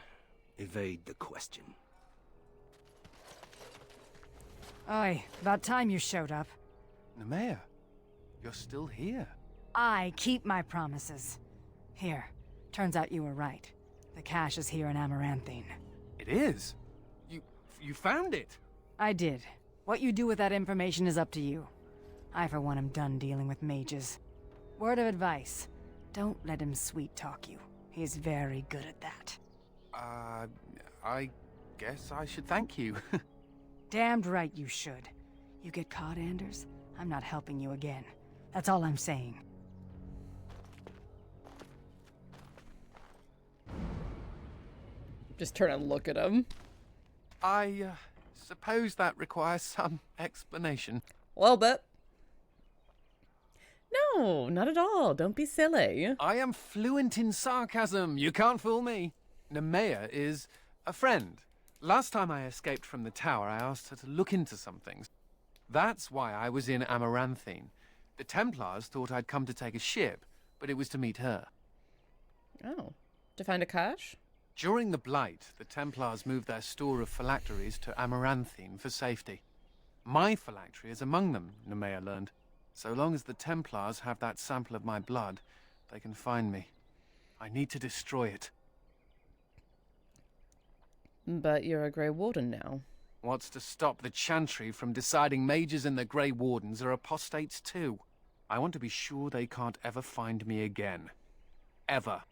W: Evade the question.
Q: Oi, about time you showed up.
K: Nemea, you're still here.
Q: I keep my promises. Here, turns out you were right. The cache is here in Amaranthine.
K: It is? You found it?
Q: I did. What you do with that information is up to you. I, for one, am done dealing with mages. Word of advice, don't let him sweet-talk you. He's very good at that.
K: I guess I should thank you.
Q: Damned right you should. You get caught, Anders, I'm not helping you again. That's all I'm saying.
A: Just turn and look at him.
K: I suppose that requires some explanation.
A: A little bit. No, not at all. Don't be silly.
K: I am fluent in sarcasm. You can't fool me. Nemea is a friend. Last time I escaped from the tower, I asked her to look into some things. That's why I was in Amaranthine. The Templars thought I'd come to take a ship, but it was to meet her.
A: Oh. To find a cache?
K: During the Blight, the Templars moved their store of phylacteries to Amaranthine for safety. My phylactery is among them, Nemea learned. So long as the Templars have that sample of my blood, they can find me. I need to destroy it.
A: But you're a Grey Warden now.
K: What's to stop the Chantry from deciding mages and the Grey Wardens are apostates too? I want to be sure they can't ever find me again. Ever.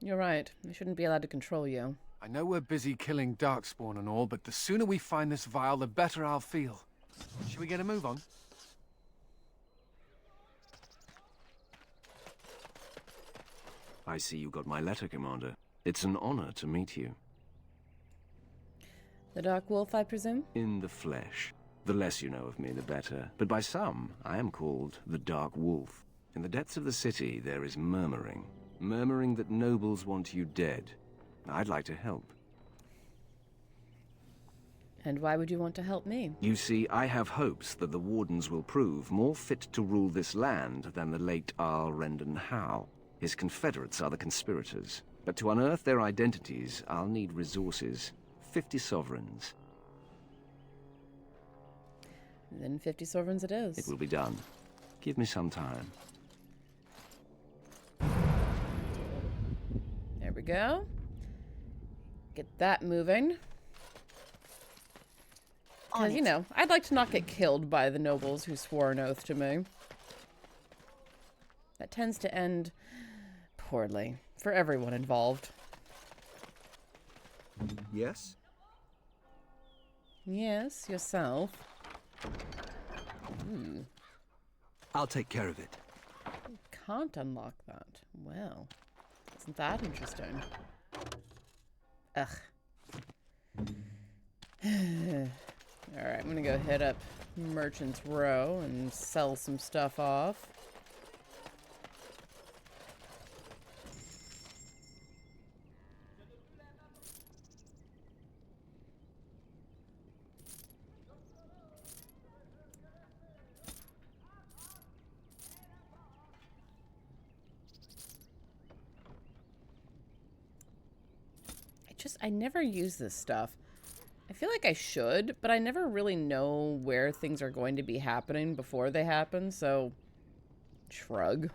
A: You're right. They shouldn't be allowed to control you.
K: I know we're busy killing darkspawn and all, but the sooner we find this vial, the better I'll feel. Should we get a move on?
E: I see you got my letter, Commander. It's an honor to meet you.
A: The Dark Wolf, I presume?
E: In the flesh. The less you know of me, the better. But by some, I am called the Dark Wolf. In the depths of the city, there is murmuring. Murmuring that nobles want you dead. I'd like to help.
A: And why would you want to help me?
E: You see, I have hopes that the Wardens will prove more fit to rule this land than the late Arl Rendon Howe. His confederates are the conspirators. But to unearth their identities, I'll need resources. 50 sovereigns.
A: Then 50 sovereigns it is.
E: It will be done. Give me some time.
A: There we go. Get that moving. Because, you know, I'd like to not get killed by the nobles who swore an oath to me. That tends to end poorly for everyone involved.
W: Yes?
A: Yes, yourself.
W: I'll take care of it.
A: You can't unlock that. Well, isn't that interesting? Ugh. Alright, I'm gonna go hit up Merchant's Row and sell some stuff off. I never use this stuff. I feel like I should, but I never really know where things are going to be happening before they happen, so shrug.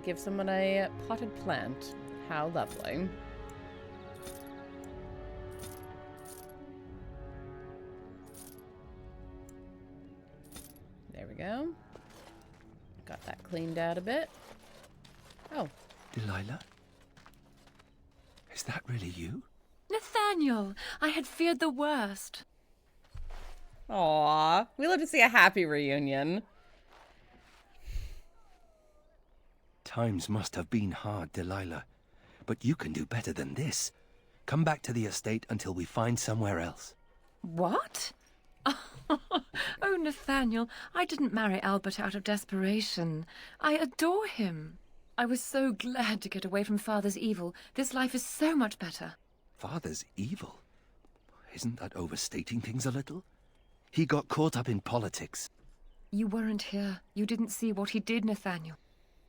A: Give someone a potted plant. How lovely. There we go. Got that cleaned out a bit. Oh.
L: Delilah? Is that really you?
R: Nathaniel, I had feared the worst.
A: Aww. We love to see a happy reunion.
L: Times must have been hard, Delilah. But you can do better than this. Come back to the estate until we find somewhere else.
R: What? Oh, Nathaniel, I didn't marry Albert out of desperation. I adore him. I was so glad to get away from Father's evil. This life is so much better.
L: Father's evil? Isn't that overstating things a little? He got caught up in politics.
R: You weren't here. You didn't see what he did, Nathaniel.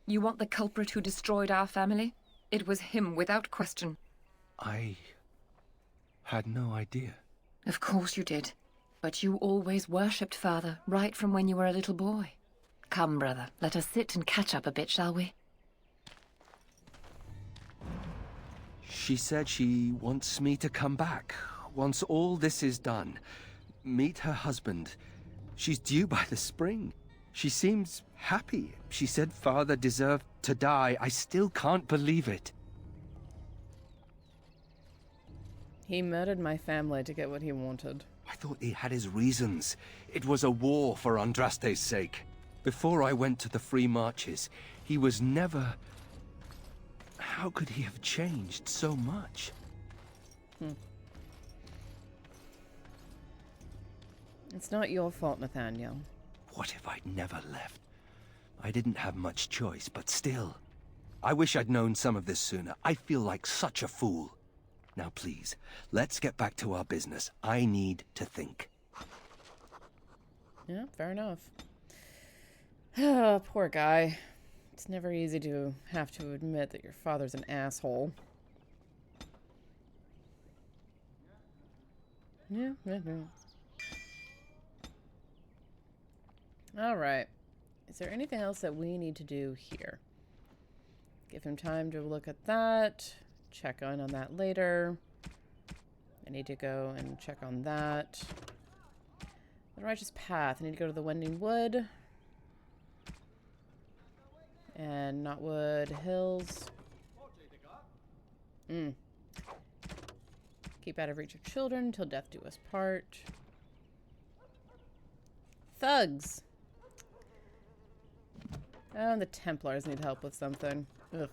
R: You want the culprit who destroyed our family? It was him, without question.
L: I had no idea.
R: Of course you did. But you always worshipped Father, right from when you were a little boy. Come, brother, let us sit and catch up a bit, shall we?
L: She said she wants me to come back. Once all this is done. Meet her husband. She's due by the spring. She seems happy. She said Father deserved to die. I still can't believe it.
A: He murdered my family to get what he wanted.
L: I thought he had his reasons. It was a war for Andraste's sake. Before I went to the Free Marches, he was never... How could he have changed so much?
A: It's not your fault, Nathaniel.
L: What if I'd never left? I didn't have much choice, but still. I wish I'd known some of this sooner. I feel like such a fool. Now please, let's get back to our business. I need to think.
A: Yeah, fair enough. Oh, poor guy. It's never easy to have to admit that your father's an asshole. Yeah. Alright. Is there anything else that we need to do here? Give him time to look at that. Check on that later. I need to go and check on that. The Righteous Path. I need to go to the Wending Wood. And Knotwood Hills. Keep out of reach of children until death do us part. Thugs! Oh, and the Templars need help with something. Ugh.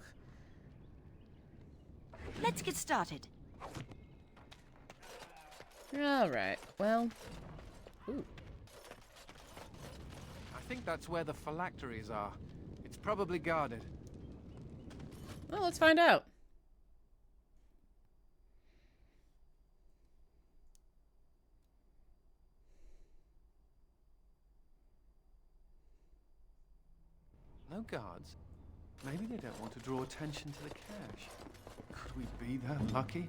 P: Let's get started.
A: Alright, well. Ooh.
K: I think that's where the phylacteries are. It's probably guarded.
A: Well, let's find out.
K: No guards? Maybe they don't want to draw attention to the cache. Could we be that lucky?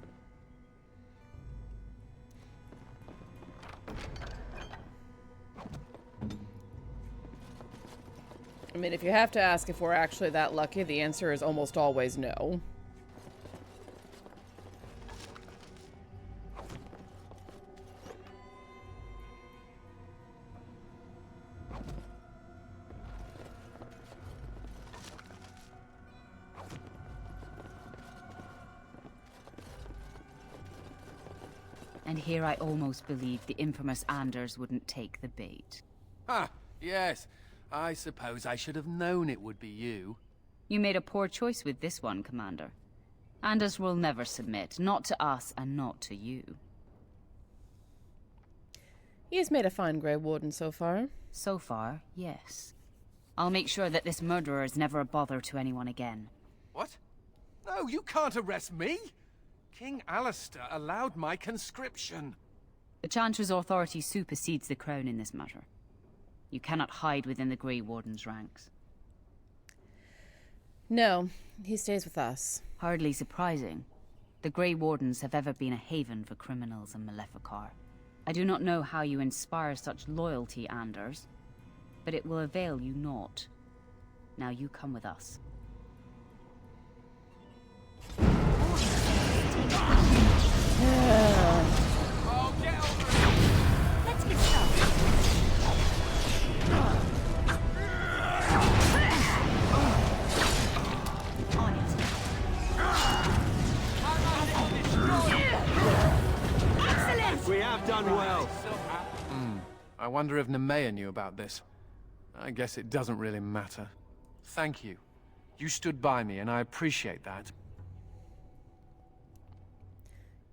A: I mean, if you have to ask if we're actually that lucky, the answer is almost always no.
F: And here I almost believed the infamous Anders wouldn't take the bait.
K: Ah, yes. I suppose I should have known it would be you.
F: You made a poor choice with this one, Commander. Anders will never submit, not to us and not to you.
A: He has made a fine Grey Warden so far.
F: So far, yes. I'll make sure that this murderer is never a bother to anyone again.
K: What? No, you can't arrest me! King Alistair allowed my conscription.
F: The Chantry's authority supersedes the Crown in this matter. You cannot hide within the Grey Warden's ranks.
A: No, he stays with us.
F: Hardly surprising. The Grey Wardens have ever been a haven for criminals and Maleficar. I do not know how you inspire such loyalty, Anders, but it will avail you naught. Now you come with us.
P: Let's get started.
W: done well.
G: I wonder if Nemea knew about this. I guess it doesn't really matter. Thank you. You stood by me, and I appreciate that.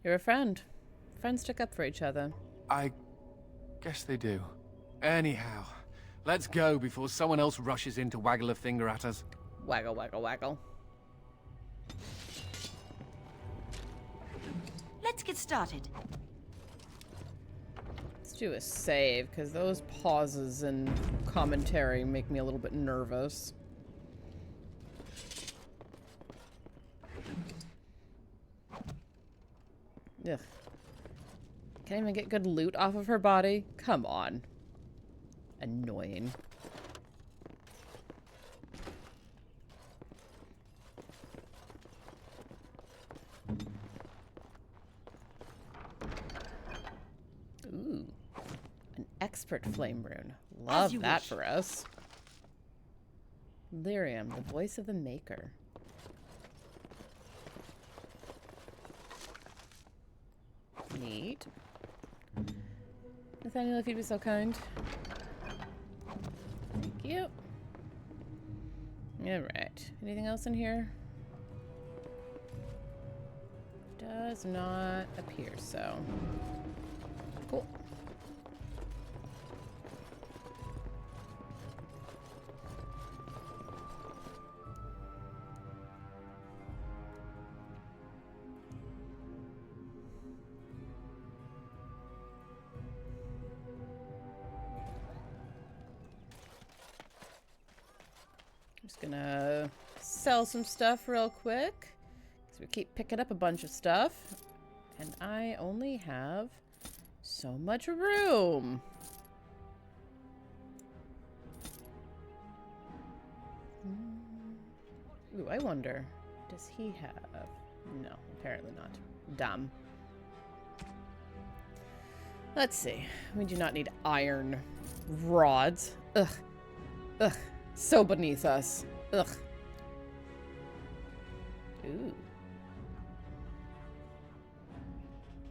A: You're a friend. Friends stick up for each other.
G: I guess they do. Anyhow, let's go before someone else rushes in to waggle a finger at us.
A: Waggle, waggle, waggle.
P: Let's get started.
A: Let's do a save, because those pauses and commentary make me a little bit nervous. Ugh. Can't even get good loot off of her body? Come on. Annoying. Ooh. An expert flame rune. Love that for us. Lyrium, the voice of the maker. Neat. Nathaniel, if you'd be so kind. Thank you. Alright. Anything else in here? Does not appear so. Cool. Just gonna sell some stuff real quick, because we keep picking up a bunch of stuff, and I only have so much room. Ooh, I wonder, does he have... No, apparently not. Dumb. Let's see. We do not need iron rods. Ugh. Ugh. So beneath us. Ugh. Ooh.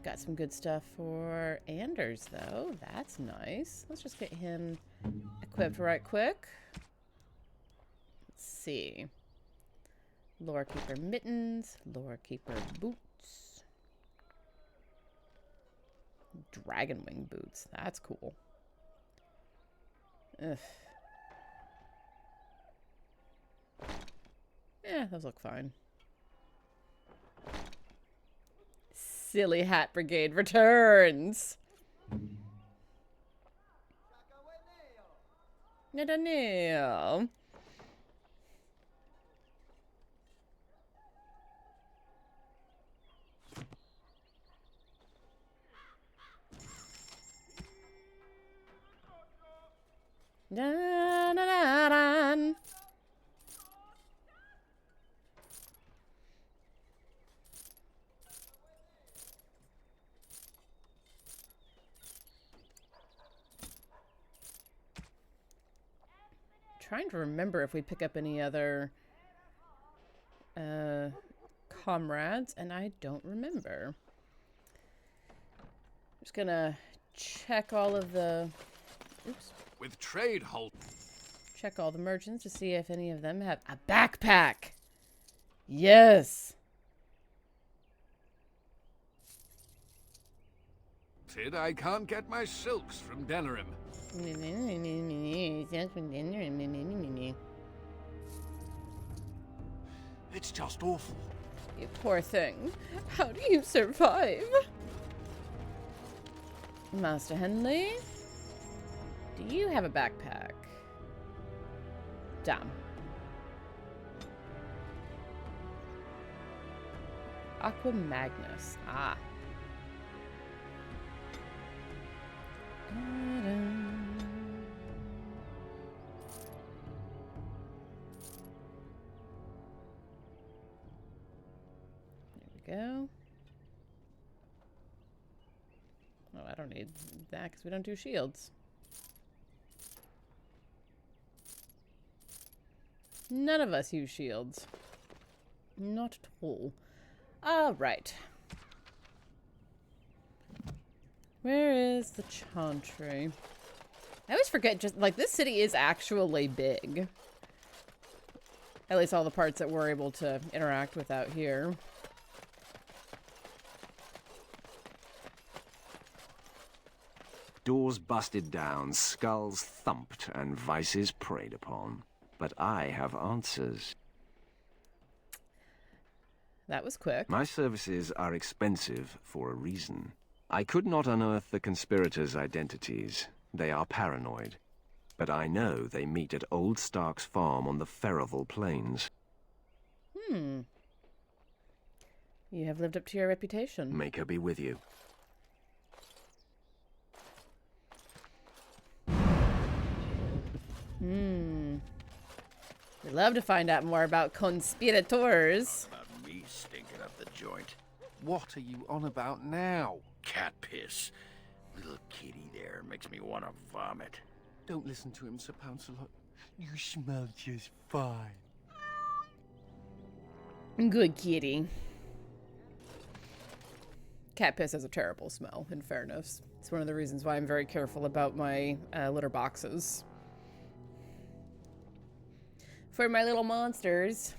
A: Got some good stuff for Anders, though. That's nice. Let's just get him equipped right quick. Let's see. Lore Keeper mittens. Lore Keeper boots. Dragon wing boots. That's cool. Ugh. Yeah, those look fine. Silly Hat Brigade returns. No. Trying to remember if we pick up any other comrades, and I don't remember. Just gonna check all of the... Oops.
C: With trade halt.
A: Check all the merchants to see if any of them have a backpack. Yes.
C: I can't get my silks from Denerim.
I: It's just awful.
A: You poor thing. How do you survive? Master Henley, do you have a backpack? Damn. Aqua Magnus. Ah. There we go. Oh, I don't need that because we don't do shields. None of us use shields. Not at all. All right. Where is the Chantry? I always forget, just like, this city is actually big. At least all the parts that we're able to interact with out here.
S: Doors busted down, skulls thumped, and vices preyed upon. But I have answers.
A: That was quick.
S: My services are expensive for a reason. I could not unearth the conspirators' identities. They are paranoid. But I know they meet at Old Stark's farm on the Ferroval Plains.
A: You have lived up to your reputation.
S: Make her be with you.
A: We'd love to find out more about conspirators.
H: About me stinking up the joint.
G: What are you on about now?
H: Cat piss. Little kitty there makes me want to vomit.
G: Don't listen to him, Sir Pouncelot. You smell just fine.
A: Good kitty. Cat piss has a terrible smell, in fairness. It's one of the reasons why I'm very careful about my litter boxes. For my little monsters.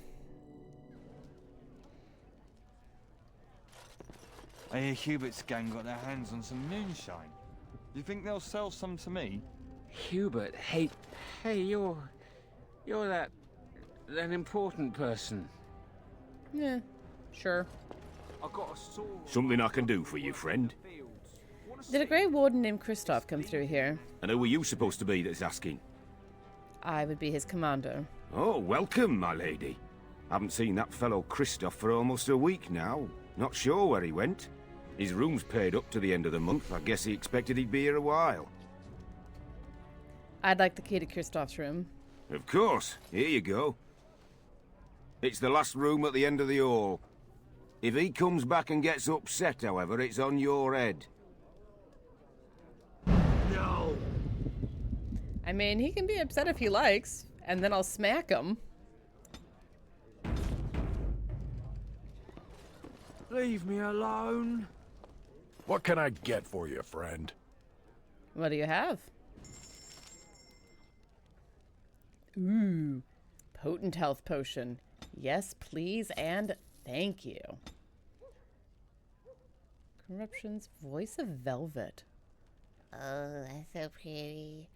O: I hear Hubert's gang got their hands on some moonshine. Do you think they'll sell some to me?
T: Hubert, hey, you're that important person.
A: Yeah, sure.
C: I've got a sword.
E: Something I can do for you, friend.
A: Did a Grey Warden named Kristoff come through here?
E: And who are you supposed to be that's asking?
A: I would be his commander.
E: Oh, welcome, my lady. Haven't seen that fellow Kristoff for almost a week now. Not sure where he went. His room's paid up to the end of the month. I guess he expected he'd be here a while.
A: I'd like the key to Kristoff's room.
E: Of course. Here you go. It's the last room at the end of the hall. If he comes back and gets upset, however, it's on your head.
H: No!
A: I mean, he can be upset if he likes, and then I'll smack him.
O: Leave me alone.
U: What can I get for you, friend?
A: What do you have? Ooh, potent health potion. Yes, please, and thank you. Corruption's voice of velvet. Oh, that's so pretty.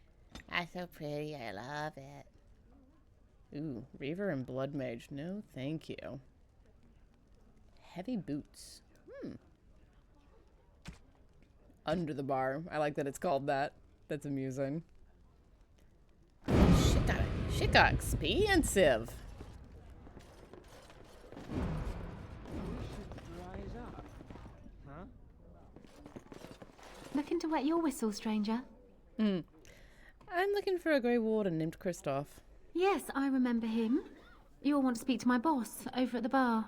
A: That's so pretty. I love it. Ooh, Reaver and Blood Mage. No, thank you. Heavy boots. Under the bar. I like that it's called that. That's amusing. Shit got expensive.
X: Looking to wet your whistle, stranger?
A: I'm looking for a Grey Warden named Kristoff.
X: Yes, I remember him. You'll want to speak to my boss over at the bar.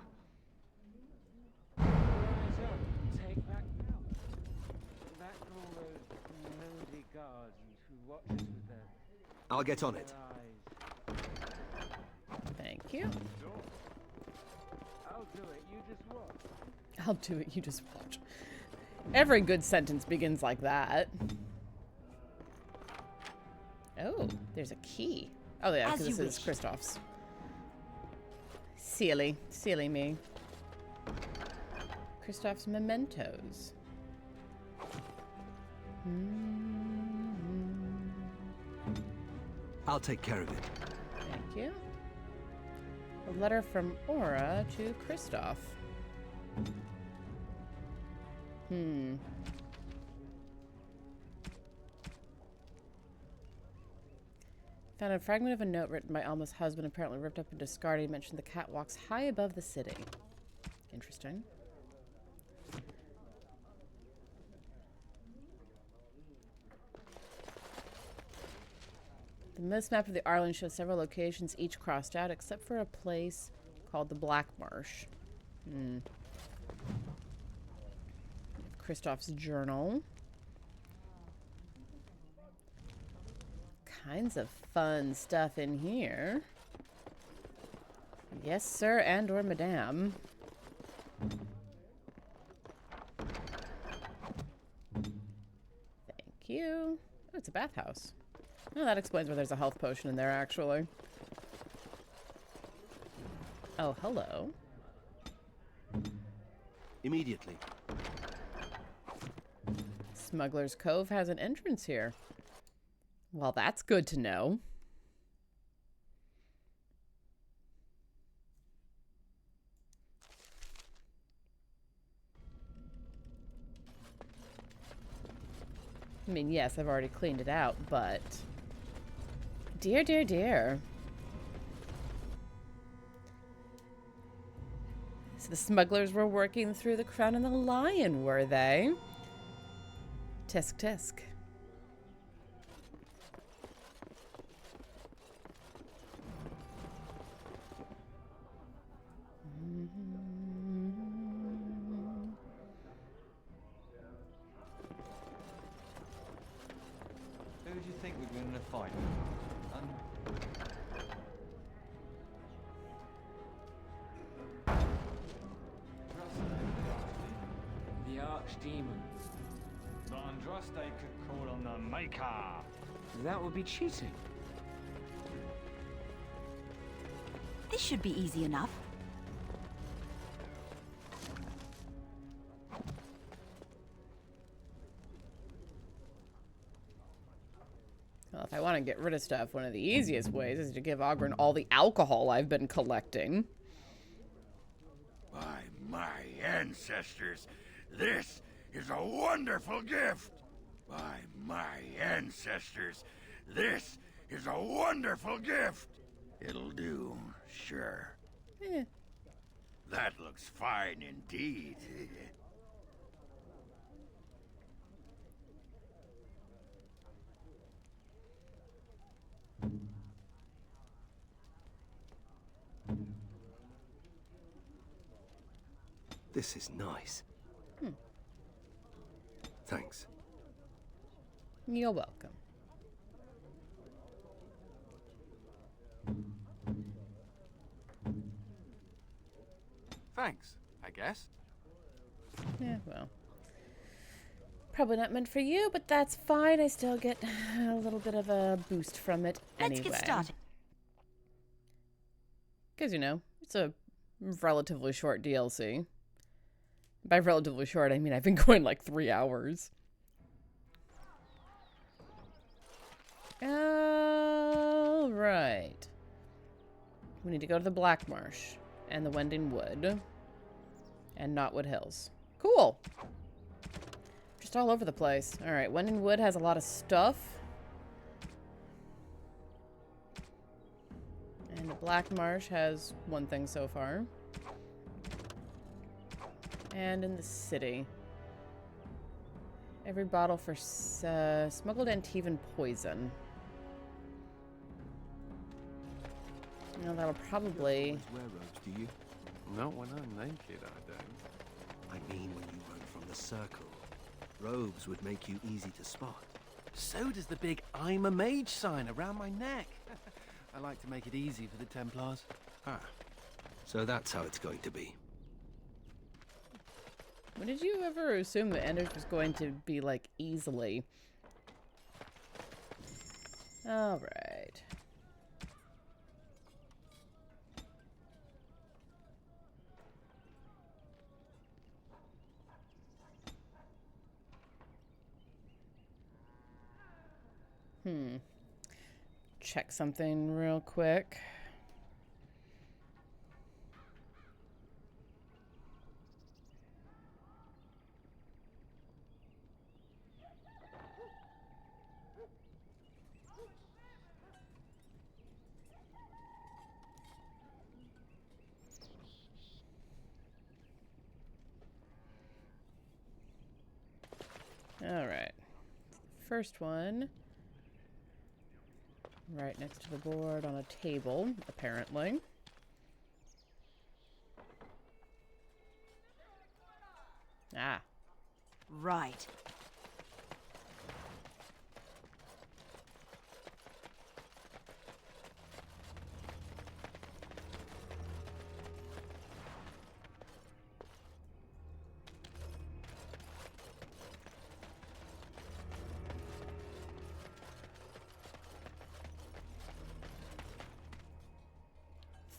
L: I'll get on it.
A: Thank you.
T: I'll do it, you just watch.
A: I'll do it, you just watch. Every good sentence begins like that. Oh, there's a key. Oh yeah, because this is Kristoff's. Silly me. Kristoff's mementos.
L: I'll take care of it.
A: Thank you. A letter from Aura to Kristoff. Found a fragment of a note written by Alma's husband, apparently ripped up and discarded. He mentioned the catwalks high above the city. Interesting. The Mist map of the Arlen shows several locations, each crossed out, except for a place called the Black Marsh. Kristoff's journal. Kinds of fun stuff in here. Yes, sir, and or madame. Thank you. Oh, it's a bathhouse. Oh, that explains why there's a health potion in there, actually. Oh, hello.
W: Immediately.
A: Smuggler's Cove has an entrance here. Well, that's good to know. I mean, yes, I've already cleaned it out, but... Dear, dear, dear. So the smugglers were working through the Crown and the Lion, were they? Tisk, tisk.
O: Who do you think would win in a fight?
T: The Archdemon.
O: But Andraste could call on the Maker.
T: That would be cheating.
P: This should be easy enough.
A: Well, if I want to get rid of stuff, one of the easiest ways is to give Ogren all the alcohol I've been collecting.
H: By my ancestors, this is a wonderful gift. By my ancestors, this is a wonderful gift. It'll do, sure. That looks fine indeed.
L: This is nice. Thanks.
A: You're welcome.
K: Thanks, I guess.
A: Yeah, well. Probably not meant for you, but that's fine. I still get a little bit of a boost from it anyway.
P: Let's get started.
A: Because, you know, it's a relatively short DLC. By relatively short, I mean I've been going like 3 hours. Alright. We need to go to the Black Marsh and the Wending Wood and Knotwood Hills. Cool. Just all over the place. Alright, Wending Wood has a lot of stuff. And the Black Marsh has one thing so far. And in the city. Every bottle for smuggled Antivan poison. You know, that'll probably...
L: Wear robes, do you?
K: Not when I'm naked, I don't.
L: I mean when you run from the circle. Robes would make you easy to spot.
K: So does the big I'm a mage sign around my neck. I like to make it easy for the Templars.
L: Ah, so that's how it's going to be.
A: When did you ever assume that Anders was going to be, like, easily? Alright. Check something real quick. Alright. First one. Right next to the board on a table, apparently. Ah.
P: Right.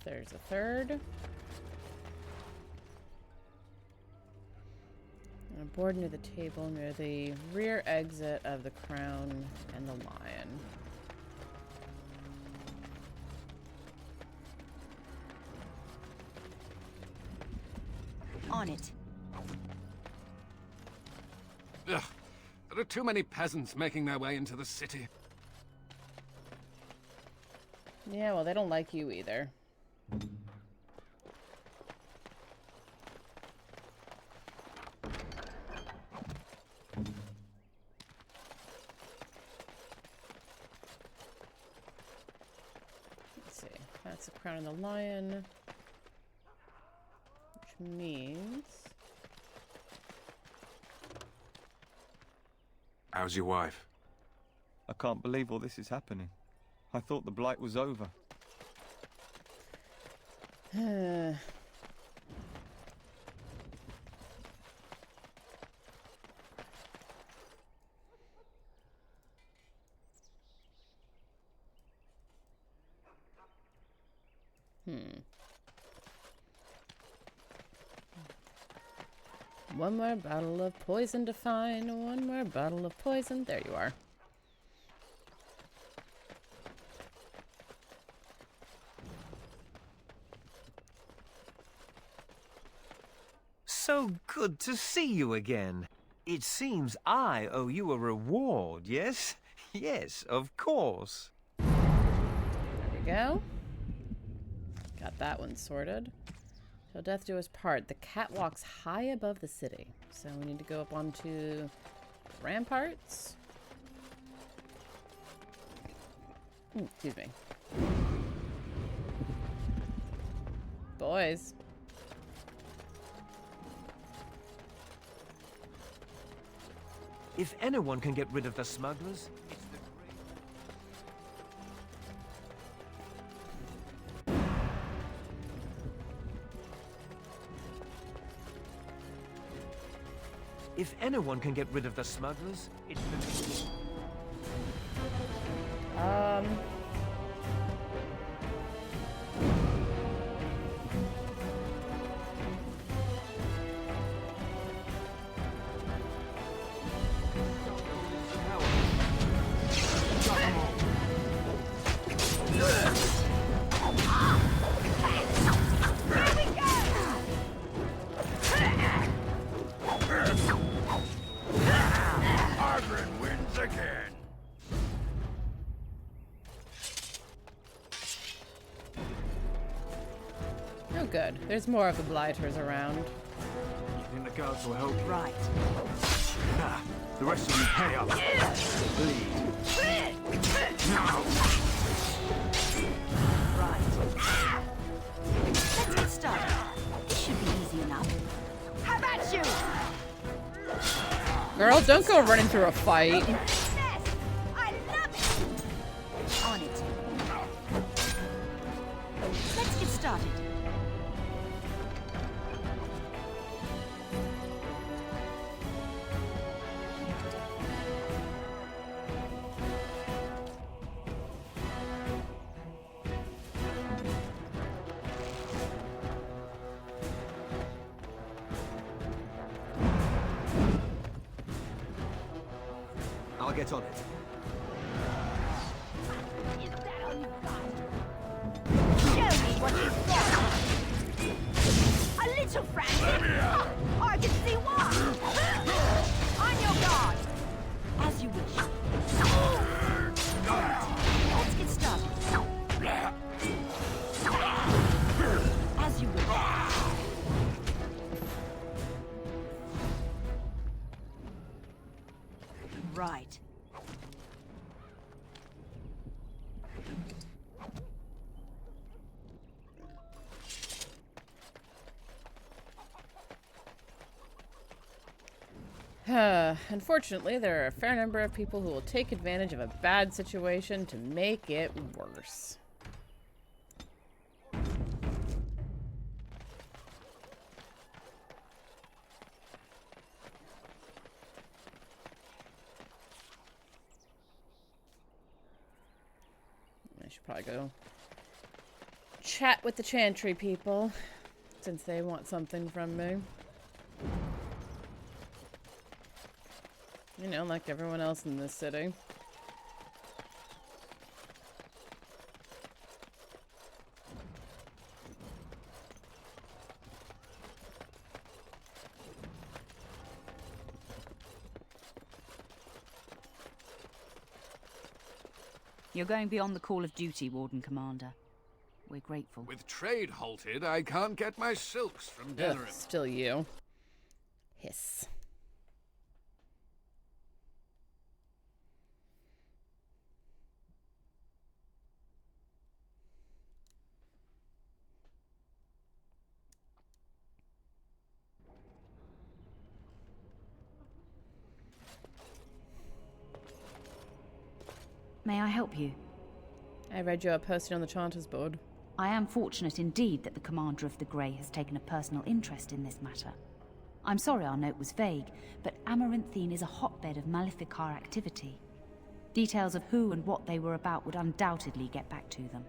A: There's a third. And a board near the table near the rear exit of the Crown and the Lion.
F: On it.
K: Ugh. There are too many peasants making their way into the city.
A: Yeah, well, they don't like you either. Let's see. That's the Crown and the Lion. Which means...
U: How's your wife?
O: I can't believe all this is happening. I thought the blight was over.
A: One more bottle of poison to find. One more bottle of poison. There you are.
B: So good to see you again. It seems I owe you a reward, yes? Yes, of course.
A: There we go. Got that one sorted. Till death do us part. The cat walks high above the city. So we need to go up onto ramparts. Excuse me. Boys.
B: If anyone can get rid of the smugglers, it's the If anyone can get rid of the smugglers, it's the
A: Oh, good. There's more of the blighters around.
C: You think the guards will help you?
F: Right.
C: Ah, the rest of you pay up. Bleed. Now.
F: Right. Let's get started. This should be easy enough.
P: How about you?
A: Girl, don't go running through a fight.
P: I love it.
F: On it. Let's get started.
B: I'll get on it.
P: Is that all you got? Show me what you've got. A little frantic. I can see why. On your guard.
F: As you wish. Let's get started. As you wish. Right.
A: Unfortunately, there are a fair number of people who will take advantage of a bad situation to make it worse. I should probably go chat with the Chantry people, since they want something from me. You know, like everyone else in this city.
F: You're going beyond the call of duty, Warden Commander. We're grateful.
K: With trade halted, I can't get my silks from Denerim.
A: Still you. Hiss.
F: May I help you?
A: I read your posting on the Chanters board.
F: I am fortunate indeed that the Commander of the Grey has taken a personal interest in this matter. I'm sorry our note was vague, but Amaranthine is a hotbed of Maleficar activity. Details of who and what they were about would undoubtedly get back to them.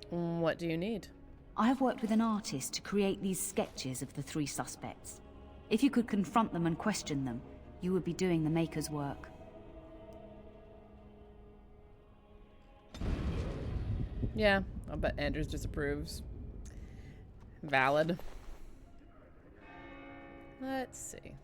A: What do you need?
F: I have worked with an artist to create these sketches of the three suspects. If you could confront them and question them, you would be doing the Maker's work.
A: Yeah, I'll bet Andrews disapproves. Valid. Let's see.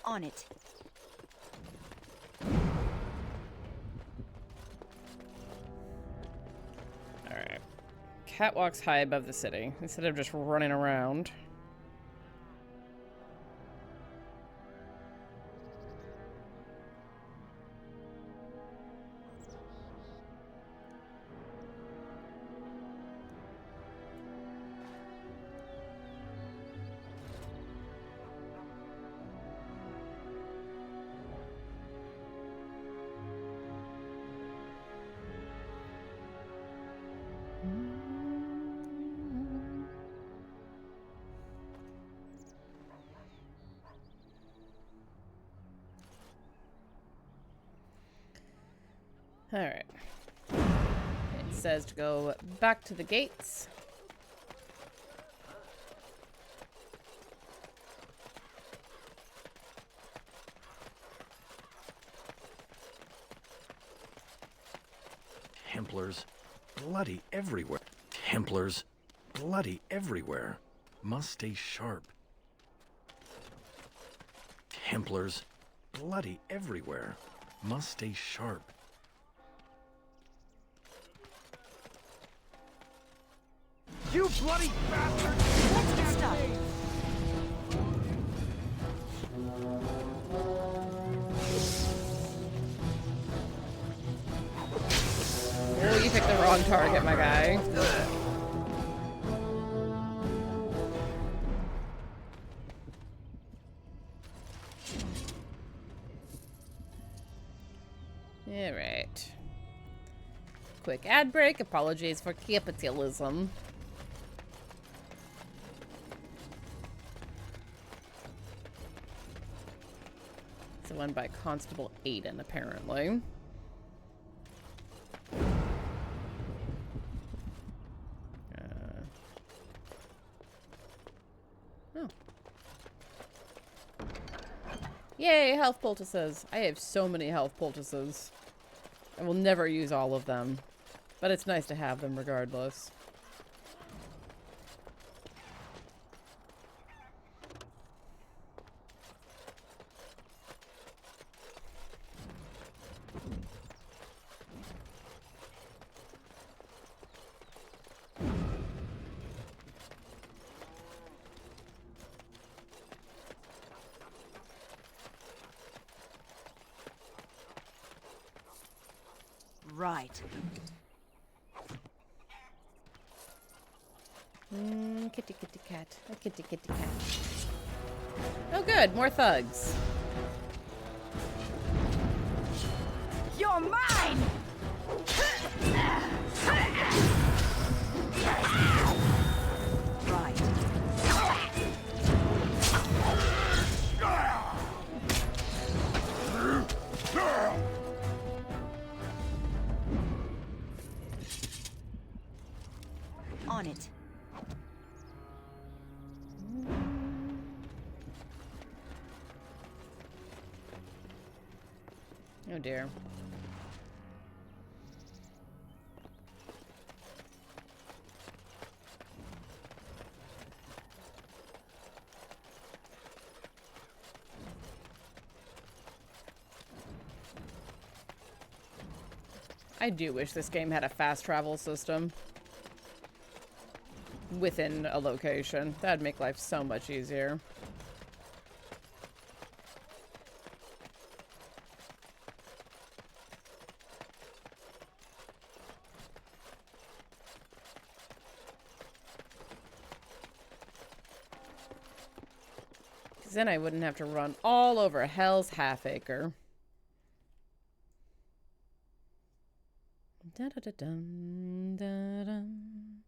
F: On it.
A: Alright. Cat walks high above the city, instead of just running around. Alright. It says to go back to the gates.
U: Templars. Bloody everywhere. Templars. Bloody everywhere. Must stay sharp. Templars. Bloody everywhere. Must stay sharp.
P: You bloody bastard! Let's get started.
A: Oh, you picked the wrong target, my guy. Alright. Quick ad break. Apologies for capitalism. It's the one by Constable Aiden, apparently. Oh. Yay, health poultices. I have so many health poultices. I will never use all of them, but it's nice to have them regardless.
P: Right.
A: Kitty kitty cat. A kitty kitty cat. Oh good, more thugs.
P: You're mine!
F: Right. On it.
A: Oh dear. I do wish this game had a fast travel system within a location. That'd make life so much easier. Because then I wouldn't have to run all over Hell's Half-Acre. Da-da-da-dum, da-dum.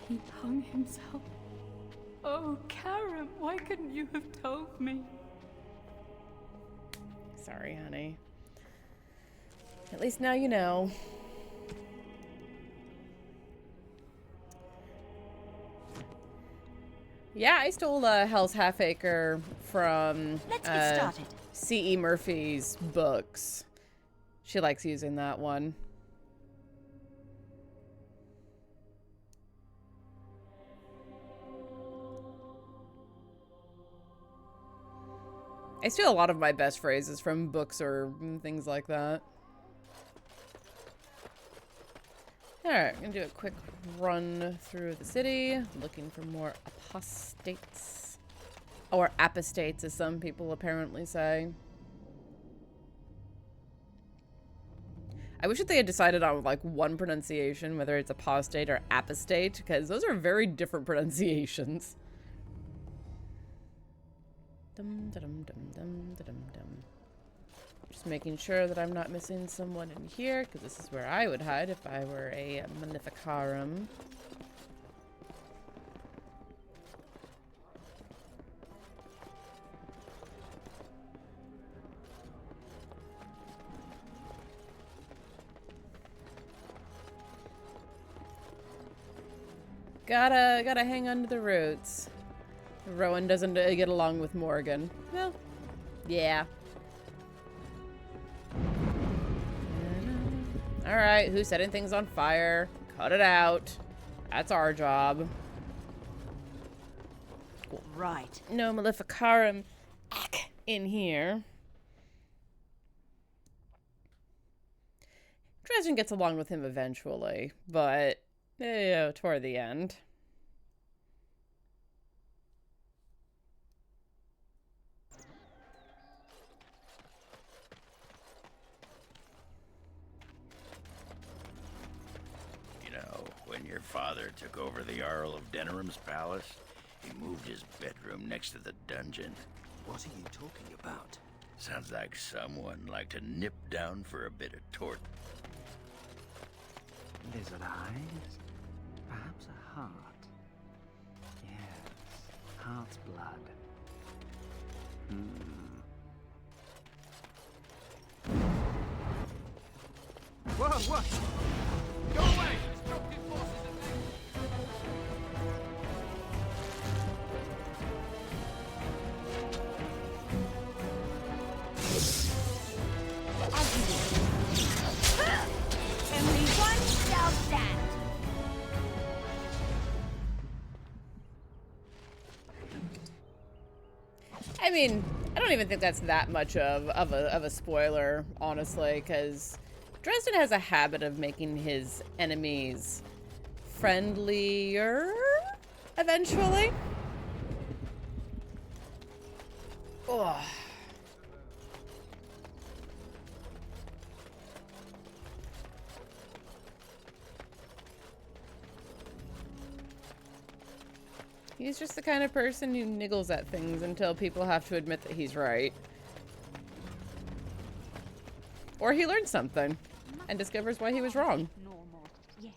R: He hung himself. Oh, Karen, why couldn't you have told me?
A: Sorry, honey. At least now you know. Yeah, I stole Hell's Half-Acre from
F: Let's get started.
A: C.E. Murphy's books. She likes using that one. I steal a lot of my best phrases from books or things like that. Alright, I'm gonna do a quick run through the city, looking for more apostates. Or apostates, as some people apparently say. I wish that they had decided on, like, one pronunciation, whether it's apostate or apostate, because those are very different pronunciations. Dum, dum, dum, dum, dum, dum. Just making sure that I'm not missing someone in here, because this is where I would hide if I were a Maleficarum. Gotta hang on to the roots. Rowan doesn't get along with Morgan. Well, yeah. Alright, who's setting things on fire? Cut it out. That's our job. Cool.
F: Right.
A: No Maleficarum in here. Dresden gets along with him eventually, but toward the end.
H: When your father took over the Earl of Denneram's palace, he moved his bedroom next to the dungeon.
W: What are you talking about?
H: Sounds like someone liked to nip down for a bit of tort.
T: Lizard eyes? Perhaps a heart? Yes, heart's blood.
K: Whoa, what? Go away! Destructive forces at
P: Only one shall stand.
A: I mean, I don't even think that's that much of a spoiler, honestly, because Dresden has a habit of making his enemies friendlier, eventually. Ugh. He's just the kind of person who niggles at things until people have to admit that he's right. Or he learns something and discovers why he was wrong.
F: Normal. Yes,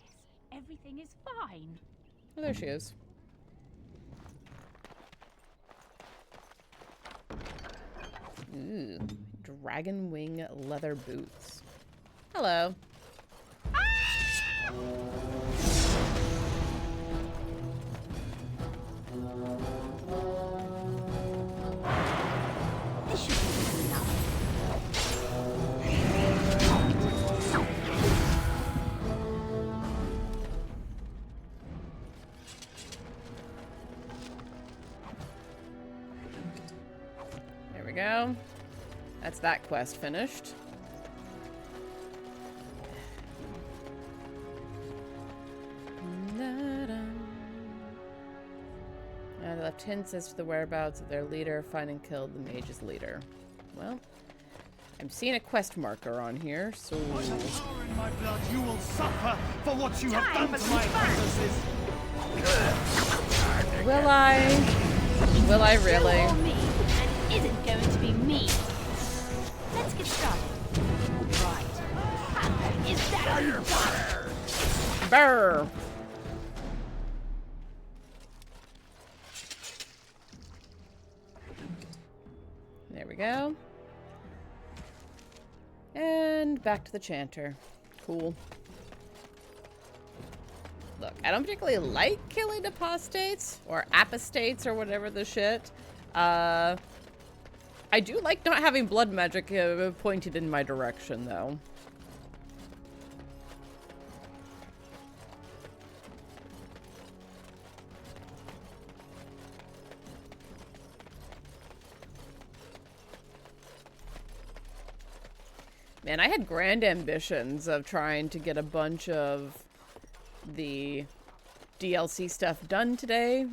F: everything is fine.
A: Oh, there she is. Ooh, dragon wing leather boots. Hello.
P: This should be enough.
A: There we go. That's that quest finished. They left hints as to the whereabouts of their leader. Find and kill the mage's leader. Well, I'm seeing a quest marker on here, so...
D: In my blood, you will suffer for what you have done to my apprentices.
A: Will I? Will I really?
P: Still on me, and it isn't going to be me. Let's get started. Right. Is that all you got?
A: Brr! There we go. And back to the chanter. Cool. Look, I don't particularly like killing apostates or apostates or whatever the shit. I do like not having blood magic pointed in my direction, though. Man, I had grand ambitions of trying to get a bunch of the DLC stuff done today,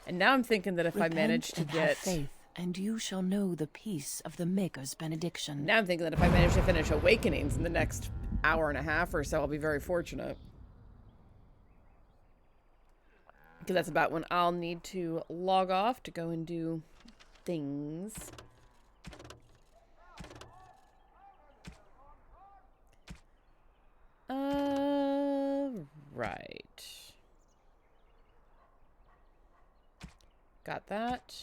A: and now I'm thinking that if I manage to
N: and
A: get...
N: have faith, and you shall know the peace of the Maker's benediction.
A: Now I'm thinking that if I manage to finish Awakenings in the next hour and a half or so, I'll be very fortunate. Because that's about when I'll need to log off to go and do things. Right. Got that.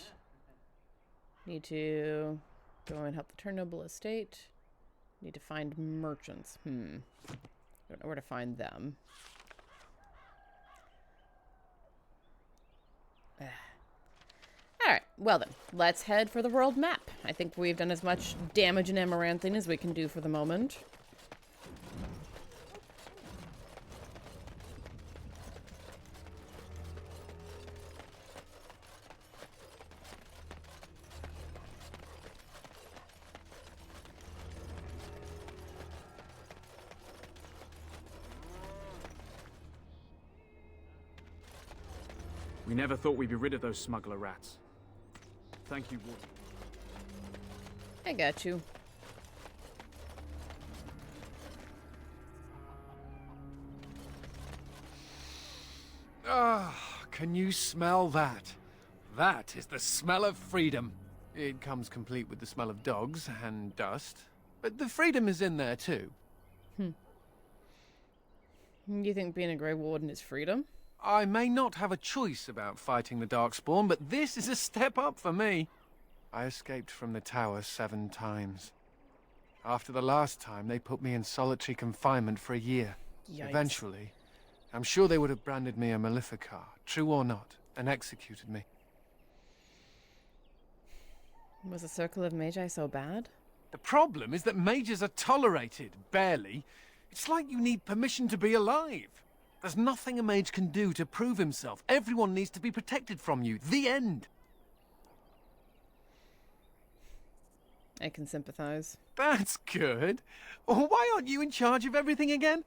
A: Need to go and help the Turnoble Estate. Need to find merchants. Don't know where to find them. Alright, well then, let's head for the world map. I think we've done as much damage in Amaranthine as we can do for the moment.
C: We never thought we'd be rid of those smuggler rats. Thank you, Warden.
A: I got you.
G: Ah, can you smell that? That is the smell of freedom. It comes complete with the smell of dogs and dust, but the freedom is in there too.
A: You think being a Grey Warden is freedom?
G: I may not have a choice about fighting the darkspawn, but this is a step up for me. I escaped from the tower 7 times. After the last time, they put me in solitary confinement for a year.
A: Yikes.
G: Eventually, I'm sure they would have branded me a Maleficar, true or not, and executed me.
A: Was the Circle of Magi so bad?
G: The problem is that mages are tolerated, barely. It's like you need permission to be alive. There's nothing a mage can do to prove himself. Everyone needs to be protected from you. The end.
A: I can sympathize.
G: That's good. Why aren't you in charge of everything again?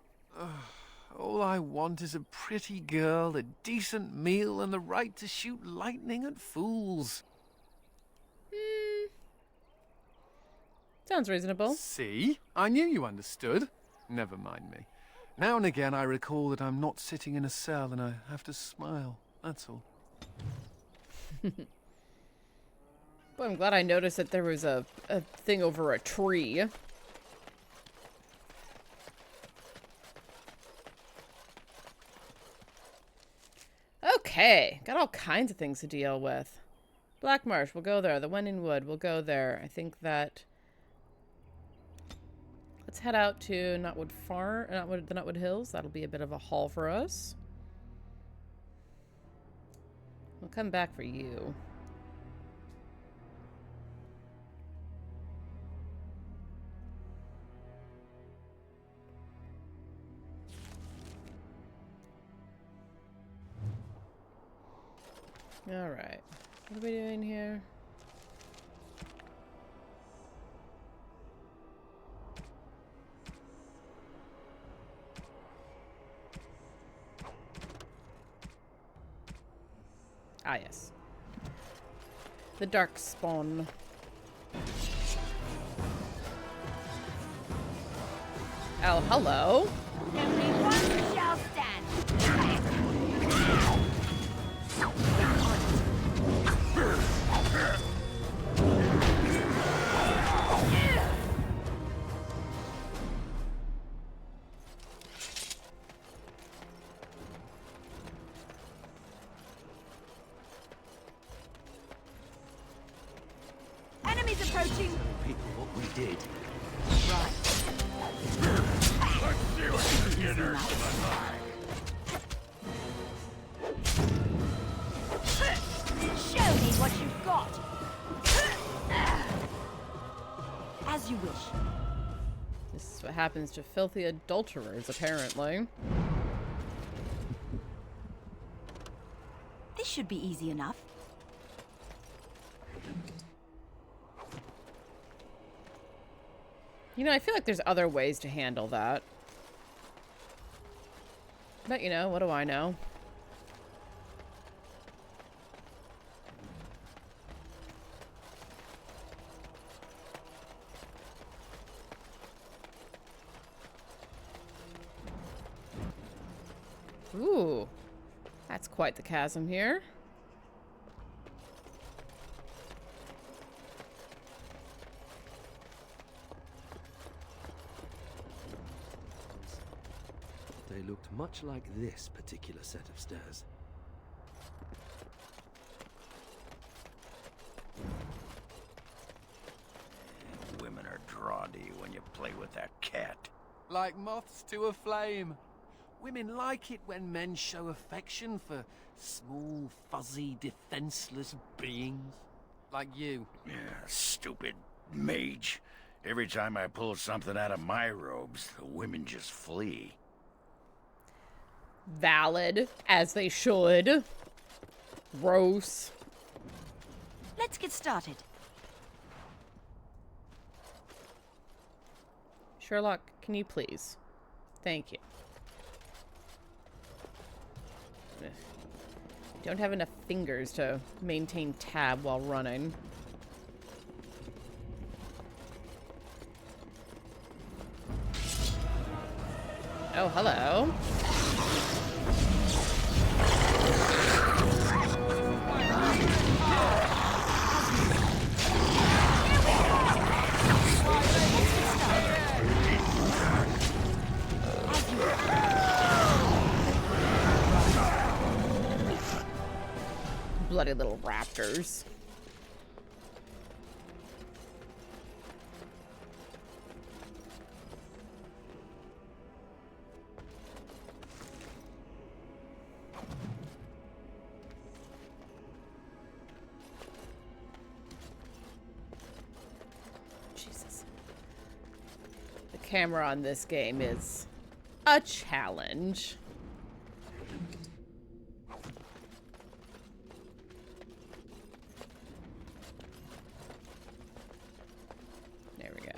G: All I want is a pretty girl, a decent meal, and the right to shoot lightning at fools.
A: Sounds reasonable.
K: See? I knew you understood. Never mind me. Now and again I recall that I'm not sitting in a cell and I have to smile. That's all.
A: Boy, I'm glad I noticed that there was a thing over a tree. Okay, got all kinds of things to deal with. Black Marsh, we'll go there. The Wending Wood, we'll go there. I think that... Let's head out to Knotwood Farm, the Knotwood Hills. That'll be a bit of a haul for us. We'll come back for you. Alright. What are we doing here? Ah, yes. The darkspawn. Oh, hello.
P: Only one shall stand. Enemies approaching.
E: People, what we did.
P: Right.
H: Let's see what you get her
P: Show me what you've got. As you wish.
A: This is what happens to filthy adulterers, apparently.
P: This should be easy enough.
A: You know, I feel like there's other ways to handle that. But, you know, what do I know? Ooh, that's quite the chasm here.
L: They looked much like this particular set of stairs.
H: Women are drawn to you when you play with that cat.
K: Like moths to a flame. Women like it when men show affection for small, fuzzy, defenseless beings. Like you.
H: Yeah, stupid mage. Every time I pull something out of my robes, the women just flee.
A: Valid, as they should. Gross.
P: Let's get started.
A: Sherlock, can you please? Thank you. Ugh. Don't have enough fingers to maintain tab while running. Oh, hello. Bloody little raptors. Jesus. The camera on this game is a challenge. There we go.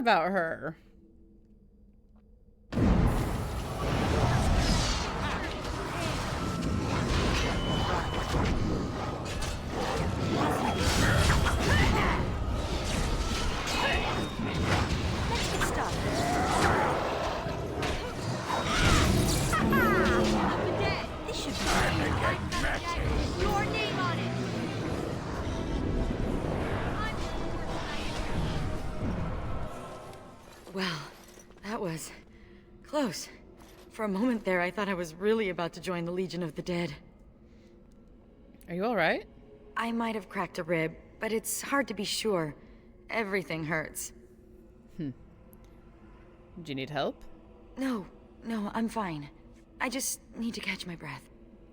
A: about her.
J: Well, that was close. For a moment there, I thought I was really about to join the Legion of the Dead.
A: Are you alright?
J: I might have cracked a rib, but it's hard to be sure. Everything hurts.
A: Do you need help?
J: No, I'm fine. I just need to catch my breath.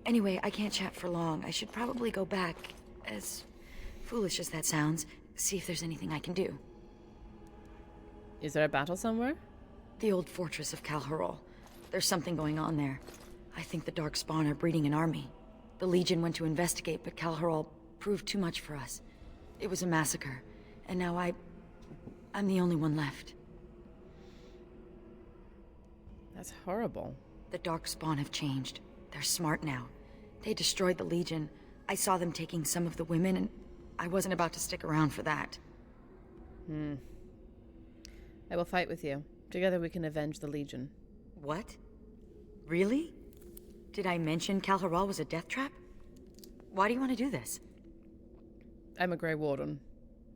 J: Anyway, I can't chat for long. I should probably go back, as foolish as that sounds, see if there's anything I can do.
A: Is there a battle somewhere?
J: The old fortress of Calharol. There's something going on there. I think the darkspawn are breeding an army. The Legion went to investigate, but Calharol proved too much for us. It was a massacre, and now I'm the only one left.
A: That's horrible.
J: The darkspawn have changed. They're smart now. They destroyed the Legion. I saw them taking some of the women, and I wasn't about to stick around for that.
A: I will fight with you. Together we can avenge the Legion.
J: What? Really? Did I mention Calharol was a death trap? Why do you want to do this?
A: I'm a Grey Warden.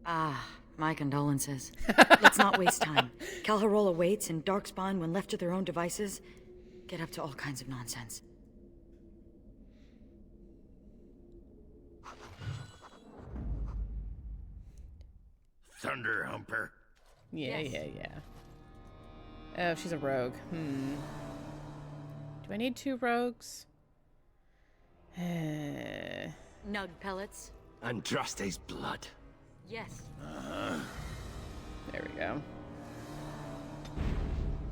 J: Ah, my condolences. Let's not waste time. Calharol awaits, and darkspawn, when left to their own devices, get up to all kinds of nonsense.
H: Thunder Humper.
A: Yeah. Oh, she's a rogue. Do I need 2 rogues?
J: Nug pellets.
L: Andraste's blood.
J: Yes.
A: There we go.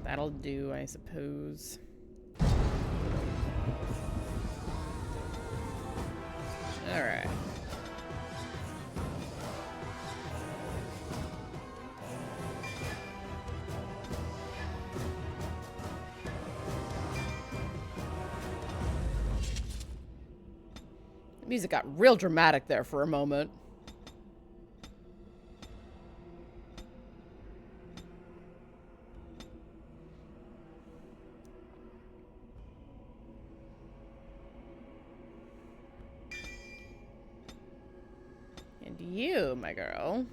A: That'll do, I suppose. Alright. Music got real dramatic there for a moment. And you, my girl.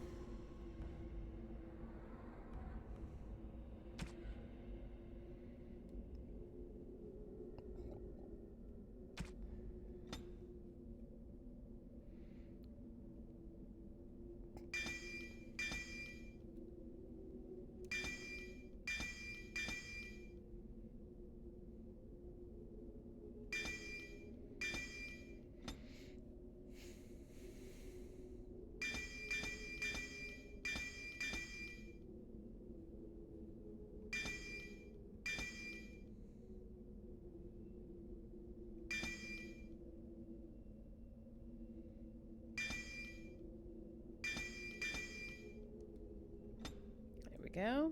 A: Go.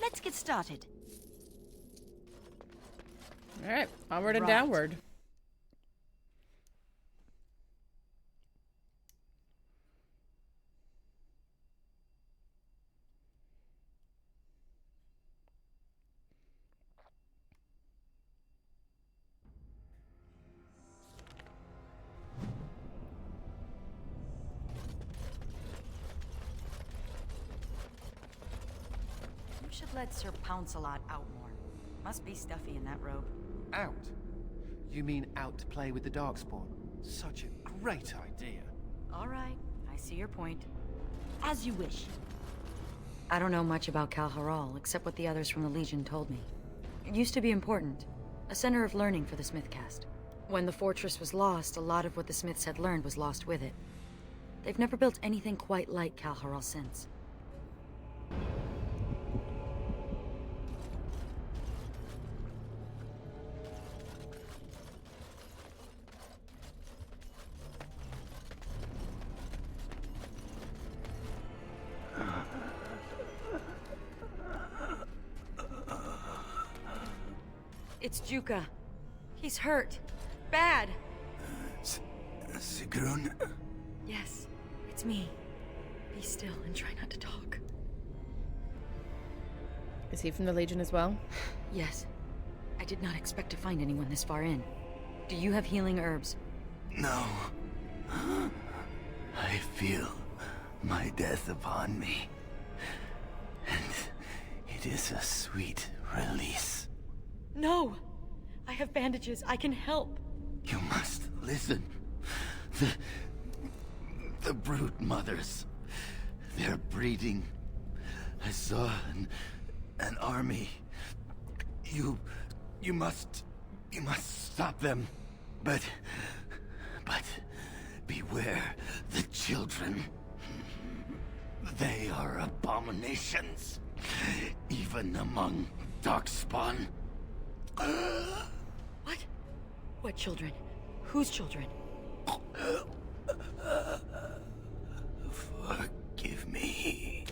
P: Let's get started.
A: All right, onward and downward.
J: Should let Sir Pounce-a-Lot out more. Must be stuffy in that robe.
K: Out? You mean out to play with the darkspawn? Such a great idea.
J: All right, I see your point.
P: As you wish.
J: I don't know much about Calharol, except what the others from the Legion told me. It used to be important. A center of learning for the Smithcast. When the fortress was lost, a lot of what the Smiths had learned was lost with it. They've never built anything quite like Calharol since. It's Juka. He's hurt. Bad.
I: Sigrun?
J: Yes, it's me. Be still and try not to talk.
A: Is he from the Legion as well?
J: Yes. I did not expect to find anyone this far in. Do you have healing herbs?
I: No. I feel my death upon me. And it is a sweet release.
J: No! I have bandages. I can help.
I: You must listen. The brood mothers. They're breeding. I saw an army. You must stop them. But beware the children. They are abominations, even among darkspawn.
J: What? What children? Whose children?
I: Forgive me.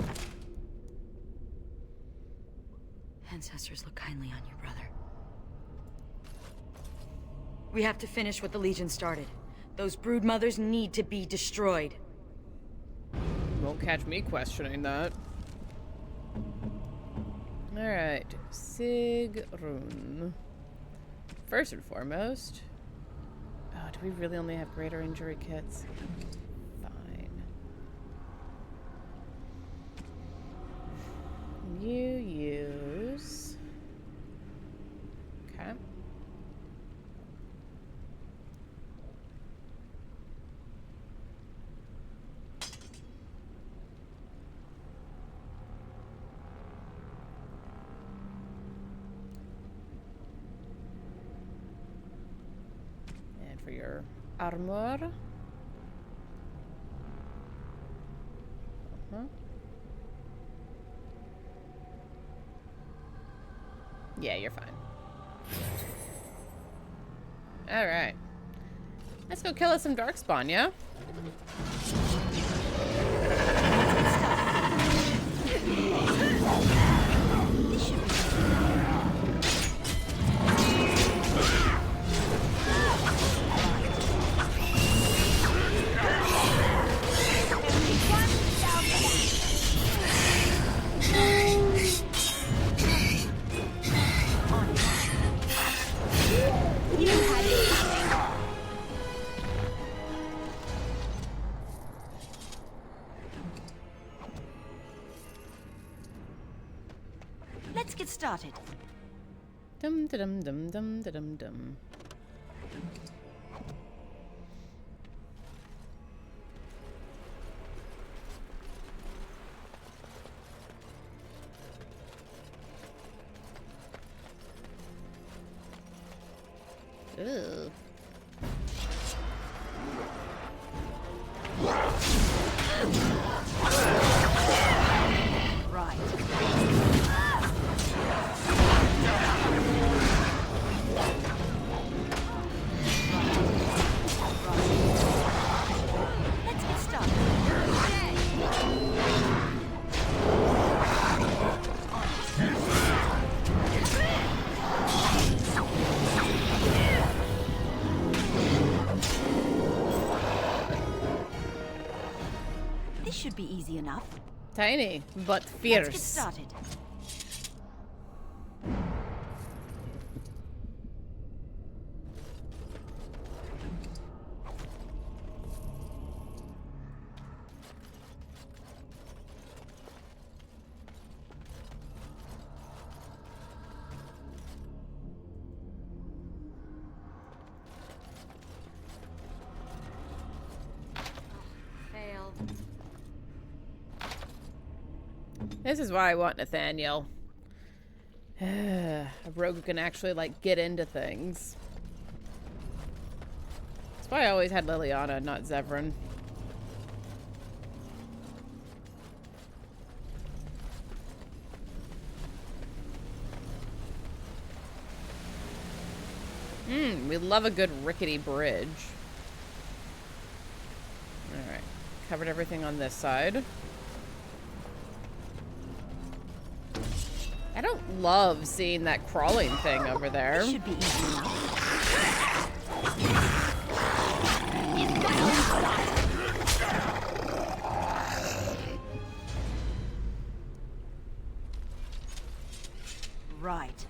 J: Ancestors look kindly on you, brother. We have to finish what the Legion started. Those brood mothers need to be destroyed.
A: Won't catch me questioning that. Alright, Sigrun. First and foremost... Oh, do we really only have greater injury kits? Fine. You use... Okay. For your armor. Yeah, you're fine. Alright. Let's go kill us some darkspawn, yeah?
F: Let's get started.
A: Dum dum dum dum dum dum. Ooh.
F: This should be easy enough.
A: Tiny, but fierce.
F: Let's get started.
A: This is why I want Nathaniel. A rogue who can actually, like, get into things. That's why I always had Liliana, not Zevran. We love a good rickety bridge. Alright. Covered everything on this side. I don't love seeing that crawling thing over there.
P: Should be easy enough. Right.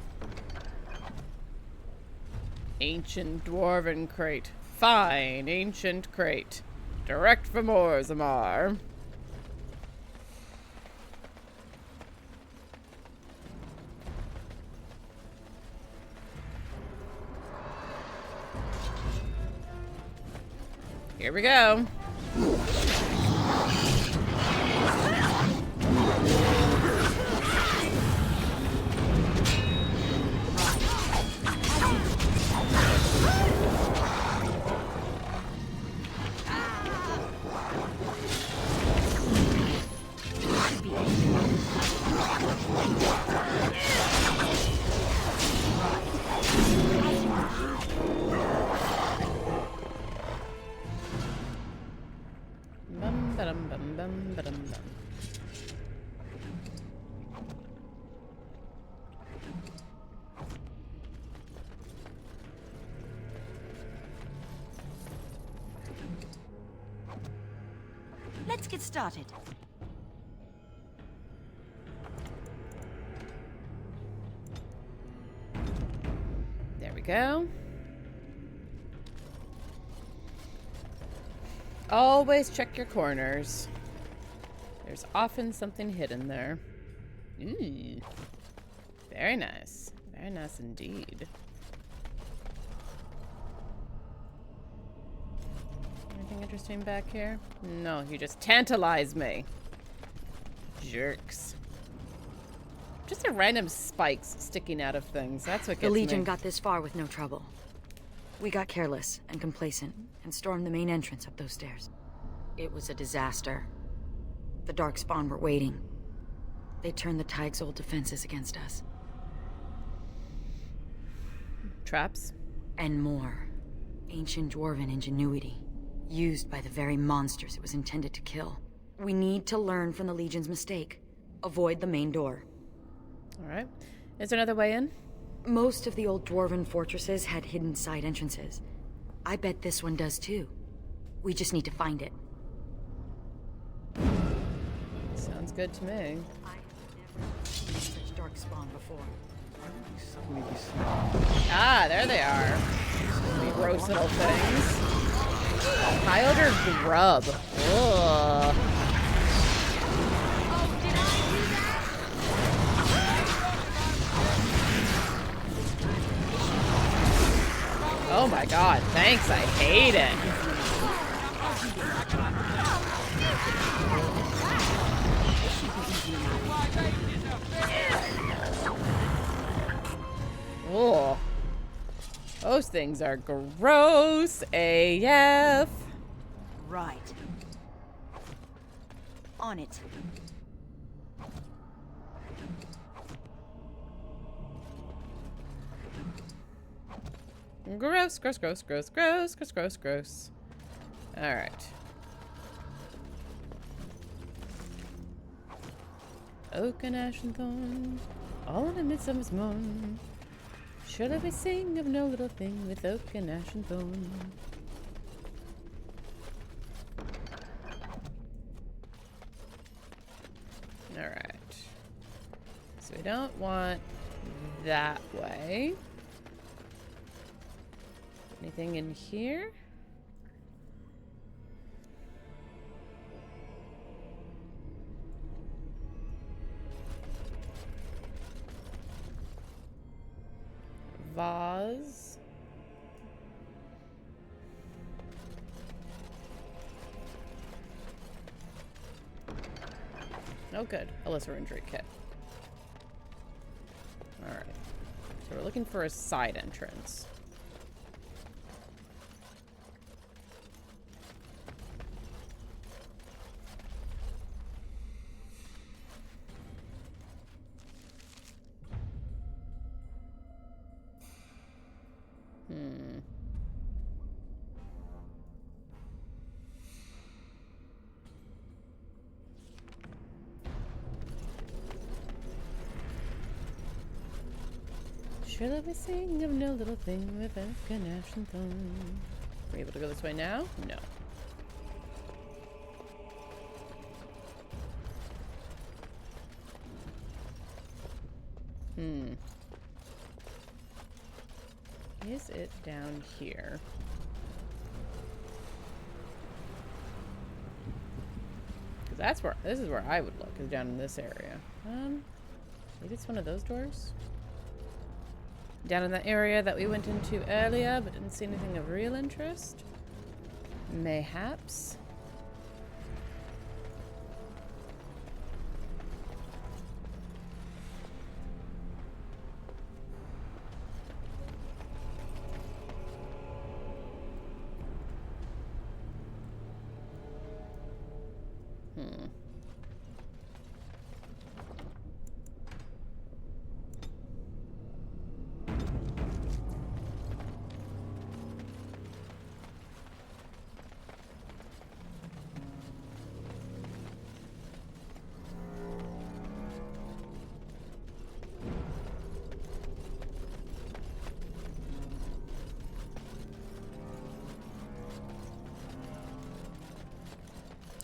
A: Ancient dwarven crate. Fine ancient crate. Direct from Orzammar. Here we go. Bum ba-dum bum bum ba-dum bum.
P: Let's get started.
A: There we go. Always check your corners. There's often something hidden there. Ooh. Very nice. Very nice indeed. Anything interesting back here? No, you just tantalize me. Jerks. Just a random spikes sticking out of things. That's what gets
J: The Legion
A: me.
J: got this far with no trouble. We got careless and complacent and stormed the main entrance up those stairs. It was a disaster. The darkspawn were waiting. They turned the Tig's old defenses against us.
A: Traps?
J: And more. Ancient dwarven ingenuity, used by the very monsters it was intended to kill. We need to learn from the Legion's mistake. Avoid the main door.
A: Alright. Is there another way in?
J: Most of the old dwarven fortresses had hidden side entrances. I bet this one does too. We just need to find it.
A: Sounds good to me.
J: Such darkspawn before.
A: Ah, there they are. These gross little things. Milder grub. Ugh. Oh my god, thanks, I hate it. Oh, those things are gross AF.
P: Right. On it.
A: Gross, gross, gross, gross, gross, gross, gross, gross. Alright. Oak and ash and thorn, all in a midsummer's morn. Should I be sing of no little thing with oak and ash and thorn? Alright. So we don't want that way. Anything in here? Vase. Oh, good. A lesser injury kit. Alright. So we're looking for a side entrance. Shall we sing of no little thing with a ganache and thumb? Are we able to go this way now? No. Is it down here? Because that's where, this is where I would look, is down in this area. Maybe it's one of those doors? Down in that area that we went into earlier, but didn't see anything of real interest? Mayhaps?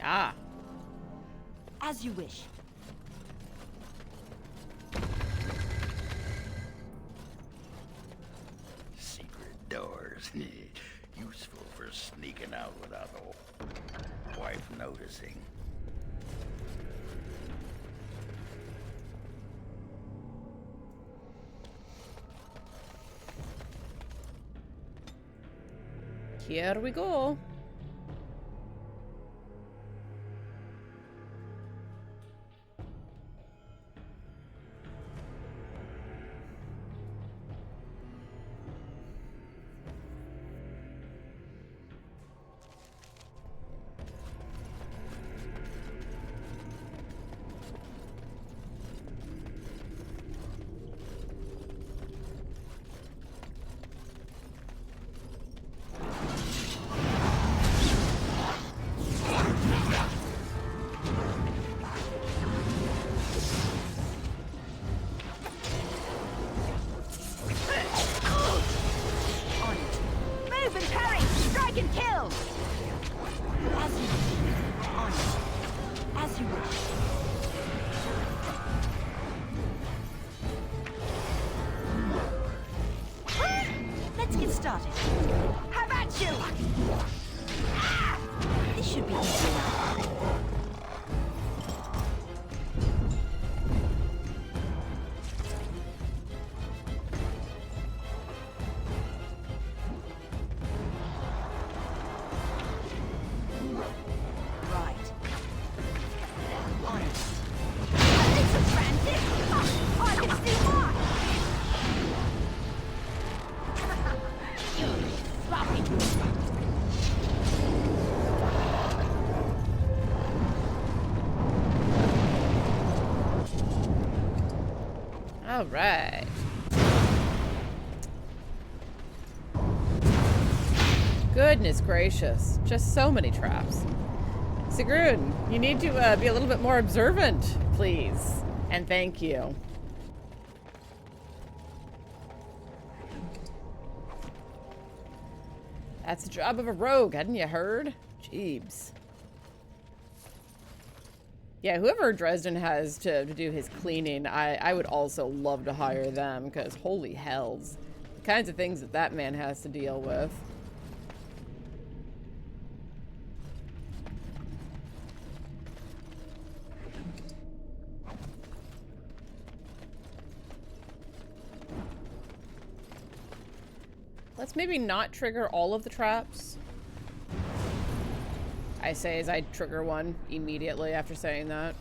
A: Ah.
P: As you wish.
H: Secret doors. Useful for sneaking out without the wife noticing.
A: Here we go.
P: Let's get started. How about you? Ah! This should be easy enough.
A: All right. Goodness gracious. Just so many traps. Sigrun, you need to be a little bit more observant, please. And thank you. That's the job of a rogue, hadn't you heard? Jeebs. Yeah, whoever Dresden has to do his cleaning, I would also love to hire them, because holy hells. The kinds of things that that man has to deal with. Let's maybe not trigger all of the traps. I say as I trigger one immediately after saying that.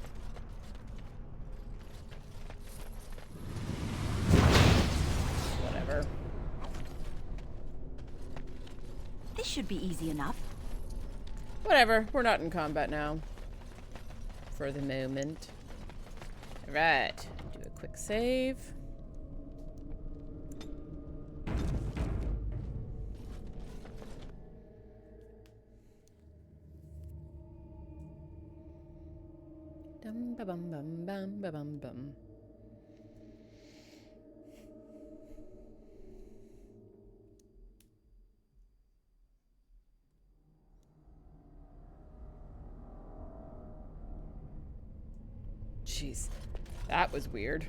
A: Whatever.
P: This should be easy enough.
A: Whatever. We're not in combat now. For the moment. Alright. Do a quick save. Dum ba bum bum bum ba bum bum. jeez. That was weird.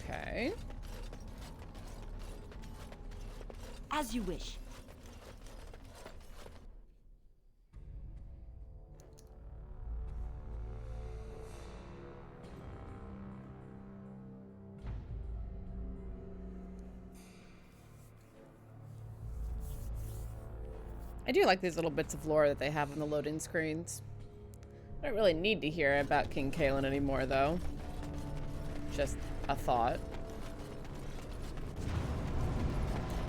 A: Okay.
J: As you wish.
A: I do like these little bits of lore that they have on the loading screens. I don't really need to hear about King Kalen anymore, though. Just a thought.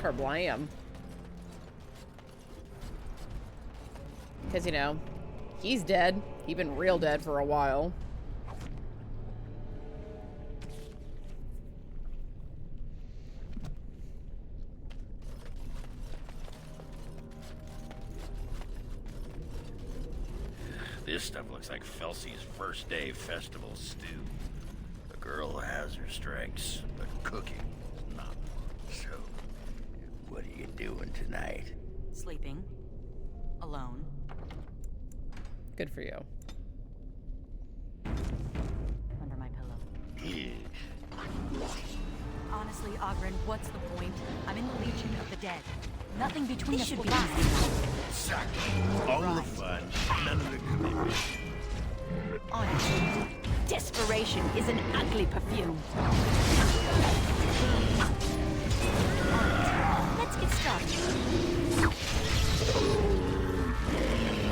A: Kerblam. Because, you know, he's dead. He's been real dead for a while.
H: This stuff looks like Felsey's first day festival stew. The girl has her strengths, but cooking is not. So, what are you doing tonight?
J: Sleeping. Alone.
A: Good for you.
J: Under my pillow. Honestly, Ogren, what's the point? I'm in the Legion of the Dead. Nothing between us will last.
H: Exactly. All the fun, none of the commitment.
P: Honestly, desperation is an ugly perfume.
J: Let's get started.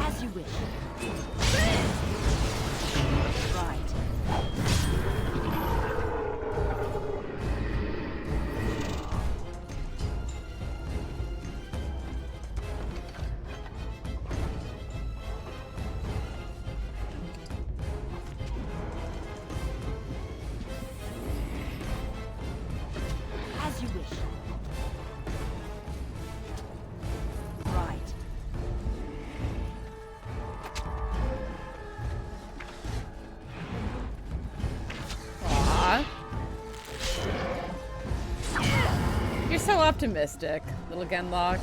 J: As you wish. Right. As you wish. Right.
A: Aww. You're so optimistic, little Genlock.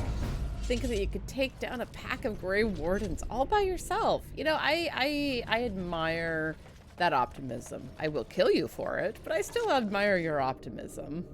A: Thinking that you could take down a pack of Grey Wardens all by yourself. You know, I admire that optimism. I will kill you for it, but I still admire your optimism.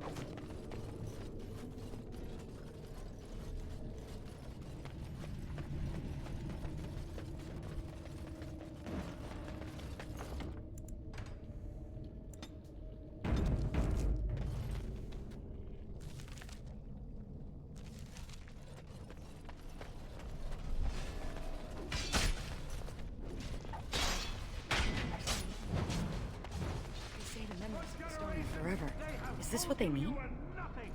J: Forever. Is this what they mean?
D: Nothing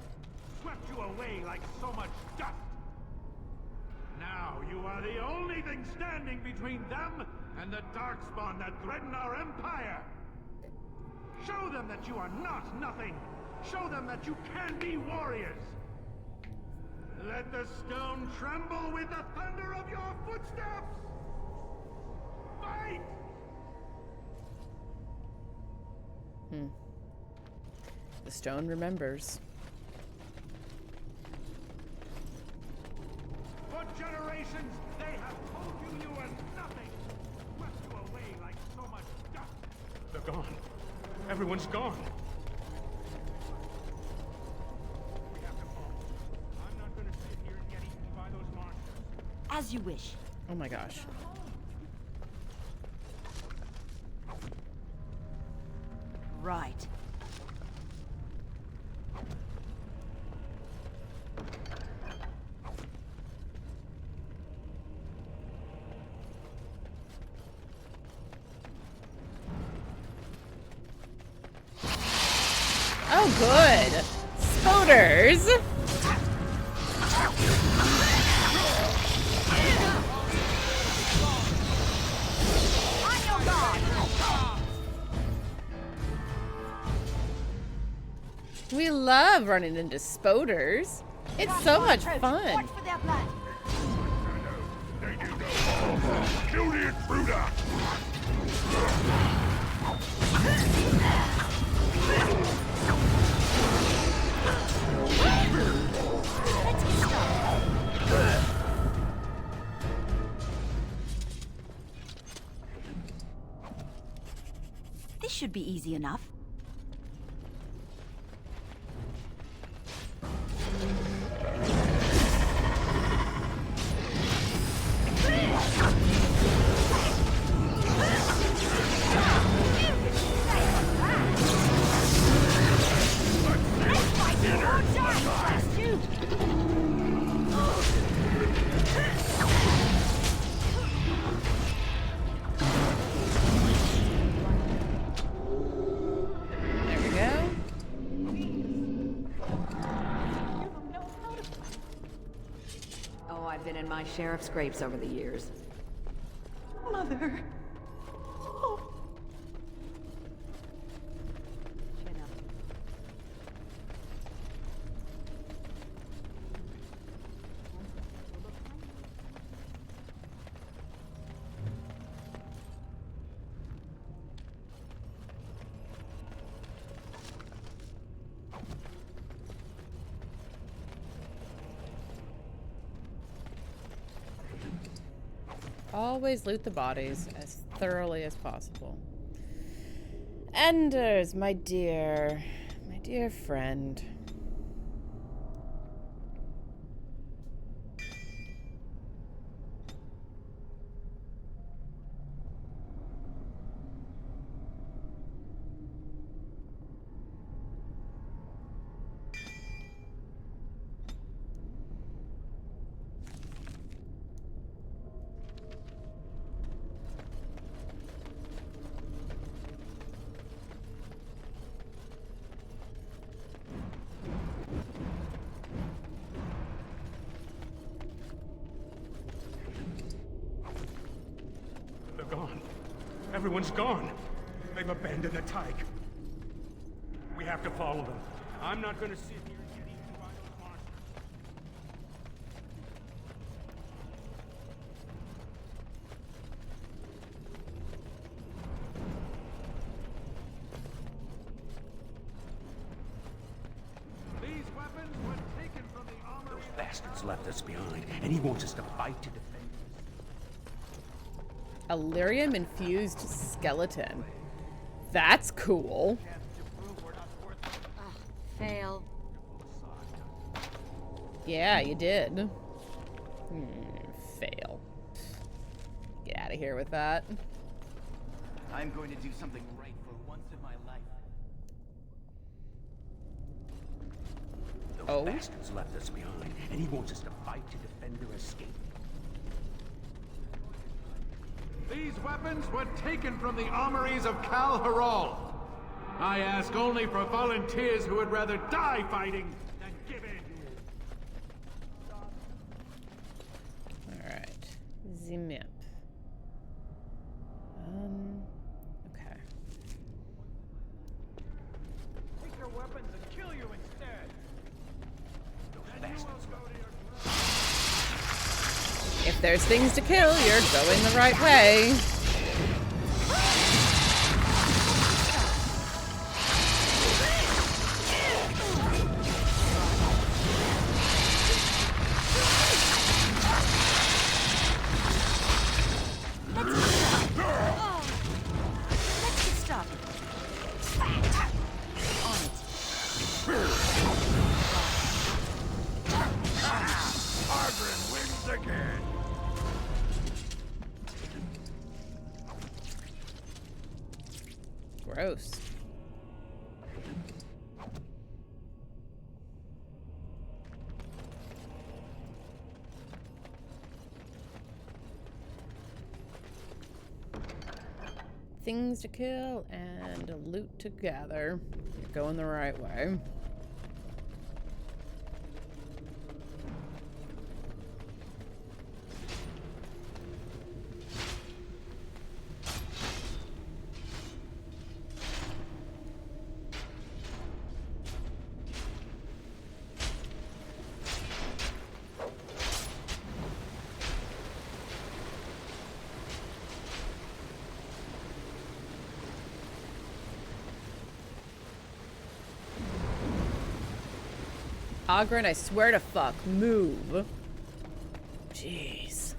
D: swept you away like so much dust. Now you are the only thing standing between them and the darkspawn that threaten our empire. Show them that you are not nothing. Show them that you can be warriors. Let the stone tremble with the thunder of your footsteps. Fight!
A: The stone remembers.
D: For generations, they have told you are nothing. Swept you away like so much dust. They're gone. Everyone's gone. We have to fall. I'm not going to sit here and get eaten by those monsters.
J: As you wish.
A: Oh my gosh.
J: Right.
A: Oh, good. Spoders. We love running into spoders. It's so much fun.
D: Kill the intruder!
P: should be easy enough.
A: There we go.
M: Oh, I've been in my share of scrapes over the years.
P: Mother.
A: Always loot the bodies as thoroughly as possible. Enders, my dear friend.
D: They're gone. Everyone's gone. They've abandoned the Tyke. We have to follow them. I'm not gonna sit here and get eaten by those monsters. These weapons were taken from the armory.
E: Those bastards left us behind, and he wants us to fight to defend.
A: Illyrium infused skeleton. That's cool.
J: Fail.
A: Yeah, you did. Fail. Get out of here with that.
I: I'm going to do something right for once in my life.
E: Those bastards left us behind, and he wants us to fight to defend or escape.
D: These weapons were taken from the armories of Cal Haral. I ask only for volunteers who would rather die fighting than give in.
A: Alright. Zimip. Okay.
D: Take your weapons and kill you instead. Those bastards.
A: If there's things to kill, you're going the right way. Gross. Things to kill and loot to gather. You're going the right way. Ogren, I swear to fuck, move. Jeez.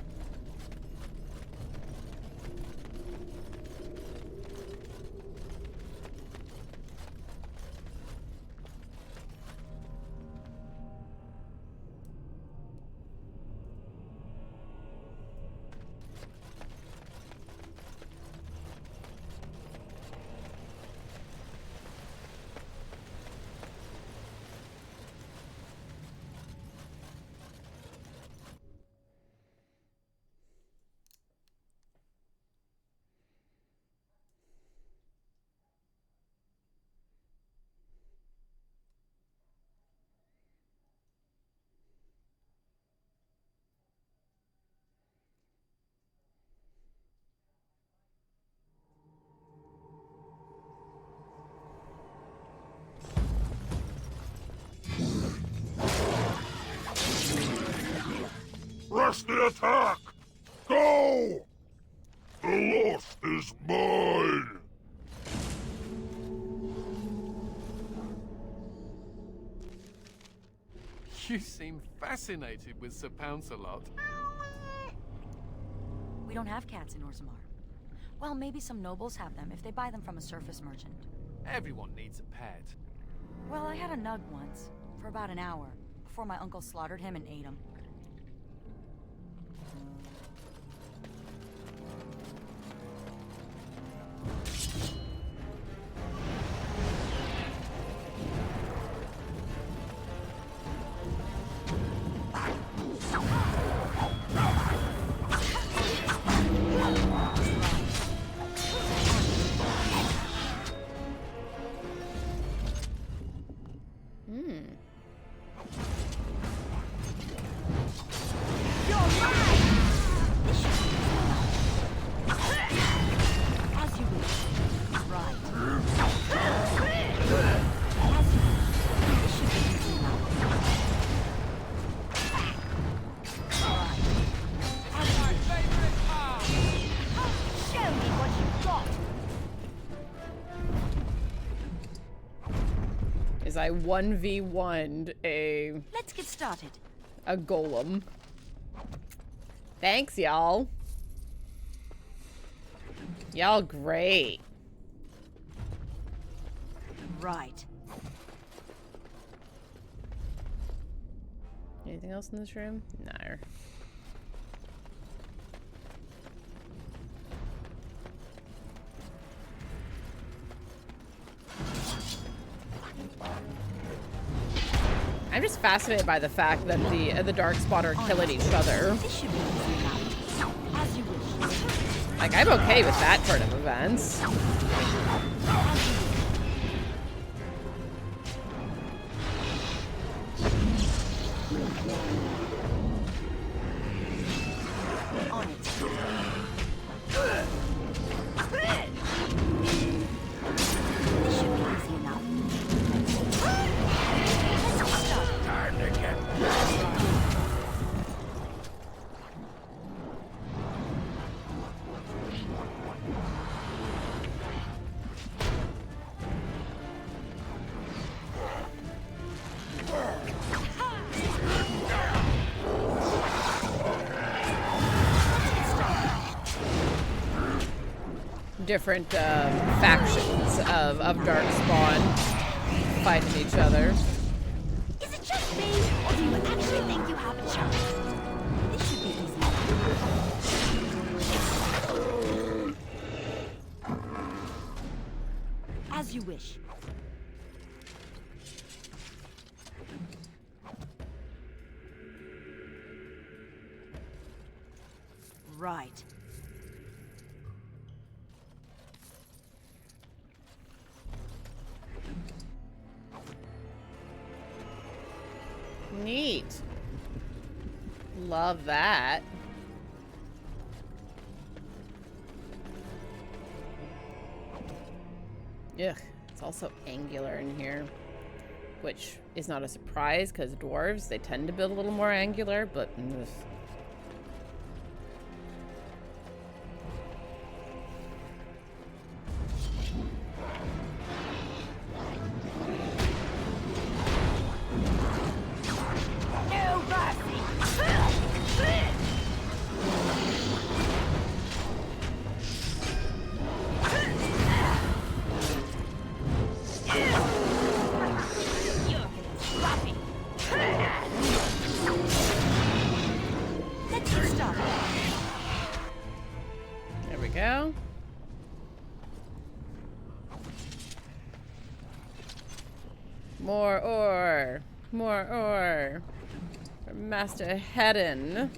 D: Press the attack! Go! The lost is mine!
K: You seem fascinated with Sir Pouncelot.
J: We don't have cats in Orzammar. Well, maybe some nobles have them if they buy them from a surface merchant.
K: Everyone needs a pet.
J: Well, I had a nug once, for about an hour, before my uncle slaughtered him and ate him.
A: I 1v1'd
J: Let's get started.
A: A golem. Thanks, y'all. Y'all great.
J: Right.
A: Anything else in this room? No. I'm just fascinated by the fact that the darkspawn are killing each other. Like, I'm okay with that turn of events. Different factions of darkspawn fighting each other.
P: Is it just me, or do you actually think you have a chance? This should be easy.
J: As you wish. Right.
A: Neat. Love that. Ugh, it's also angular in here, which is not a surprise because dwarves, they tend to build a little more angular, but ugh. More ore. More ore. For Master Hedon.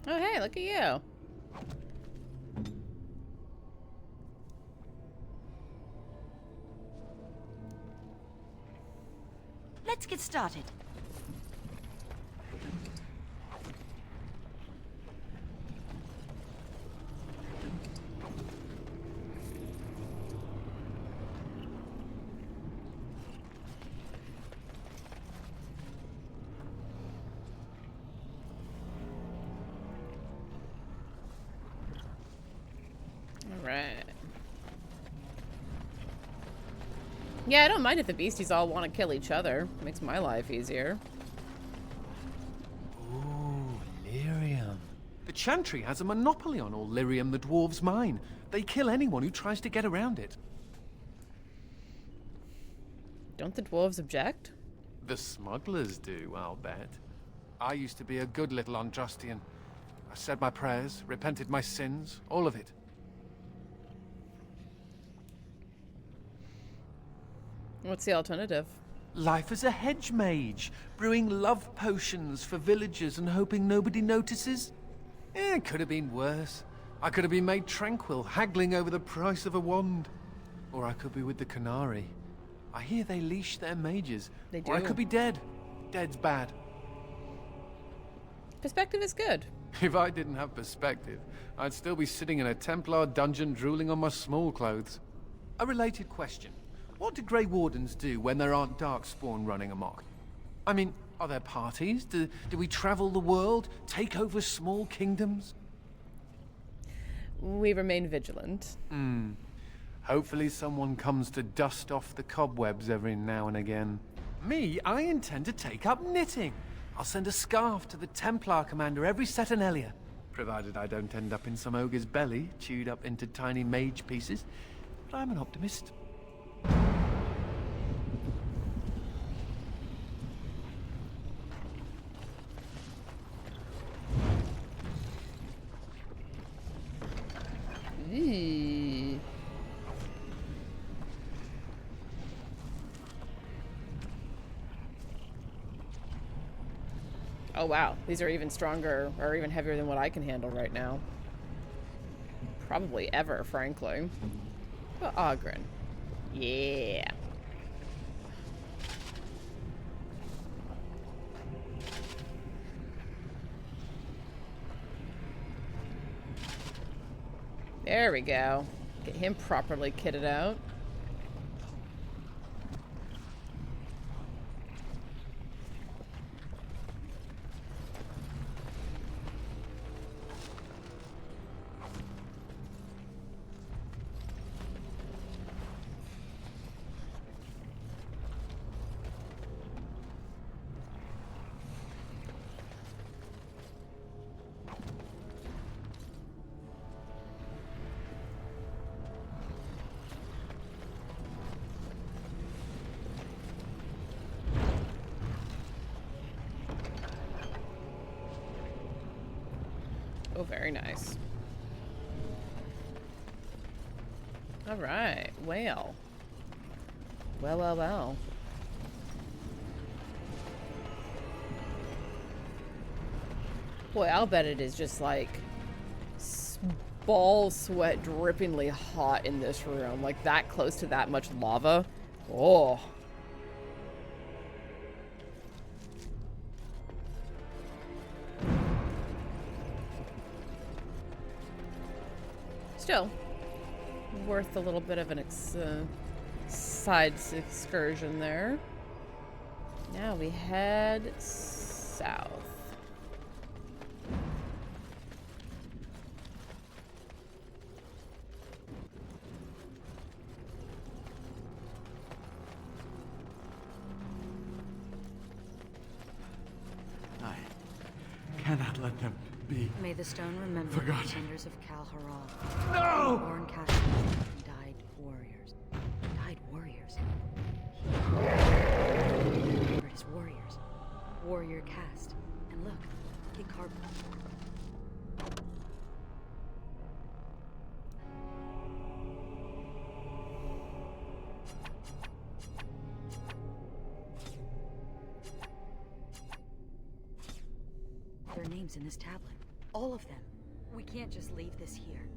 A: Oh, hey, look at you.
J: Let's get started.
A: Alright. Yeah, I don't mind if the beasties all want to kill each other. Makes my life easier.
K: Ooh, lyrium. The Chantry has a monopoly on all lyrium the dwarves mine. They kill anyone who tries to get around it.
A: Don't the dwarves object?
K: The smugglers do, I'll bet. I used to be a good little Andrastian. I said my prayers, repented my sins, all of it.
A: What's the alternative?
K: Life as a hedge mage, brewing love potions for villagers and hoping nobody notices. It could have been worse. I could have been made tranquil, haggling over the price of a wand. Or I could be with the Canary. I hear they leash their mages.
A: They do.
K: Or I could be dead. Dead's bad.
A: Perspective is good.
K: If I didn't have perspective, I'd still be sitting in a Templar dungeon drooling on my small clothes. A related question. What do Grey Wardens do when there aren't darkspawn running amok? I mean, are there parties? Do we travel the world, take over small kingdoms?
A: We remain vigilant.
K: Hopefully someone comes to dust off the cobwebs every now and again. Me, I intend to take up knitting. I'll send a scarf to the Templar commander every Saturnalia, provided I don't end up in some ogre's belly, chewed up into tiny mage pieces. But I'm an optimist.
A: Eee. Oh wow, these are even stronger or even heavier than what I can handle right now. Probably ever, frankly. Oh, Ogren. Yeah. There we go. Get him properly kitted out. Oh, very nice. All right, well. Well. Boy, I'll bet it is just like ball sweat drippingly hot in this room. Like that close to that much lava. Oh. Still, worth a little bit of an side excursion there. Now we head south.
D: I cannot let them be.
J: May the stone remember the
D: Forgotten.
J: defenders of Cal Haral.
D: No!
J: Born castles and died warriors. Died warriors. Remembered his warriors. Warrior cast. And look, he carved them. Their names in this tablet. All of them. We can't just leave this here.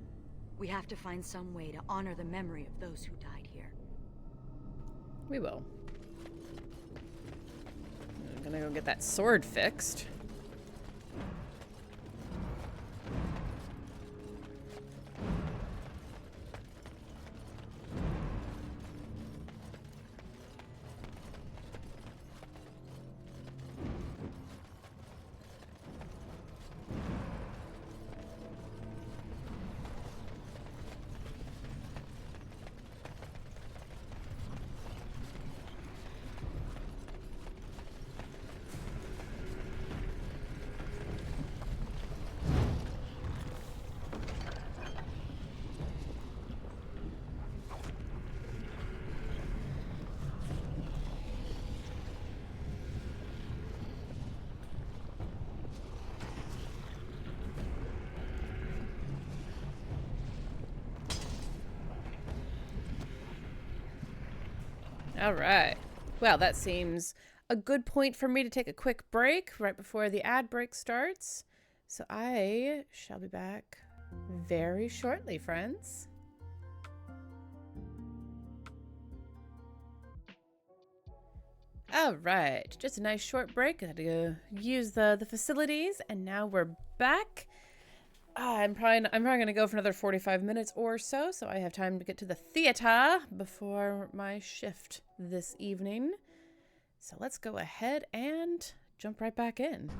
J: We have to find some way to honor the memory of those who died here.
A: We will. I'm gonna go get that sword fixed. All right. Well, that seems a good point for me to take a quick break right before the ad break starts. So I shall be back very shortly, friends. All right, just a nice short break. I had to go use the facilities, and now we're back. I'm probably gonna go for another 45 minutes or so I have time to get to the theater before my shift this evening. So let's go ahead and jump right back in.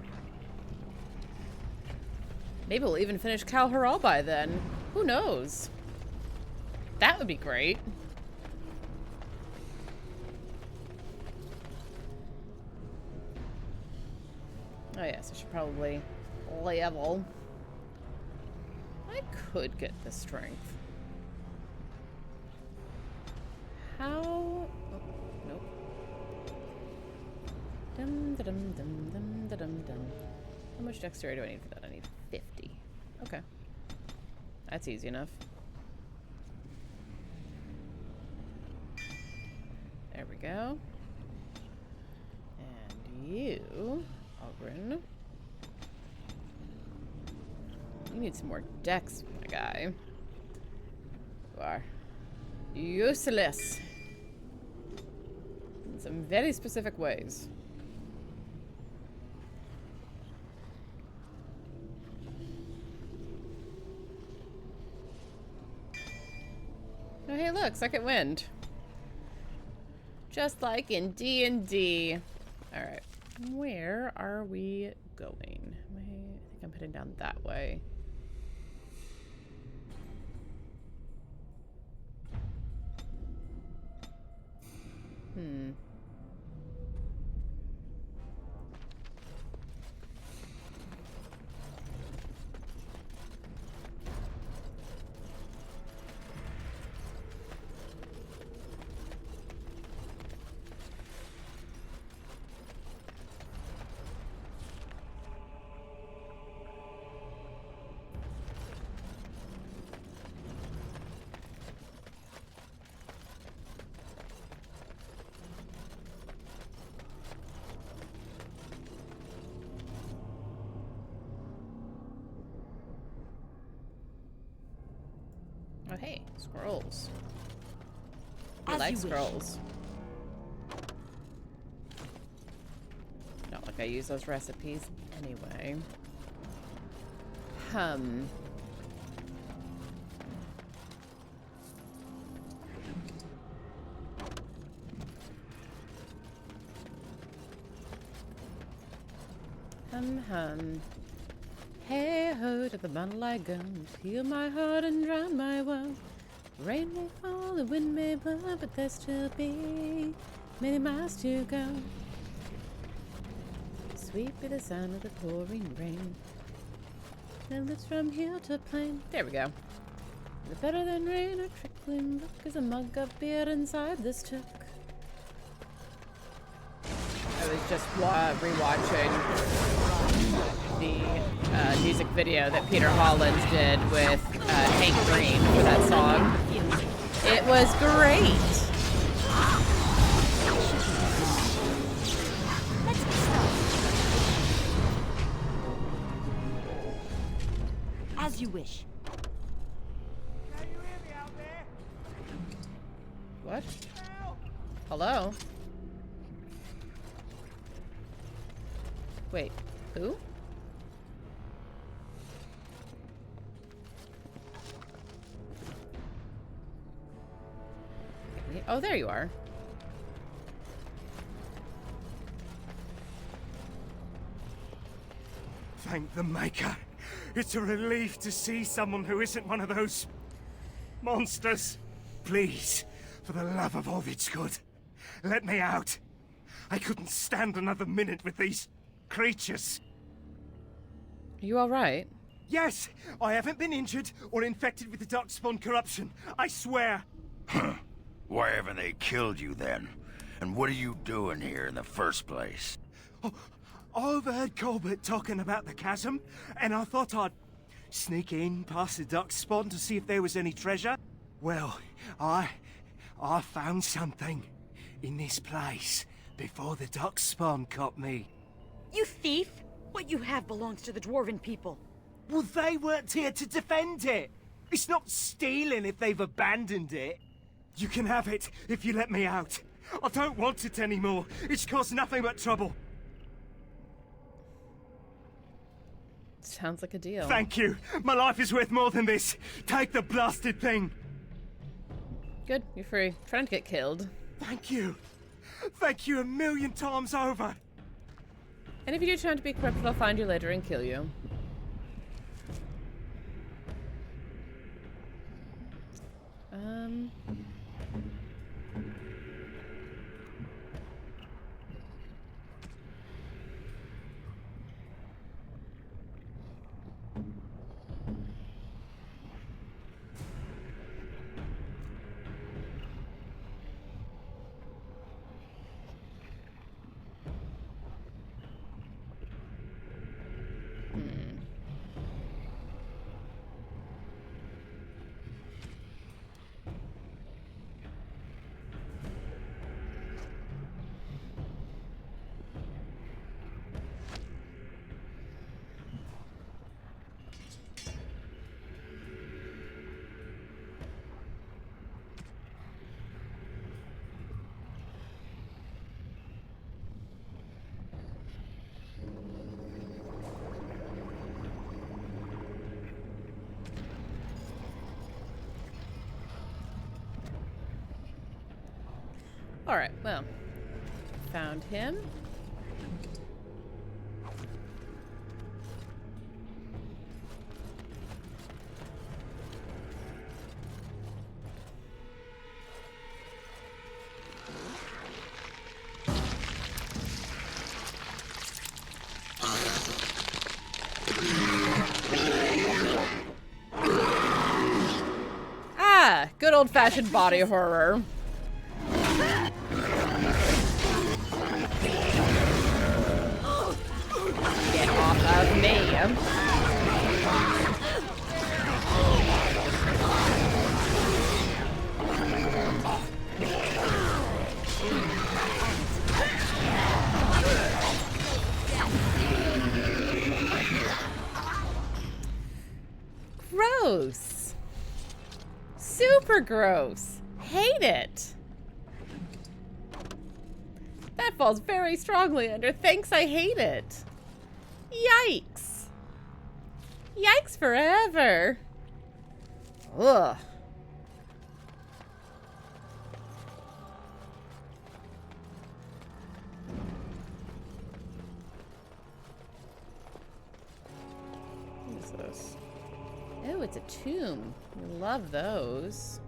A: Maybe we'll even finish Cal Haral by then. Who knows? That would be great. Oh yes, I should probably level. I could get the strength. How? Oh, nope. Dum da dum dum dum da dum dum. How much dexterity do I need for that? I need 50. Okay. That's easy enough. There we go. And you, Ogren. You need some more dex, my guy. You are useless. In some very specific ways. Oh, hey, look, second wind. Just like in D&D. Alright, where are we going? I think I'm heading down that way. Oh, hey, scrolls. I like scrolls. Not like I use those recipes anyway. Hey ho, to the battle I go, heal my heart and drown my woe. Rain may fall, the wind may blow, but there still be many miles to go. Sweet be the sound of the pouring rain, and it's from hill to plain. There we go. The better than rain or trickling brook is a mug of beer inside this took. I was just rewatching the music video that Peter Hollins did with Hank Green for that song. It was great.
P: As you wish.
A: What? Hello? Wait, who? Oh, there you are.
Q: Thank the Maker. It's a relief to see someone who isn't one of those monsters. Please, for the love of all that's good, let me out. I couldn't stand another minute with these creatures.
A: Are you all right?
Q: Yes, I haven't been injured or infected with the darkspawn corruption. I swear.
H: Why haven't they killed you then? And what are you doing here in the first place?
Q: Oh, I overheard Colbert talking about the chasm, and I thought I'd sneak in past the darkspawn to see if there was any treasure. Well, I found something. in this place before the darkspawn caught me.
J: You thief! What you have belongs to the dwarven people.
Q: Well, they weren't here to defend it. It's not stealing if they've abandoned it. You can have it if you let me out. I don't want it anymore. It's caused nothing but trouble.
A: Sounds like a deal.
Q: Thank you. My life is worth more than this. Take the blasted thing.
A: Good, you're free. Try not to get killed.
Q: Thank you. Thank you 1,000,000 times over.
A: And if you do try to be corrupted, I'll find you later and kill you. Alright, well. Found him. Ah, good old-fashioned body horror. Get off of me. Gross. Super gross. Hate it. That falls very strongly under thanks, I hate it. Yikes. Yikes forever. Ugh. What is this? Oh, it's a tomb. We love those.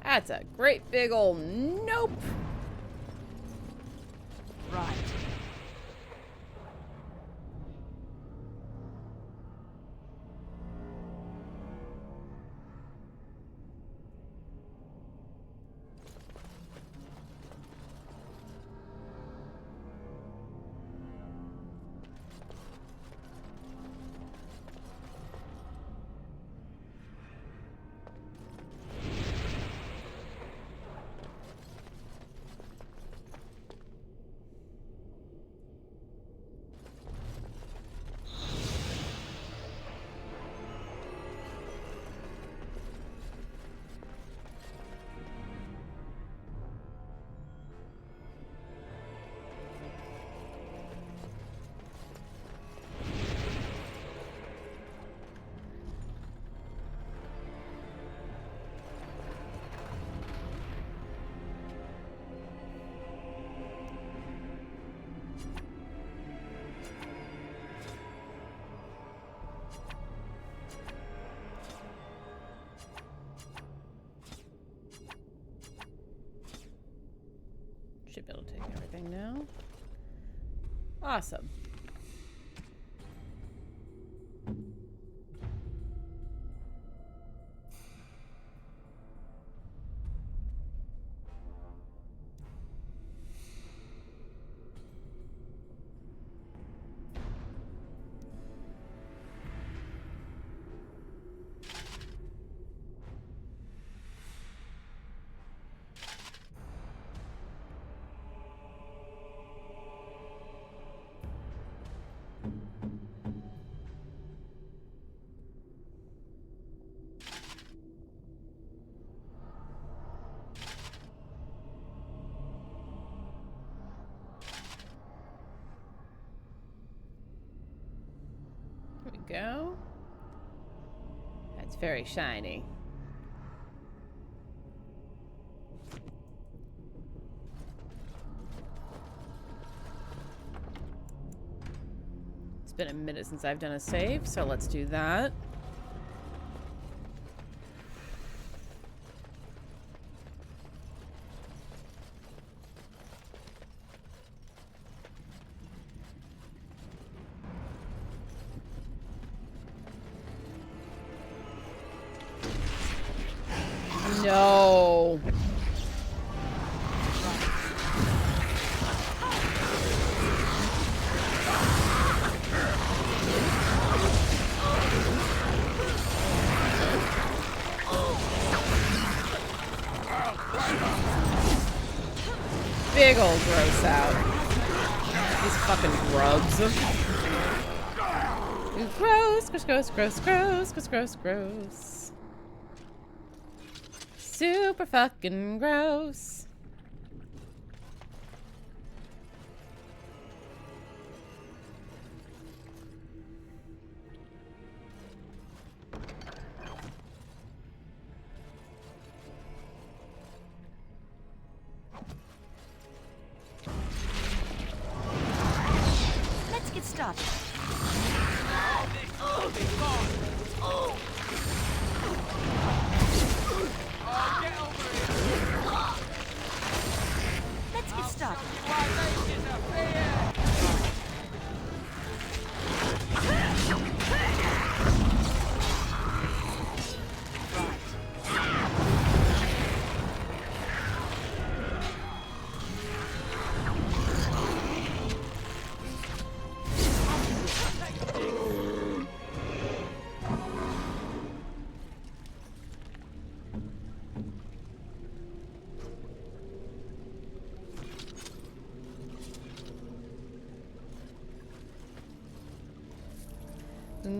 A: That's a great big old nope.
J: Right. Should be able to take everything now. Awesome.
A: go. That's very shiny. It's been a minute since I've done a save, so let's do that. No. Big old gross out. These fucking grubs. Gross, gross, gross, gross, gross, gross, gross, gross. Super fucking gross.
P: Let's get started. Let's get started.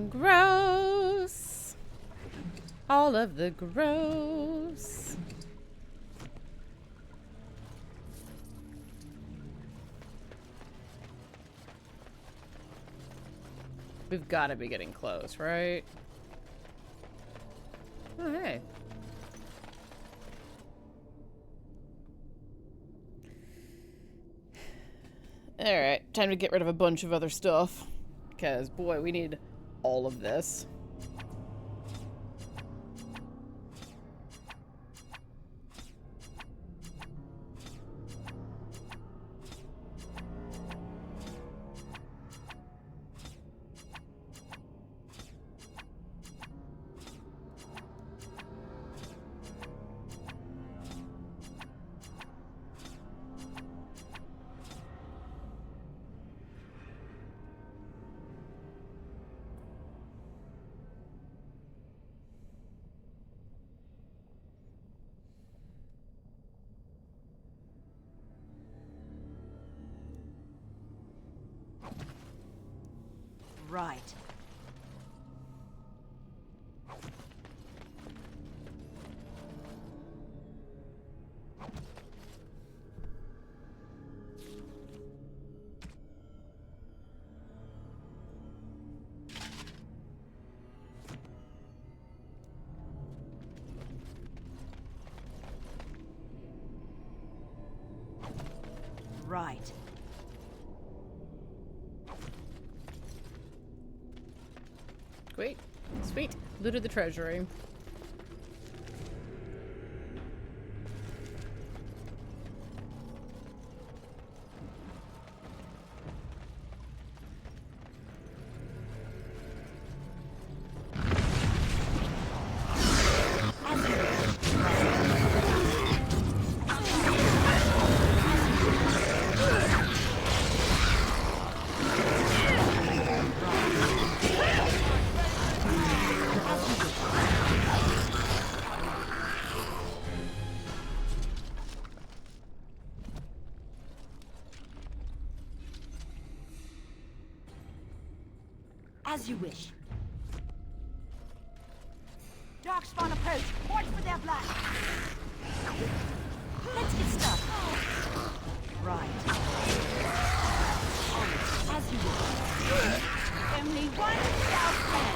A: Gross. All of the gross. We've got to be getting close, right? Oh, hey. Alright, time to get rid of a bunch of other stuff. Because, boy, we need all of this.
P: Right. Right.
A: Great. Sweet. Looted the treasury.
P: As you wish. Darkspawn approach. Watch for their blood. Let's get started. Right. As you wish. Only one shall stand.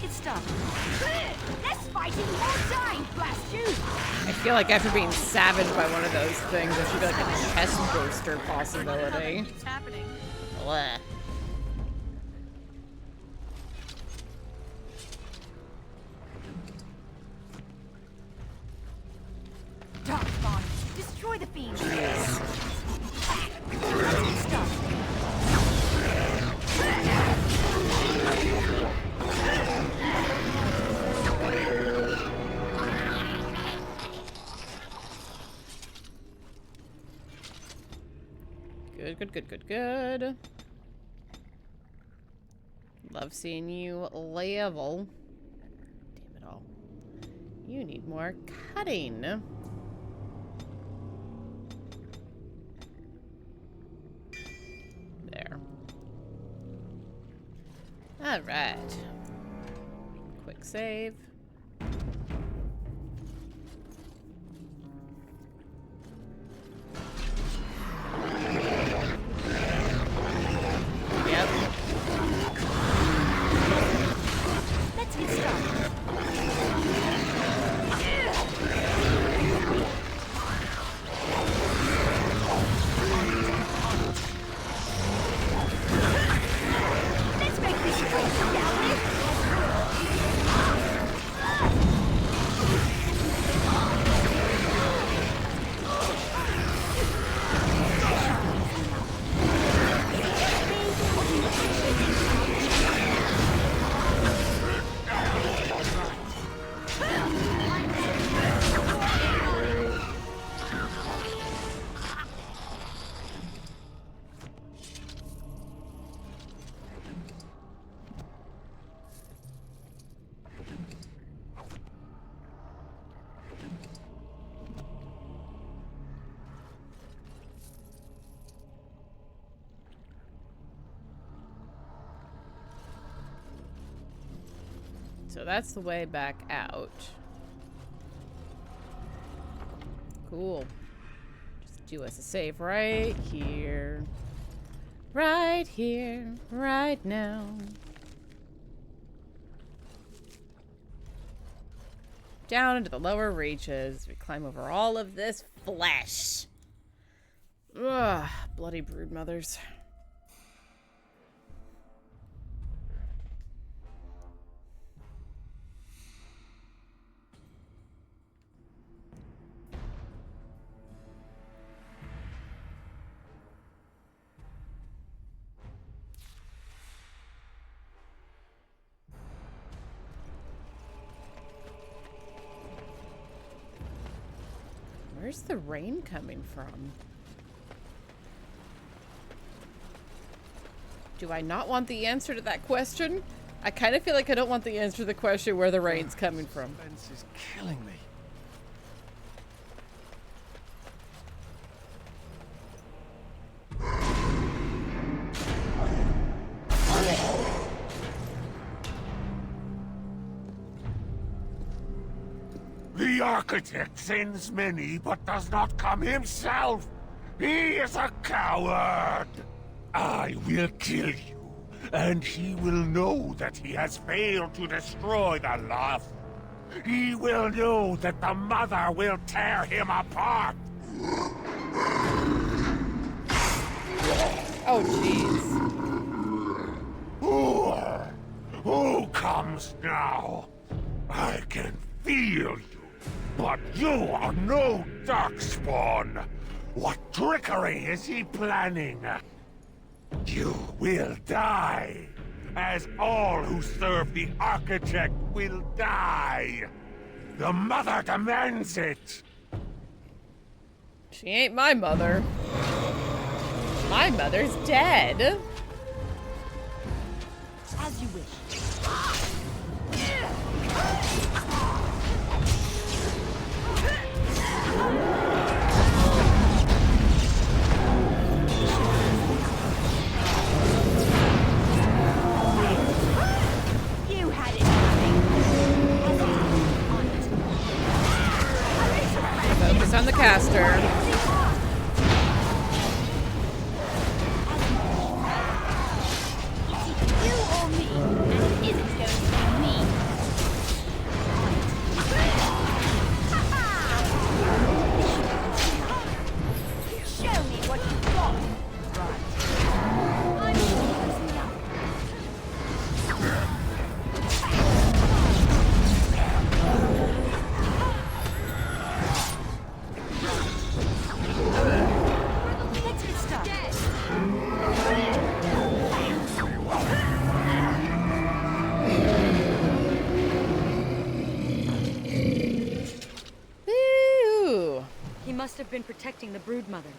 P: get started. Less fighting, more dying, blast you!
A: I feel like after being savaged by one of those things, there should be like a chest burster possibility.
P: It's happening.
A: Blech.
P: Darkspawn, destroy the fiends.
A: Good. Love seeing you level. Damn it all. You need more cutting. There. Alright. Quick save.
P: Let's get started. Let's make this quick, shall we?
A: So that's the way back out. Cool. Just do us a save right here. Right here, right now. Down into the lower reaches. We climb over all of this flesh. Ugh, bloody brood mothers. Where's the rain coming from? Do I not want the answer to that question? I kind of feel like I don't want the answer to the question where the rain's coming from.
K: Suspense is killing me.
Q: The Architect sends many, but does not come himself. He is a coward. I will kill you, and he will know that he has failed to destroy the loft. He will know that the Mother will tear him apart.
A: Oh, jeez.
Q: Who comes now? I can feel you. But you are no darkspawn! What trickery is he planning? You will die, as all who serve the Architect will die! The Mother demands it!
A: She ain't my mother. My mother's dead.
P: As you wish. You had it coming.
A: Focus on the caster.
P: You or me, and it isn't going to be me.
J: We've been protecting the brood mothers.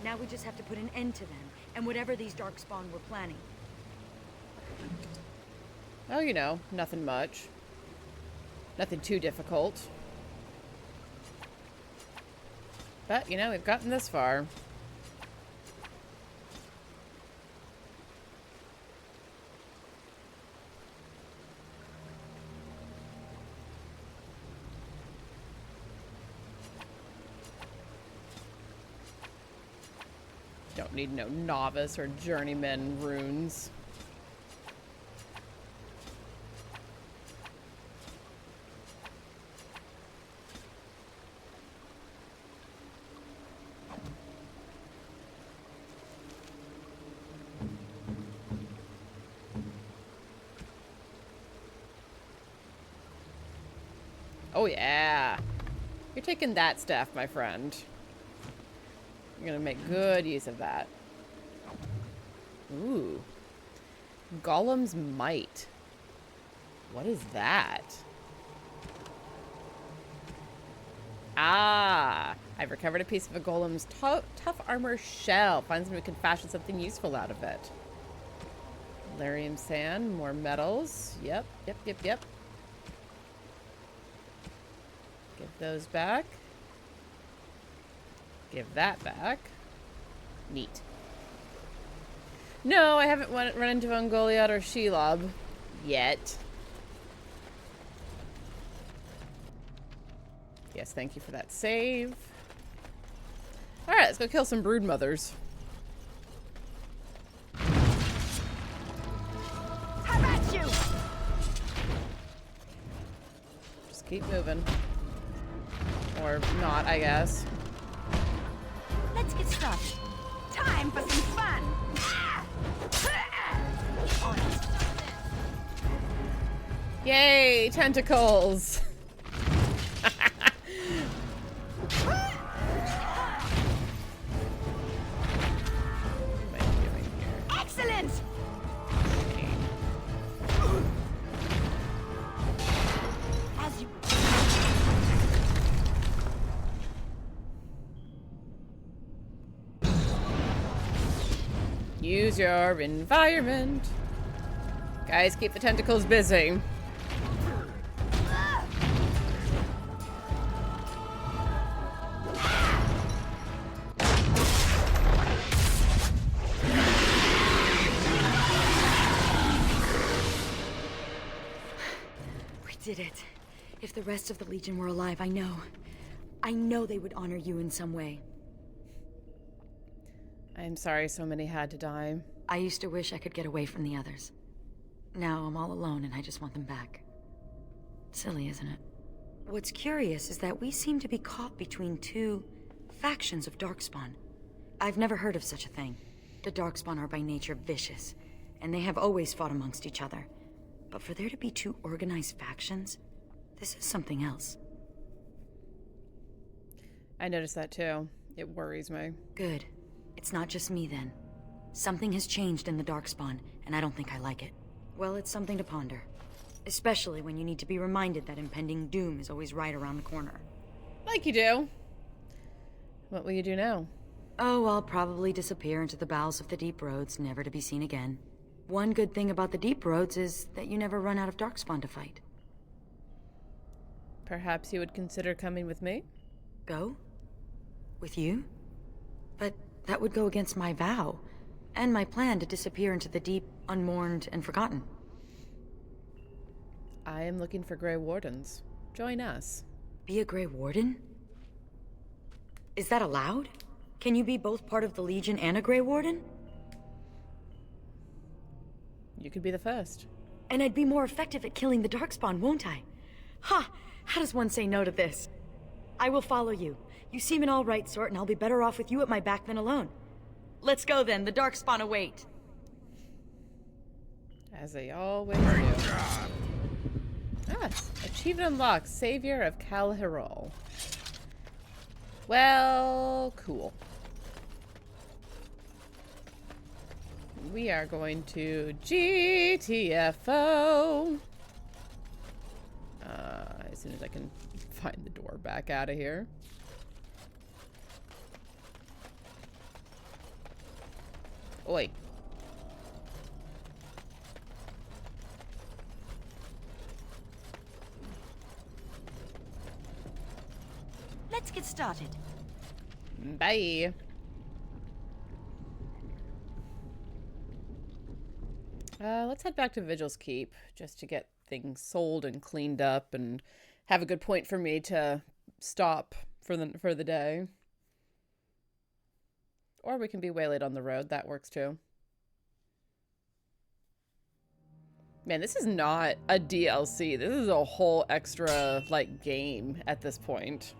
J: Now we just have to put an end to them, and whatever these darkspawn were planning.
A: Oh, you know, nothing much. Nothing too difficult. But, you know, we've gotten this far. Don't need no novice or journeyman runes. Oh yeah. You're taking that staff, my friend. You're gonna make good use of that. Ooh. Golem's Might. What is that? Ah! I've recovered a piece of a golem's tough armor shell. Finds me we can fashion something useful out of it. Larium sand, more metals. Yep. Give those back. Give that back. Neat. No, I haven't run into Ungoliath or Shelob yet. Yes, thank you for that save. Alright, let's go kill some brood mothers.
P: How about you?
A: Just keep moving. Or not, I guess.
P: Let's get started. Time for some fun.
A: Yay, tentacles!
P: Excellent! As you...
A: Use your environment. Guys, keep the tentacles busy.
J: We did it. If the rest of the Legion were alive, I know they would honor you in some way.
A: I'm sorry so many had to die.
J: I used to wish I could get away from the others. Now I'm all alone and I just want them back. Silly, isn't it? What's curious is that we seem to be caught between two factions of darkspawn. I've never heard of such a thing. The darkspawn are by nature vicious, and they have always fought amongst each other. But for there to be two organized factions, this is something else.
A: I noticed that too. It worries me.
J: Good. It's not just me then. Something has changed in the darkspawn, and I don't think I like it. Well, it's something to ponder. Especially when you need to be reminded that impending doom is always right around the corner.
A: Like you do. What will you do now?
J: Oh, I'll probably disappear into the bowels of the deep roads, never to be seen again. One good thing about the deep roads is that you never run out of darkspawn to fight.
A: Perhaps you would consider coming with me?
J: Go? With you? But that would go against my vow, and my plan to disappear into the deep, unmourned, and forgotten.
A: I am looking for Grey Wardens. Join us.
J: Be a Grey Warden? Is that allowed? Can you be both part of the Legion and a Grey Warden?
A: You could be the first.
J: And I'd be more effective at killing the Darkspawn, won't I? Ha! How does one say no to this? I will follow you. You seem an all-right sort, and I'll be better off with you at my back than alone. Let's go then, the Darkspawn await.
A: As they always do. Ah, achievement unlocked, Savior of Calherol. Well, cool. We are going to GTFO. As soon as I can find the door back out of here. Oi.
P: Let's get started.
A: Bye. Let's head back to Vigil's Keep just to get things sold and cleaned up and have a good point for me to stop for the day. Or we can be waylaid on the road. That works too. Man, this is not a DLC. This is a whole extra, like, game at this point.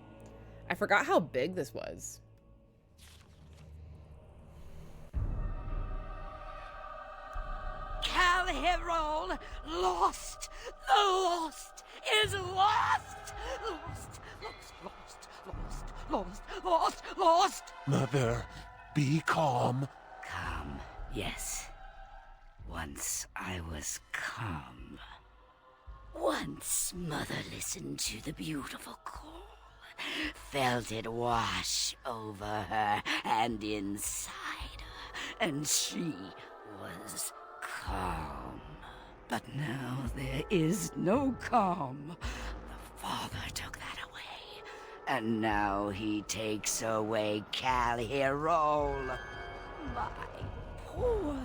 A: I forgot how big this was.
P: Cal Herol, lost! The lost is lost! Lost, lost, lost, lost, lost, lost!
I: Mother, be calm.
O: Calm, yes. Once I was calm. Once Mother listened to the beautiful call, felt it wash over her and inside her, and she was calm. But now there is no calm. The Father took that away, and now he takes away Cal Herol. My poor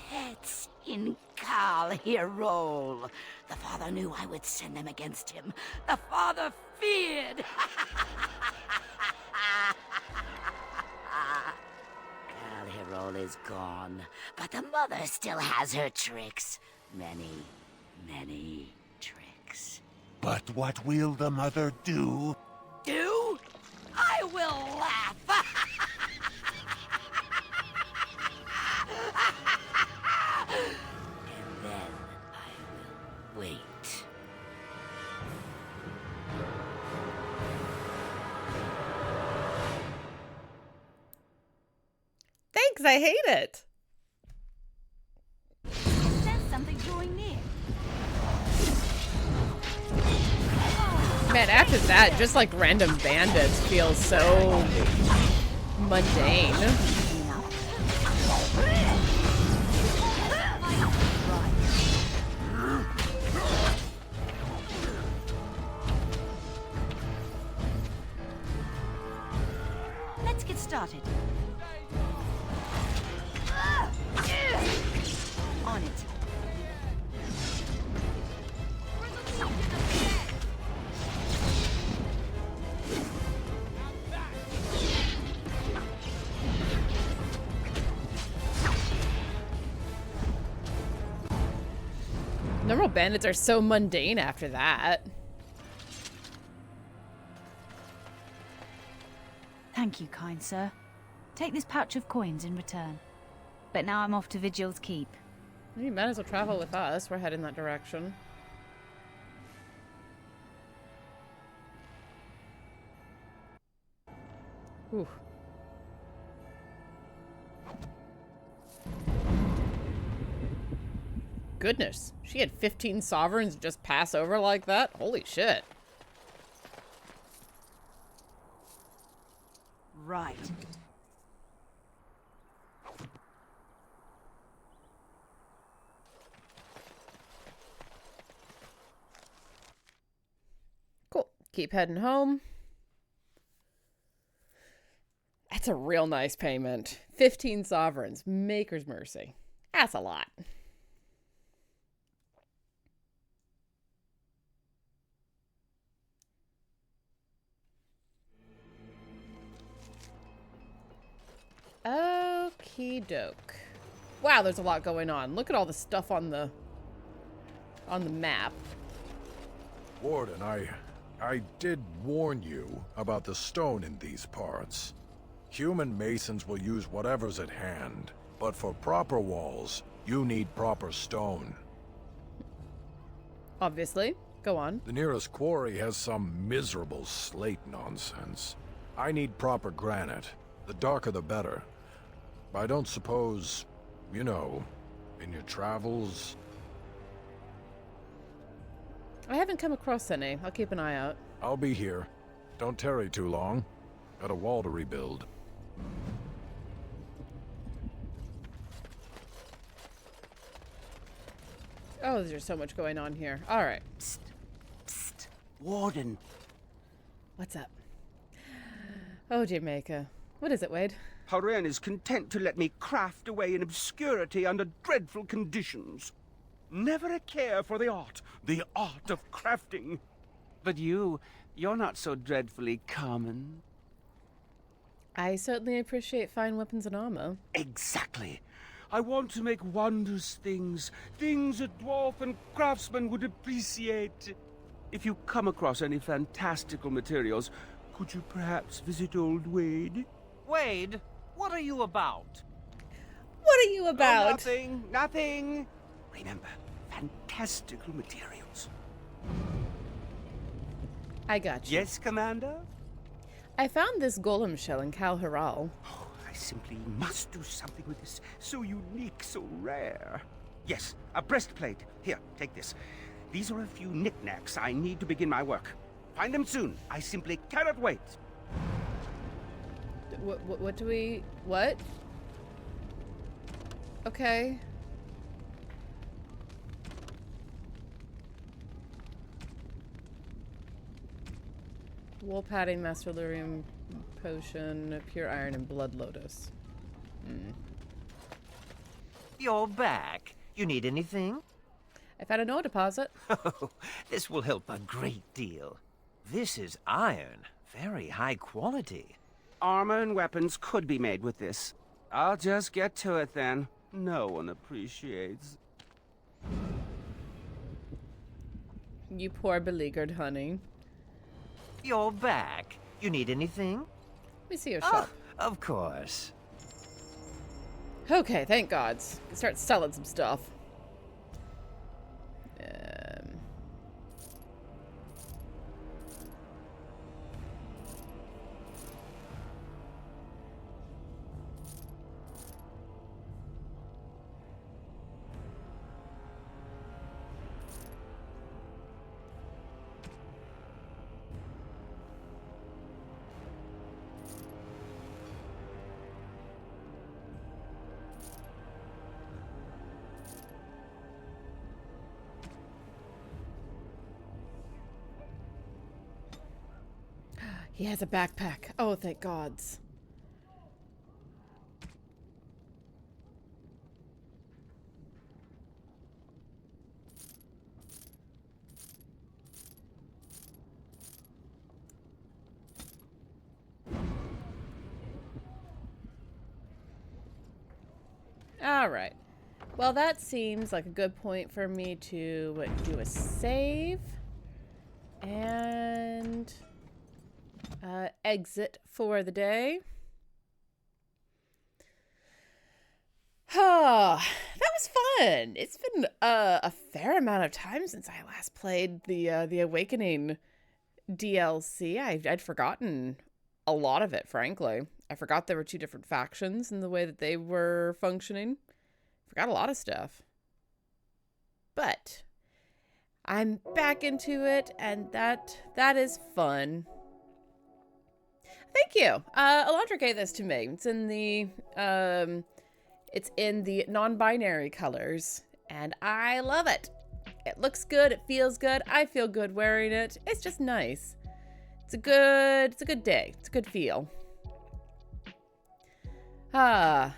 O: pets in Cal Herol. The Father knew I would send them against him. The Father feared. Cal Herol is gone, but the Mother still has her tricks. Many, many tricks.
I: But what will the Mother do?
P: Do? I will laugh!
O: And then I will wait.
A: Thanks, I hate it.
P: Sense something drawing near.
A: Man, after that, just like random bandits feels so mundane.
P: Let's get started. On it.
A: Normal bandits are so mundane after that.
F: Thank you, kind sir. Take this pouch of coins in return. But now I'm off to Vigil's Keep.
A: You might as well travel with us. We're heading that direction. Ooh. Goodness, she had 15 sovereigns just pass over like that? Holy shit.
P: Right.
A: Cool. Keep heading home. That's a real nice payment. 15 sovereigns. Maker's mercy. That's a lot. Okie doke. Wow, there's a lot going on. Look at all the stuff on the map.
S: Warden, I did warn you about the stone in these parts. Human masons will use whatever's at hand, but for proper walls, you need proper stone.
A: Obviously. Go on.
S: The nearest quarry has some miserable slate nonsense. I need proper granite. The darker the better. I don't suppose, you know, in your travels...
A: I haven't come across any. I'll keep an eye out.
S: I'll be here. Don't tarry too long. Got a wall to rebuild.
A: Oh, there's so much going on here. All right.
W: Psst. Psst. Warden.
A: What's up? Oh, Jamaica. What is it, Wade?
W: Haren is content to let me craft away in obscurity under dreadful conditions. Never a care for the art of crafting. But you're not so dreadfully common.
A: I certainly appreciate fine weapons and armor.
W: Exactly. I want to make wondrous things a dwarf and craftsman would appreciate. If you come across any fantastical materials, could you perhaps visit old Wade?
B: Wade, what are you about?
A: What are you about?
W: Oh, nothing. Remember, fantastical materials.
A: I got you.
W: Yes, Commander?
A: I found this golem shell in Cal Haral.
W: Oh, I simply must do something with this. So unique, so rare. Yes, a breastplate. Here, take this. These are a few knickknacks I need to begin my work. Find them soon. I simply cannot wait.
A: What do we... What? Okay. Wool padding, master lyrium potion, pure iron, and blood lotus.
B: You're back. You need anything?
A: I found an ore deposit.
B: Oh, this will help a great deal. This is iron. Very high quality.
W: Armor and weapons could be made with this. I'll just get to it then. No one appreciates.
A: You poor beleaguered honey.
B: You're back. You need anything?
A: Let me see your shop.
B: Of course.
A: Okay, thank God. Start selling some stuff. He has a backpack. Oh, thank gods. All right. Well, that seems like a good point for me to do a save and exit for the day. That was fun. It's been a fair amount of time since I last played the Awakening DLC. I'd forgotten a lot of it, frankly. I forgot there were two different factions and the way that they were functioning. Forgot a lot of stuff. But I'm back into it, and that is fun. Thank you. Alondra gave this to me. It's in the non-binary colors, and I love it. It looks good. It feels good. I feel good wearing it. It's just nice. It's a good day. It's a good feel. But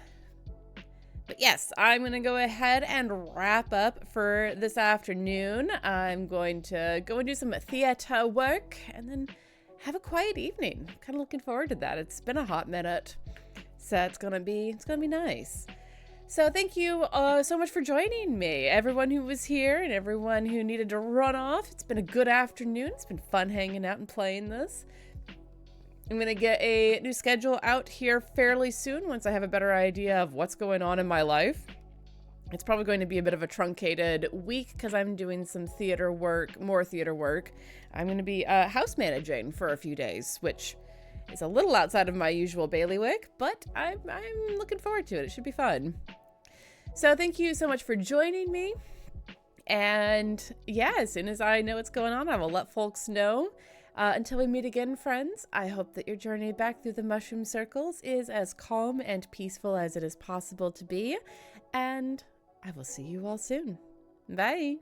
A: yes, I'm going to go ahead and wrap up for this afternoon. I'm going to go and do some theater work, and then have a quiet evening. I'm kind of looking forward to that. It's been a hot minute, so it's gonna be nice. So thank you so much for joining me, everyone who was here and everyone who needed to run off. It's been a good afternoon. It's been fun hanging out and playing this. I'm gonna get a new schedule out here fairly soon once I have a better idea of what's going on in my life. It's probably going to be a bit of a truncated week because I'm doing some theater work, more theater work. I'm going to be house managing for a few days, which is a little outside of my usual bailiwick, but I'm looking forward to it. It should be fun. So thank you so much for joining me. And yeah, as soon as I know what's going on, I will let folks know. Until we meet again, friends, I hope that your journey back through the mushroom circles is as calm and peaceful as it is possible to be. And I will see you all soon. Bye.